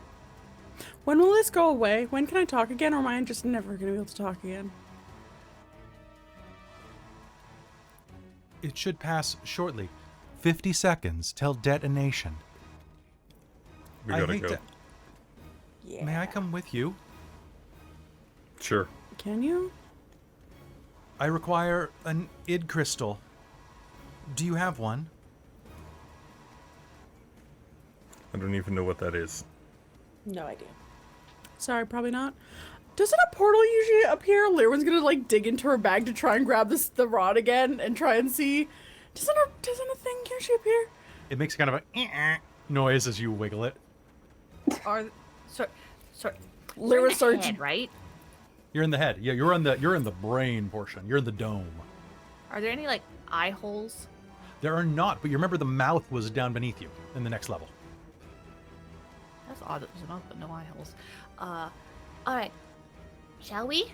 When will this go away? When can I talk again, or am I just never going to be able to talk again? It should pass shortly. 50 seconds till detonation. We I gotta hate go. to- Yeah. May I come with you? Sure. Can you? I require an id crystal. Do you have one? I don't even know what that is. No idea. Sorry, probably not. Doesn't a portal usually appear? Lir'wen's gonna like dig into her bag to try and grab the rod again and try and see. Doesn't a thing usually appear? It makes kind of a noise as you wiggle it. Sorry. Lir'wen starts. Head, right? You're in the head. Yeah, you're in the brain portion. You're in the dome. Are there any like eye holes? There are not, but you remember the mouth was down beneath you in the next level. That's odd that there's a mouth but no eye holes. All right. Shall we?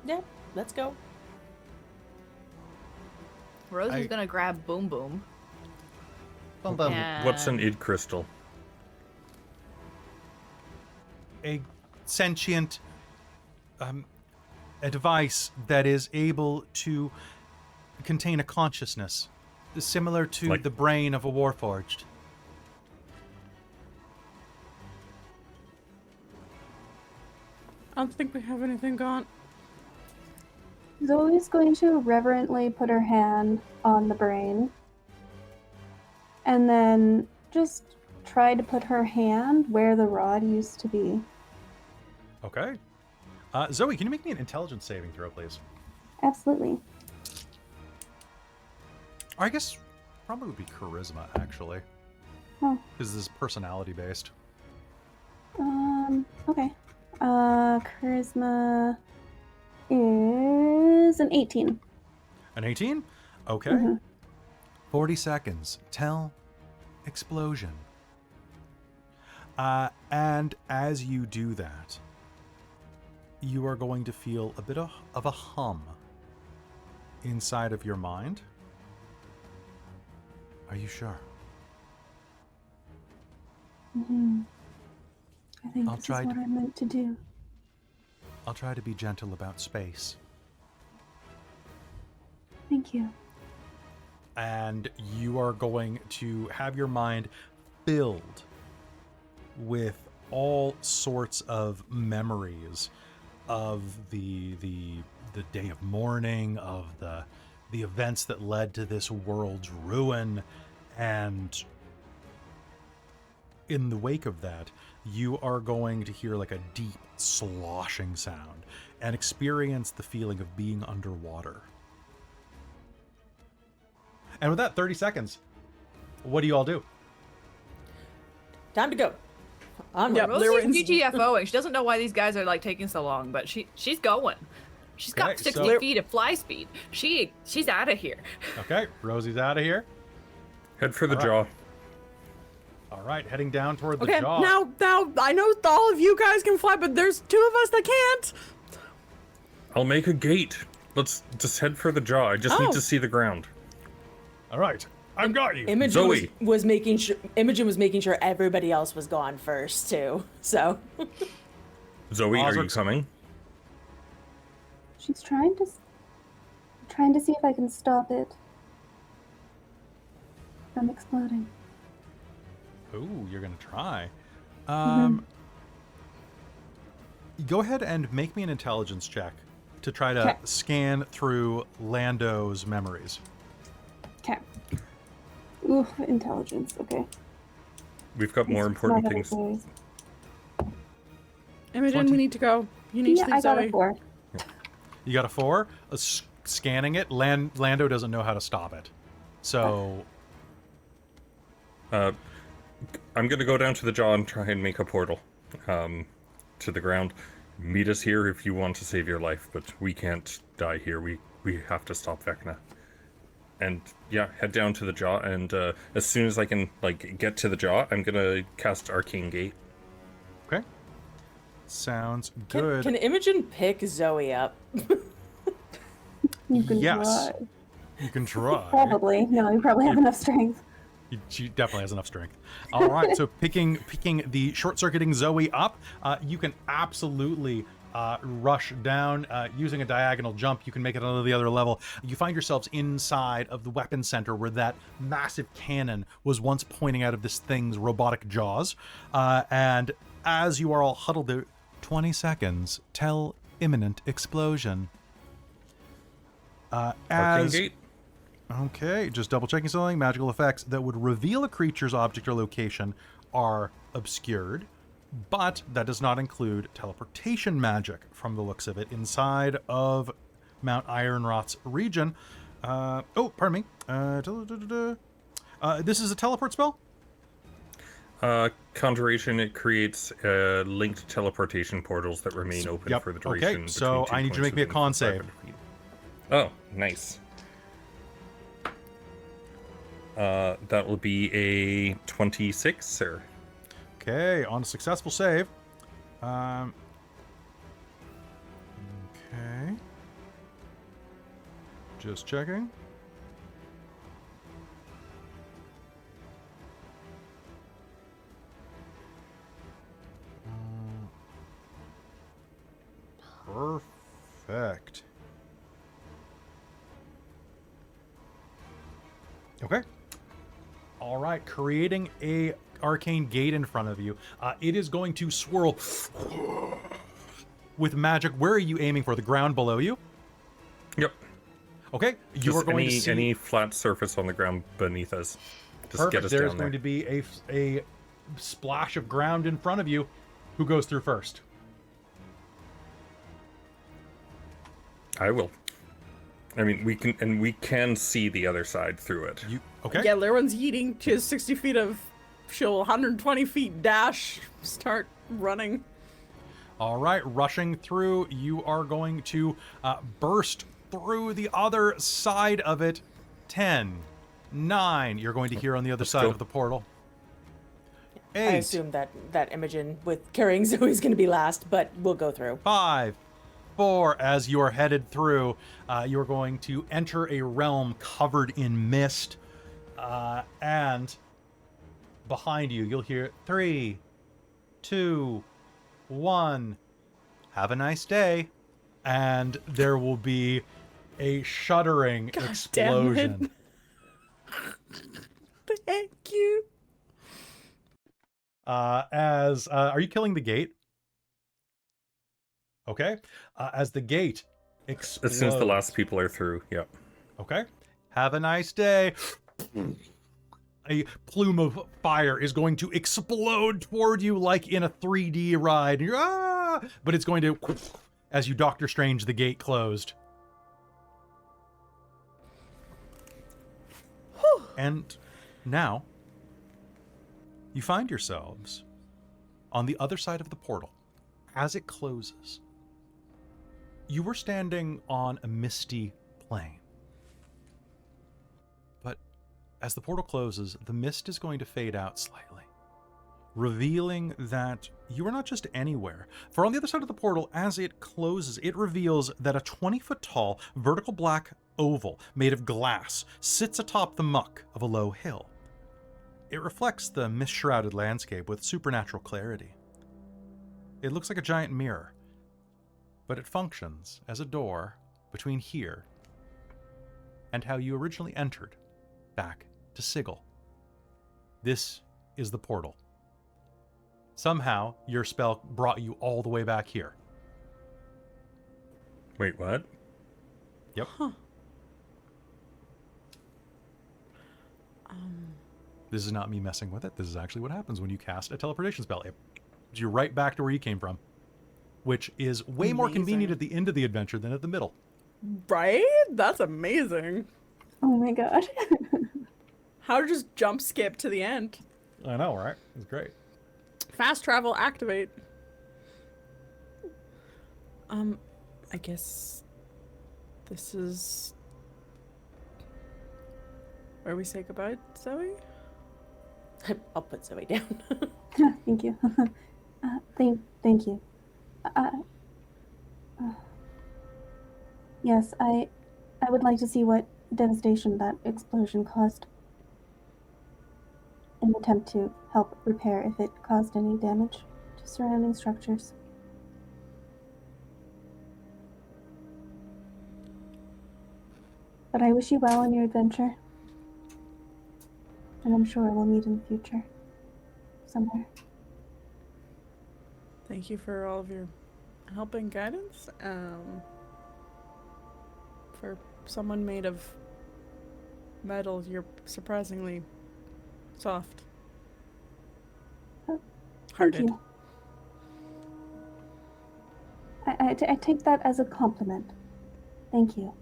Yeah, let's go. Rosie's gonna grab Boom Boom. Boom, boom. What's an and- id crystal? A sentient a device that is able to contain a consciousness, similar to Like- the brain of a warforged. I don't think we have anything, Gaunt. Zoe's going to reverently put her hand on the brain and then just try to put her hand where the rod used to be. Okay. Zoe, can you make me an intelligence saving throw, please? Absolutely. Or I guess probably would be charisma, actually. Oh. Because this is personality based. Okay. Charisma is an 18. An 18? Okay. Mm-hmm. 40 seconds. Tell explosion. And as you do that, you are going to feel a bit of a hum inside of your mind. Are you sure? Mm-hmm. I think I'll this try is what to- I'm meant to do. I'll try to be gentle about space. Thank you. And you are going to have your mind filled with all sorts of memories of the day of mourning, of the events that led to this world's ruin, and in the wake of that, you are going to hear like a deep sloshing sound and experience the feeling of being underwater. And with that, 30 seconds. What do you all do? Time to go. I'm Yep. ready. Rosie's Lir'wen's- GTFOing. She doesn't know why these guys are like taking so long, but she's going. She's got Okay, 60 so- feet of fly speed. She's out of here. Okay, Rosie's out of here. Head for the All jaw. All right, heading down toward the Okay, jaw. now I know all of you guys can fly, but there's two of us that can't. I'll make a gate. Let's just head for the jaw. I just need Oh. to see the ground. All right, I've got you. Imogen Zoe. was making sure everybody else was gone first too. So Zoe, are you Osric's- coming? She's trying to see if I can stop it from exploding. Ooh, you're gonna try. Mm-hmm. Go ahead and make me an intelligence check to try to 'Kay. scan through Lando's memories. Okay. Ooh, intelligence. Okay. We've got more This is important not things. other ways. Imogen, 20. we need to go. You need to leave I got Zoe. a 4. You got a 4. Scanning it, Lando doesn't know how to stop it. So, I'm gonna go down to the jaw and try and make a portal to the ground. Meet us here if you want to save your life, but we can't die here. We have to stop Vecna. And yeah, head down to the jaw, and as soon as I can get to the jaw, I'm gonna cast Arcane Gate. okay. Sounds good. Can Imogen pick Zoe up? You can Yes. try. You can try. Probably. No, you probably have enough strength. She definitely has enough strength. All right, so picking the short-circuiting Zoe up, you can absolutely rush down using a diagonal jump. You can make it onto the other level. You find yourselves inside of the weapon center where that massive cannon was once pointing out of this thing's robotic jaws. And as you are all huddled there, 20 seconds till imminent explosion. Arcane Gate. Okay, just double checking something. Magical effects that would reveal a creature's object or location are obscured, but that does not include teleportation magic from the looks of it inside of Mount Ironrot's region. Oh, pardon me. This is a teleport spell? Conjuration, it creates linked teleportation portals that remain open Yep, for the duration. okay, so between 2 I need you to make points me a within con save. 500 feet. Oh, nice. That will be a 26, sir. Okay, on a successful save. Okay. Just checking. Perfect. Okay. All right, creating a arcane gate in front of you. It is going to swirl with magic. Where are you aiming for? The ground below you? Yep. Okay, you are going to see any flat surface on the ground beneath us. Just perfect. get us There's down going there. to be a splash of ground in front of you. Who goes through first? I will. I mean, we can see the other side through it. You okay? Yeah, Lir'wen's yeeting to 60 feet of... She'll 120 feet dash, start running. All right, rushing through. You are going to burst through the other side of it. 10, 9. You're going to hear on the other side go. of the portal. I 8, assume that Imogen with carrying Zoe's going to be last, but we'll go through. 5, 4. As you are headed through, you are going to enter a realm covered in mist, and behind you, you'll hear 3, 2, 1. Have a nice day. And there will be a shuddering God explosion. Thank you. Are you killing the gate? Okay. As the gate explodes. As soon as the last people are through, yeah. Okay. Have a nice day. A plume of fire is going to explode toward you like in a 3D ride. But it's going to, as you Doctor Strange the gate closed. And now, you find yourselves on the other side of the portal. As it closes, you were standing on a misty plain. But as the portal closes, the mist is going to fade out slightly, revealing that you are not just anywhere. For on the other side of the portal, as it closes, it reveals that a 20-foot tall, vertical black oval made of glass sits atop the muck of a low hill. It reflects the mist-shrouded landscape with supernatural clarity. It looks like a giant mirror, but it functions as a door between here and how you originally entered back to Sigil. This is the portal. Somehow, your spell brought you all the way back here. Wait, what? Yep. Huh. This is not me messing with it. This is actually what happens when you cast a teleportation spell. It brings you right back to where you came from. which is way more convenient Amazing. at the end of the adventure than at the middle. Right? That's amazing. Oh my god. How to just jump skip to the end. I know, right? It's great. Fast travel activate. I guess this is where we say goodbye, Zoe? I'll put Zoe down. Thank you. Thank you. Yes, I would like to see what devastation that explosion caused. In an attempt to help repair if it caused any damage to surrounding structures. But I wish you well on your adventure. And I'm sure we'll meet in the future. Somewhere. Thank you for all of your help and guidance. For someone made of metal, you're surprisingly soft. Thank Hearted. you. I take that as a compliment. Thank you.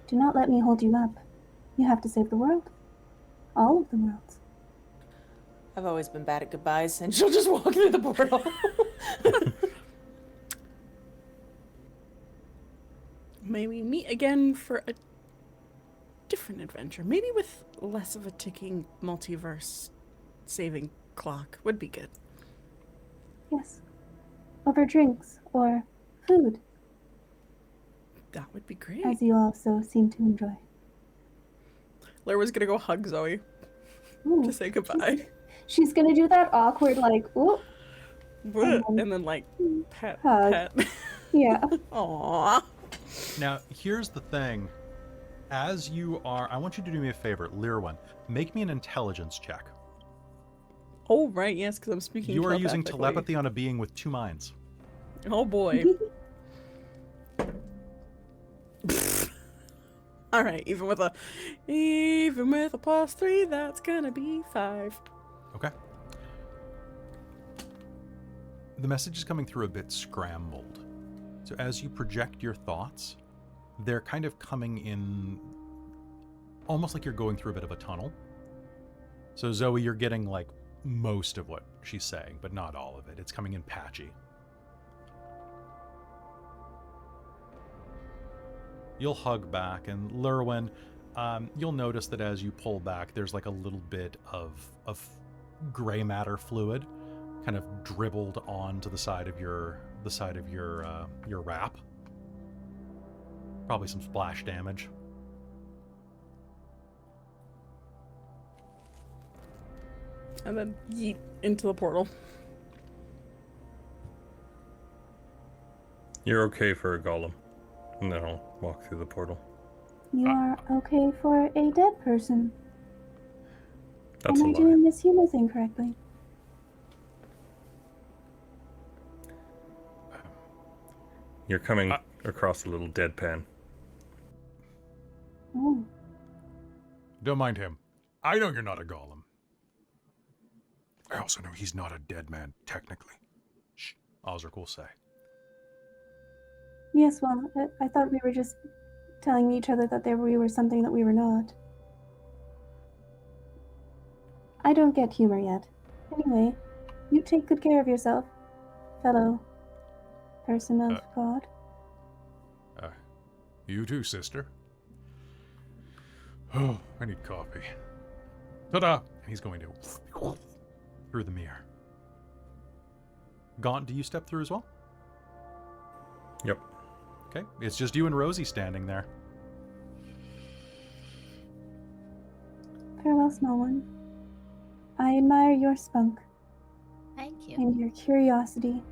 Do not let me hold you up. You have to save the world. All of the worlds. I've always been bad at goodbyes, and she'll just walk through the portal. May we meet again for a different adventure. Maybe with less of a ticking multiverse saving clock would be good. Yes. Over drinks or food, That would be great. as you also seem to enjoy. Lir'wen's gonna go hug Zoe Ooh, to say goodbye. she's gonna do that awkward, like, ooh, And then like pet, hug. pet. yeah. Aww. Now, here's the thing. As you are, I want you to do me a favor, Lir'wen. Make me an intelligence check. Oh right, yes, because I'm speaking. You are using telepathically. telepathy on a being with 2 minds. Oh boy. All right, even with a +3, that's gonna be 5. Okay. The message is coming through a bit scrambled. So as you project your thoughts, they're kind of coming in almost like you're going through a bit of a tunnel. So Zoe, you're getting like most of what she's saying, but not all of it. It's coming in patchy. You'll hug back, and Lir'wen, you'll notice that as you pull back, there's like a little bit of Greymatter fluid kind of dribbled onto the side of your wrap. Probably some splash damage. And then yeet into the portal. You're okay for a golem. And then I'll walk through the portal. You are okay for a dead person. That's Am a I lie. doing this human thing correctly? You're coming across a little deadpan. Oh, Don't mind him. I know you're not a golem. I also know he's not a dead man, technically. Shh, Osric will say. yes, well, I thought we were just telling each other that we were something that we were not. I don't get humor yet. Anyway, you take good care of yourself, fellow person of God. You too, sister. Oh, I need coffee. Ta-da! And he's going to through the mirror. Gaunt, do you step through as well? Yep. Okay, it's just you and Rosie standing there. Farewell, small one. I admire your spunk Thank you. and your curiosity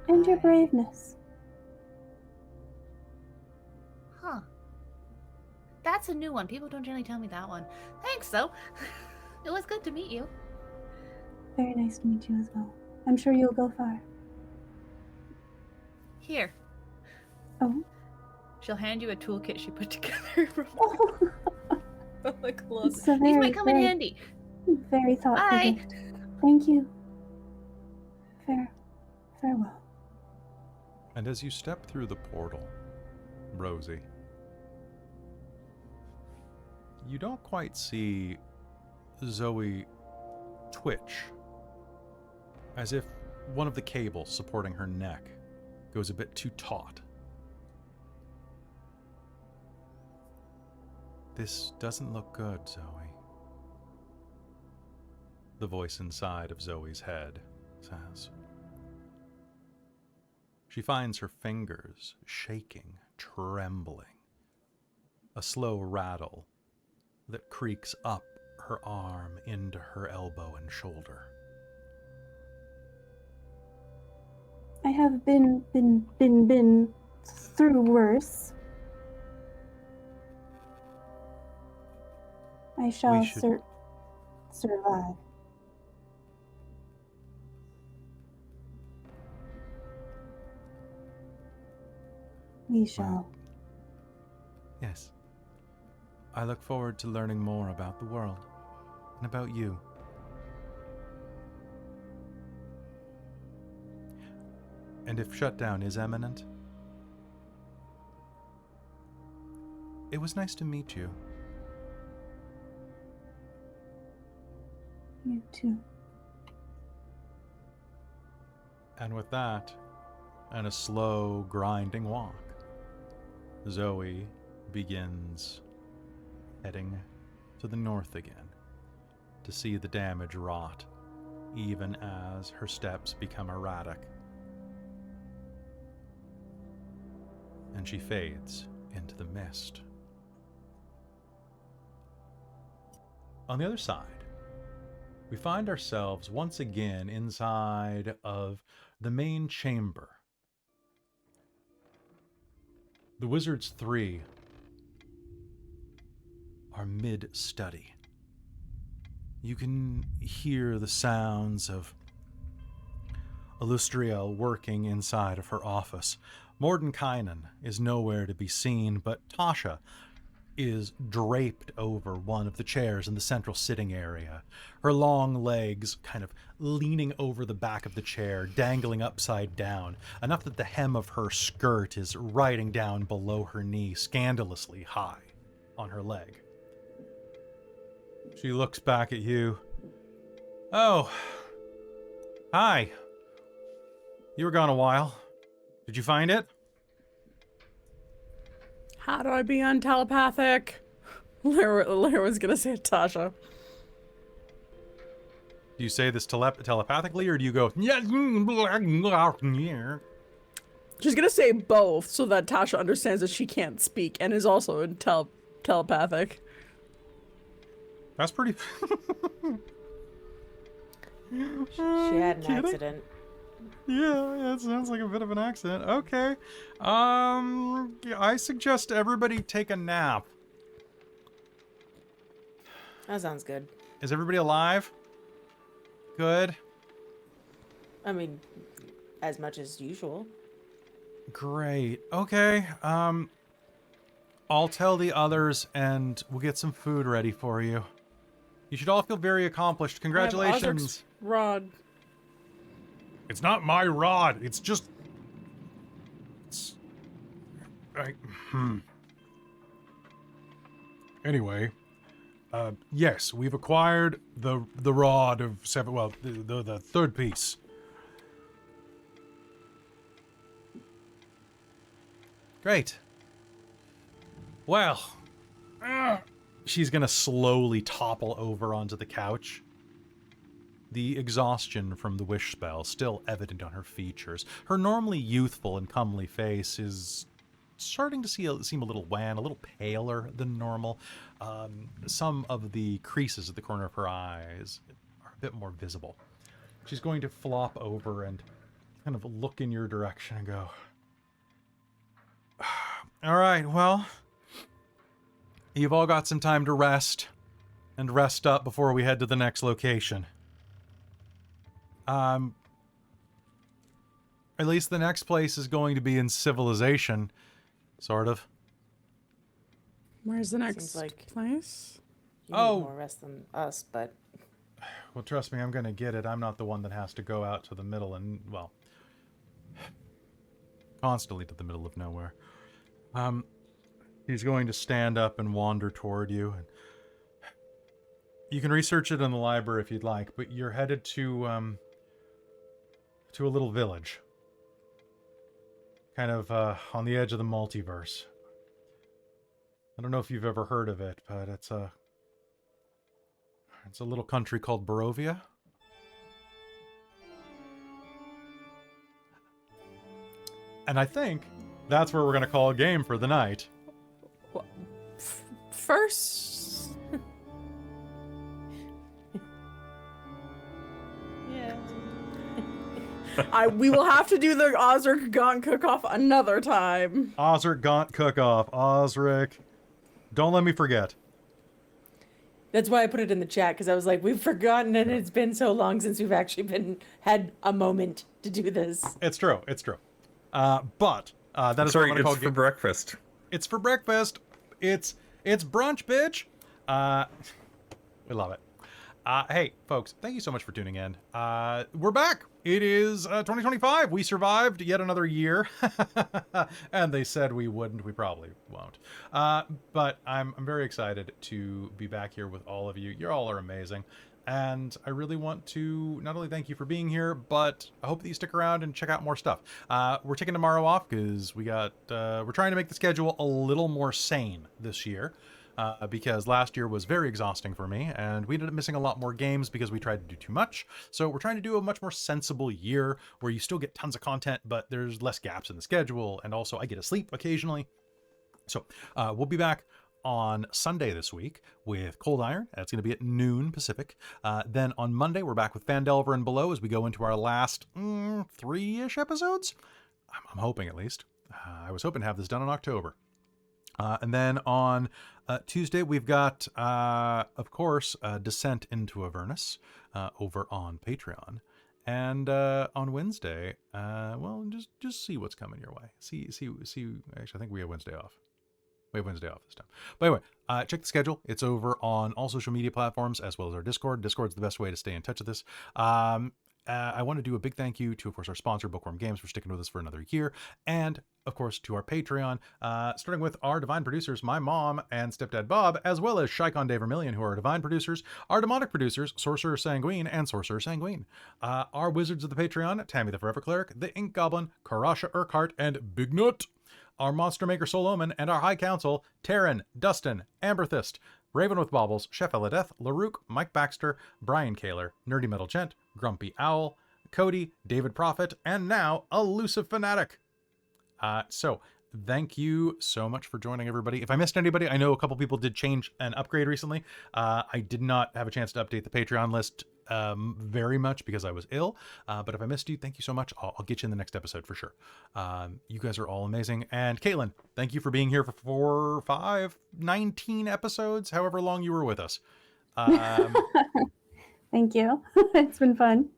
and your braveness. Huh. That's a new one. People don't generally tell me that one. Thanks, though. It was good to meet you. Very nice to meet you as well. I'm sure you'll go far. Here. Oh. She'll hand you a toolkit she put together. the clothes. It's a These very, might come in very, handy. very thoughtful Bye. gift. Thank you. Farewell. And as you step through the portal, Rosie, you don't quite see Zoe twitch, as if one of the cables supporting her neck goes a bit too taut. This doesn't look good, Zoe. The voice inside of Zoe's head says. She finds her fingers shaking, trembling. A slow rattle that creaks up her arm into her elbow and shoulder. I have been through worse. I shall survive. We shall. Yes. I look forward to learning more about the world and about you. And if shutdown is imminent, it was nice to meet you. You too. And with that, and a slow, grinding walk, Zoe begins heading to the north again to see the damage wrought, even as her steps become erratic. And she fades into the mist. On the other side, we find ourselves once again inside of the main chamber. The Wizards 3 are mid-study. You can hear the sounds of Illustriel working inside of her office. Mordenkainen is nowhere to be seen, but Tasha is draped over one of the chairs in the central sitting area, her long legs kind of leaning over the back of the chair, dangling upside down, enough that the hem of her skirt is riding down below her knee, scandalously high on her leg. She looks back at you. Oh, hi. You were gone a while. Did you find it? How do I be untelepathic? Lyra was gonna say Tasha. Do you say this telepathically, or do you go, yeah? She's gonna say both so that Tasha understands that she can't speak and is also telepathic. That's pretty... She had an accident. Yeah, it sounds like a bit of an accident. Okay. I suggest everybody take a nap. That sounds good. Is everybody alive? Good. I mean, as much as usual. Great. Okay. I'll tell the others and we'll get some food ready for you. You should all feel very accomplished. Congratulations. Rod. It's not my rod. It's just... Anyway, yes, we've acquired the rod of seven... Well, the third piece. Great. Well, she's gonna slowly topple over onto the couch. The exhaustion from the wish spell still evident on her features. Her normally youthful and comely face is starting to seem a little wan, a little paler than normal. Some of the creases at the corner of her eyes are a bit more visible. She's going to flop over and kind of look in your direction and go, all right, well, you've all got some time to rest and rest up before we head to the next location. At least the next place is going to be in civilization, sort of. Where's the next Seems like- place? You Oh. need more rest than us, but Well, trust me, I'm going to get it. I'm not the one that has to go out to the middle and, well, constantly to the middle of nowhere. He's going to stand up and wander toward you. And you can research it in the library if you'd like, but you're headed to a little village. Kind of on the edge of the multiverse. I don't know if you've ever heard of it, but it's a little country called Barovia. And I think that's where we're going to call a game for the night. First, yeah. we will have to do the Osric Gaunt cook-off another time. Osric Gaunt cook-off. Osric. Don't let me forget. That's why I put it in the chat, because I was like, we've forgotten, and it's been so long since we've actually had a moment to do this. It's true. It's true. But that is Sorry, what I'm it's going to for call breakfast. It's for breakfast. It's brunch, bitch. We love it. Hey, folks, thank you so much for tuning in. We're back. It is 2025. We survived yet another year. And they said we wouldn't. We probably won't. But I'm very excited to be back here with all of you. You all are amazing. And I really want to not only thank you for being here, but I hope that you stick around and check out more stuff. We're taking tomorrow off because we're trying to make the schedule a little more sane this year. Because last year was very exhausting for me, and we ended up missing a lot more games because we tried to do too much. So we're trying to do a much more sensible year where you still get tons of content, but there's less gaps in the schedule, and also I get to sleep occasionally. So we'll be back on Sunday this week with Cold Iron. That's going to be at noon Pacific. Then on Monday, we're back with Fandelver and Below as we go into our last 3-ish episodes. I'm hoping, at least. I was hoping to have this done in October. And then on Tuesday, we've got, of course, Descent into Avernus over on Patreon. And on Wednesday, well, just see what's coming your way. See. Actually, I think we have Wednesday off. We have Wednesday off this time. But anyway, check the schedule. It's over on all social media platforms as well as our Discord. Discord's the best way to stay in touch with this. I want to do a big thank you to, of course, our sponsor, Bookwyrm Games, for sticking with us for another year. And, of course, to our Patreon, starting with our divine producers, my mom and stepdad Bob, as well as Shikon Day Vermillion, who are our divine producers, our demonic producers, Sorcerer Sanguine and Sorcerer Sanguine. Our wizards of the Patreon, Tammy the Forever Cleric, the Ink Goblin, Karasha Urquhart, and Big Nut. Our Monster Maker Soul Omen, and our High Council, Taryn, Dustin, Amberthist, Raven with Baubles, Chef Eladeth, Larouk, Mike Baxter, Brian Kaler, Nerdy Metal Gent, Grumpy Owl, Cody, David Prophet, and now Elusive Fanatic. So thank you so much for joining, everybody. If I missed anybody, I know a couple people did change and upgrade recently. I did not have a chance to update the Patreon list very much because I was ill. But if I missed you, thank you so much. I'll get you in the next episode for sure. You guys are all amazing. And Caitlin, thank you for being here for 4, 5, 19 episodes, however long you were with us. Thank you. It's been fun.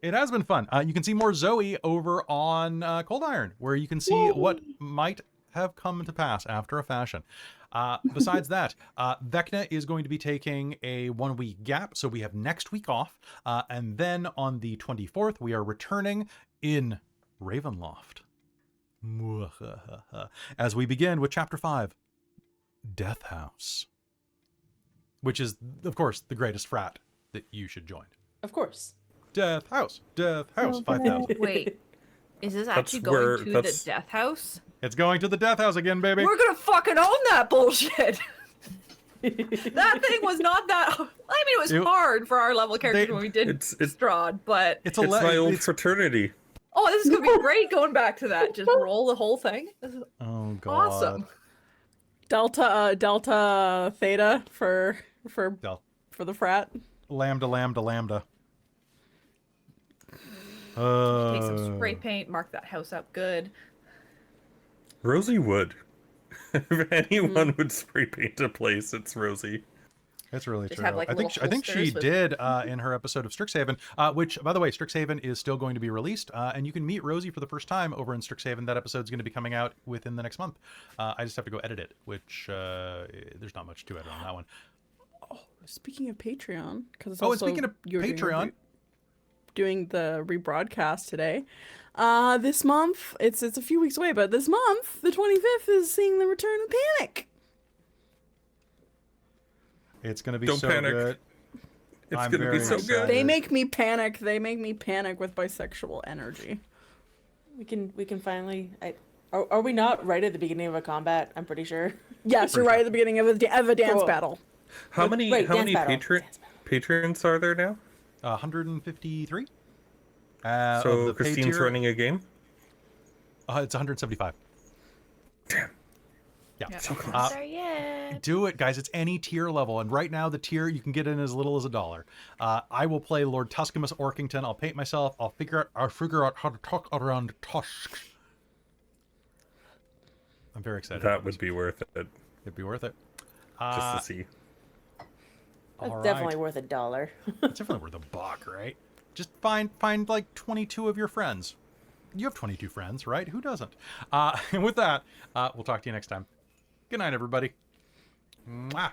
It has been fun. You can see more Zoe over on Cold Iron, where you can see what might have come to pass after a fashion. Besides that, Vecna is going to be taking a 1-week gap, so we have next week off. And then on the 24th, we are returning in Ravenloft. As we begin with Chapter 5, Death House. Which is, of course, the greatest frat that you should join. Of course. Death House, 5,000. Wait, is this actually where- going to that's- the Death House? It's going to the Death House again, baby. We're gonna fucking own that bullshit. That thing was not that. I mean, it was hard for our level characters when we did it's- Strahd, but It's It's my old fraternity. oh, this is gonna be great going back to that. Just roll the whole thing. This is Oh god. awesome. Delta Theta for Del- the frat. Lambda. Take some spray paint, mark that house up good. Rosie would. If anyone would spray paint a place, it's Rosie. It's really Just true. have, like, I think little she holsters with- did in her episode of Strixhaven, which, by the way, Strixhaven is still going to be released, and you can meet Rosie for the first time over in Strixhaven. That episode's going to be coming out within the next month. I just have to go edit it, which there's not much to edit on that one. Speaking of Patreon, because Oh, and speaking of Patreon, doing the rebroadcast today. This month, it's a few weeks away, but this month, the 25th, is seeing the return of Panic. it's going to be Don't so panic. good. It's I'm gonna be very so excited. good. They make me panic. They make me panic with bisexual energy. We can finally. Are we not right at the beginning of a combat? I'm pretty sure. Yes, you're right at the beginning of a dance Cool. battle. How many Wait, how dance many battle. patrons are there now? 153. So Christine's running a game. It's 175. Damn. Yeah. So close. Not there yet. Do it, guys. It's any tier level, and right now the tier you can get in as little as $1. I will play Lord Tuscamus Orkington. I'll paint myself. I'll figure out how to talk around tusks. I'm very excited. That would be worth it, It'd be worth it. just to see. That's All definitely right. worth $1. It's definitely worth $1, right? Just find like 22 of your friends. You have 22 friends, right? Who doesn't? And with that, we'll talk to you next time. Good night, everybody. Mwah.